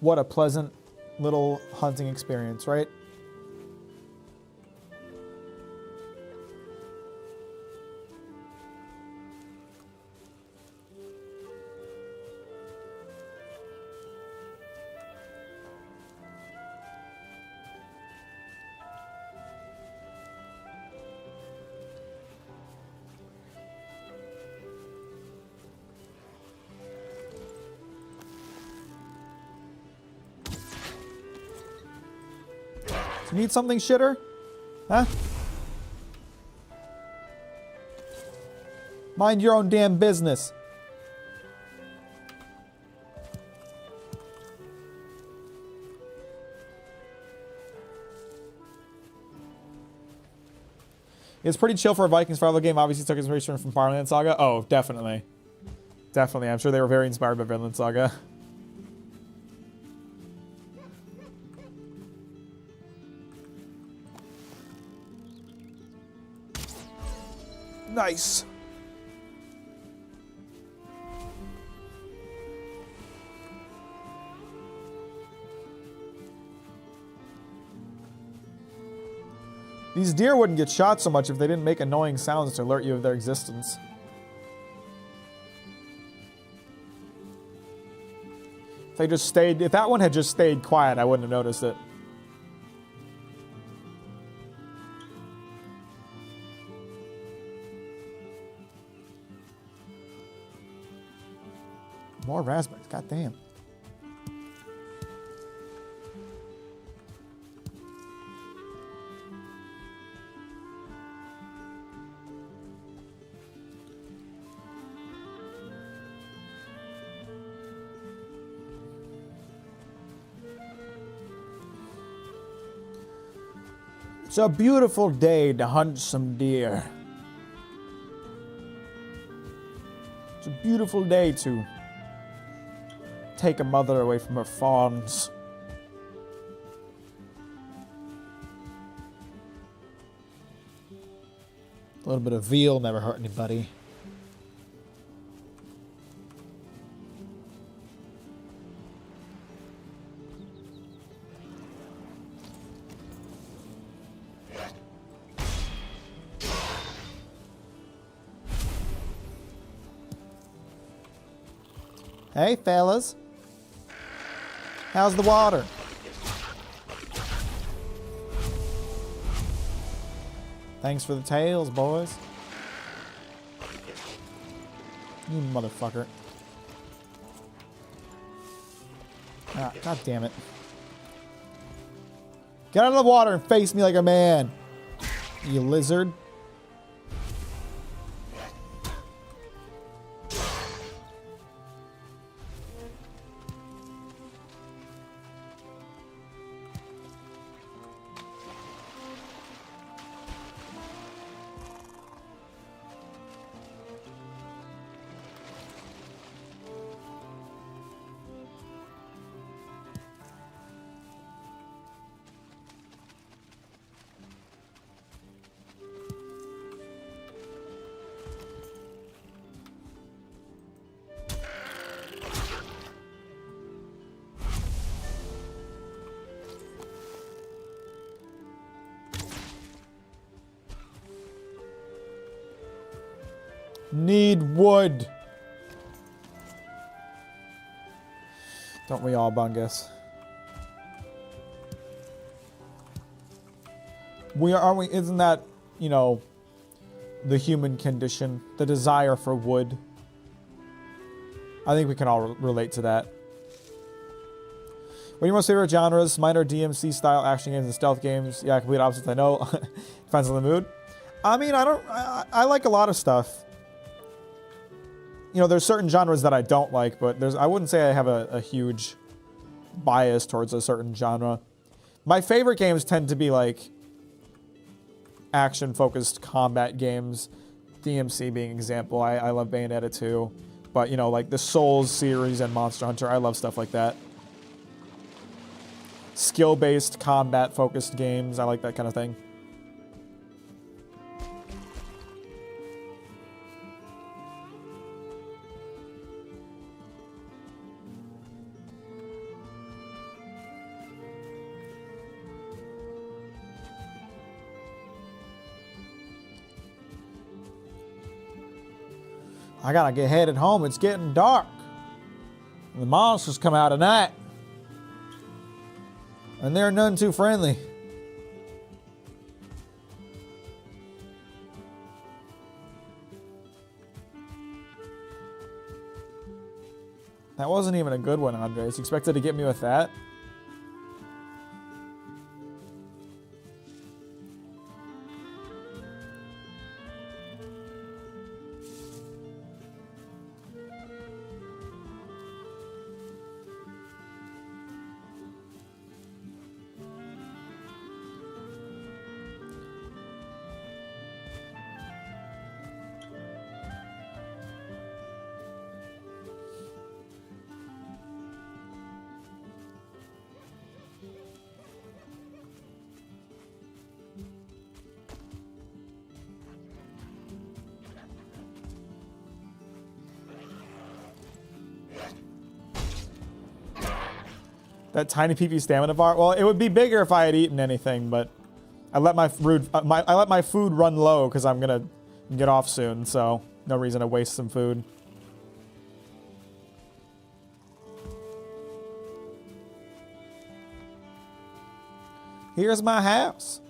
What a pleasant little hunting experience, right? Need something, shitter? Huh? Mind your own damn business. It's pretty chill for a Viking survival game. Obviously took inspiration from Vinland Saga. Oh, definitely. Definitely. I'm sure they were very inspired by Vinland Saga. Nice. These deer wouldn't get shot so much if they didn't make annoying sounds to alert you of their existence. If they just stayed, if that one had just stayed quiet, I wouldn't have noticed it. More raspberries, goddamn. It's a beautiful day to hunt some deer. It's a beautiful day to take a mother away from her fawns. A little bit of veal never hurt anybody. Hey, fellas. How's the water? Thanks for the tails, boys. You motherfucker. Ah, god damn it. Get out of the water and face me like a man, you lizard. Need wood. Don't we all, Bungus? Aren't we, isn't that, you know, the human condition? The desire for wood? I think we can all relate to that. What are your most favorite genres? Mine are DMC style action games and stealth games. Yeah, complete opposites, I know. Depends on the mood. I mean, I like a lot of stuff. You know, there's certain genres that I don't like, but I wouldn't say I have a huge bias towards a certain genre. My favorite games tend to be like action-focused combat games. DMC being an example. I love Bayonetta 2. But, you know, like the Souls series and Monster Hunter, I love stuff like that. skill-based, combat-focused games. I like that kind of thing. I gotta get headed home. It's getting dark. The monsters come out at night. And they're none too friendly. That wasn't even a good one, Andres. You expected to get me with that? That tiny PP stamina bar. Well, it would be bigger if I had eaten anything, but I let my food run low because I'm gonna get off soon. So no reason to waste some food. Here's my house.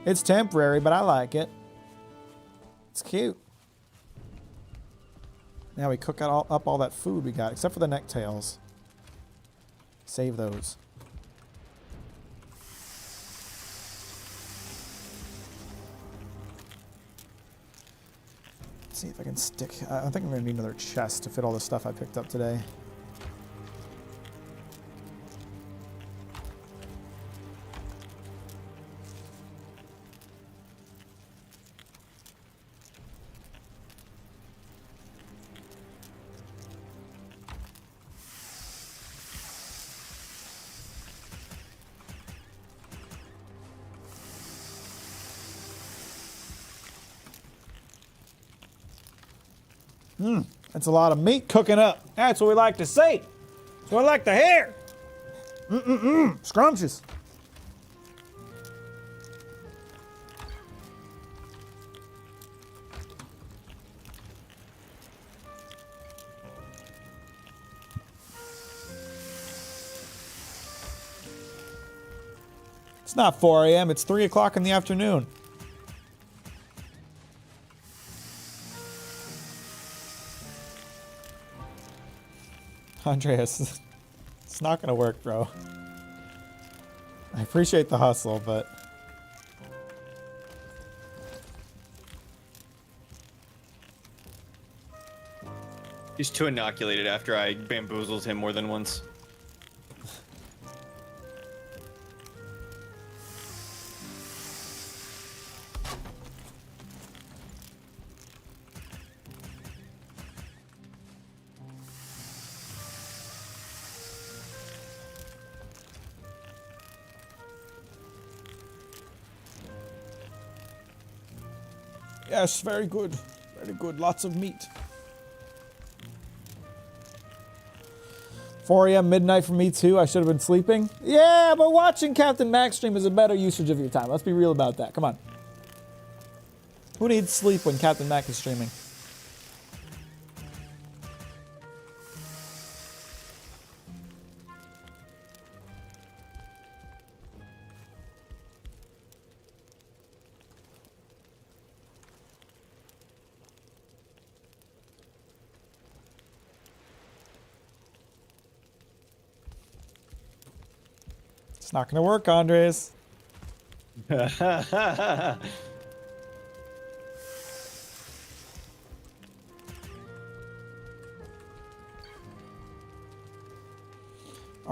It's temporary, but I like it. It's cute. Now we cook up all that food we got, except for the necktails. Save those. Let's see if I can stick. I think I'm going to need another chest to fit all the stuff I picked up today. That's a lot of meat cooking up. That's what we like to see. That's what I like to hear. Scrumptious. It's not 4 a.m. It's 3 o'clock in the afternoon. Andreas, it's not gonna work, bro. I appreciate the hustle, but...
He's too inoculated after I bamboozled him more than once.
Yes, very good. Very good. Lots of meat. 4 a.m. midnight for me too. I should have been sleeping. Yeah, but watching Captain Mack stream is a better usage of your time. Let's be real about that. Come on. Who needs sleep when Captain Mack is streaming? It's not going to work, Andres. All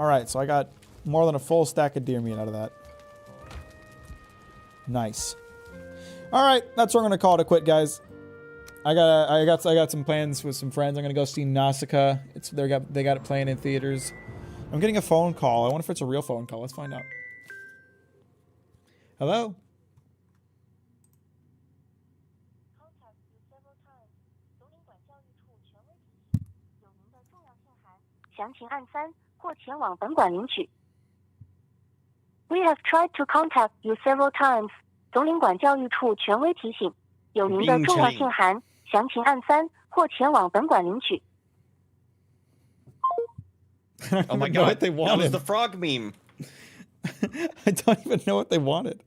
right, so I got more than a full stack of deer meat out of that. Nice. All right, that's where I'm going to call it a quit, guys. I got some plans with some friends. I'm going to go see Nausicaa. They got it playing in theaters. I'm getting a phone call. I wonder if it's a real phone call. Let's find out. Hello?
We have tried to contact you several times. 总领馆教育处权威提醒，有您的重要信函，详情按3或前往本馆领取。
Oh my
know
god,
what they
that
wanted.
was the frog meme.
I don't even know what they wanted.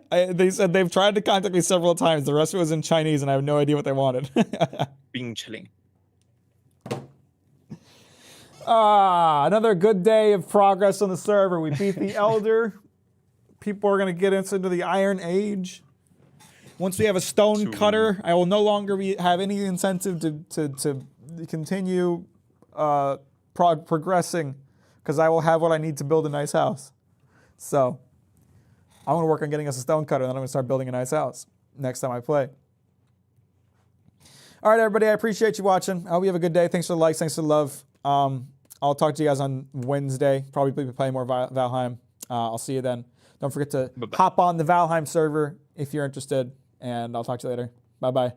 They said they've tried to contact me several times. The rest of it was in Chinese, and I have no idea what they wanted.
Being chilling.
Another good day of progress on the server. We beat the Elder. People are going to get into the Iron Age. Once we have a stone cutter, I will no longer have any incentive to continue progressing, because I will have what I need to build a nice house. So I'm going to work on getting us a stone cutter, and then I'm going to start building a nice house next time I play. All right, everybody, I appreciate you watching. I hope you have a good day. Thanks for the likes. Thanks for the love. I'll talk to you guys on Wednesday. Probably be playing more Valheim. I'll see you then. Don't forget to hop on the Valheim server if you're interested, and I'll talk to you later. Bye-bye.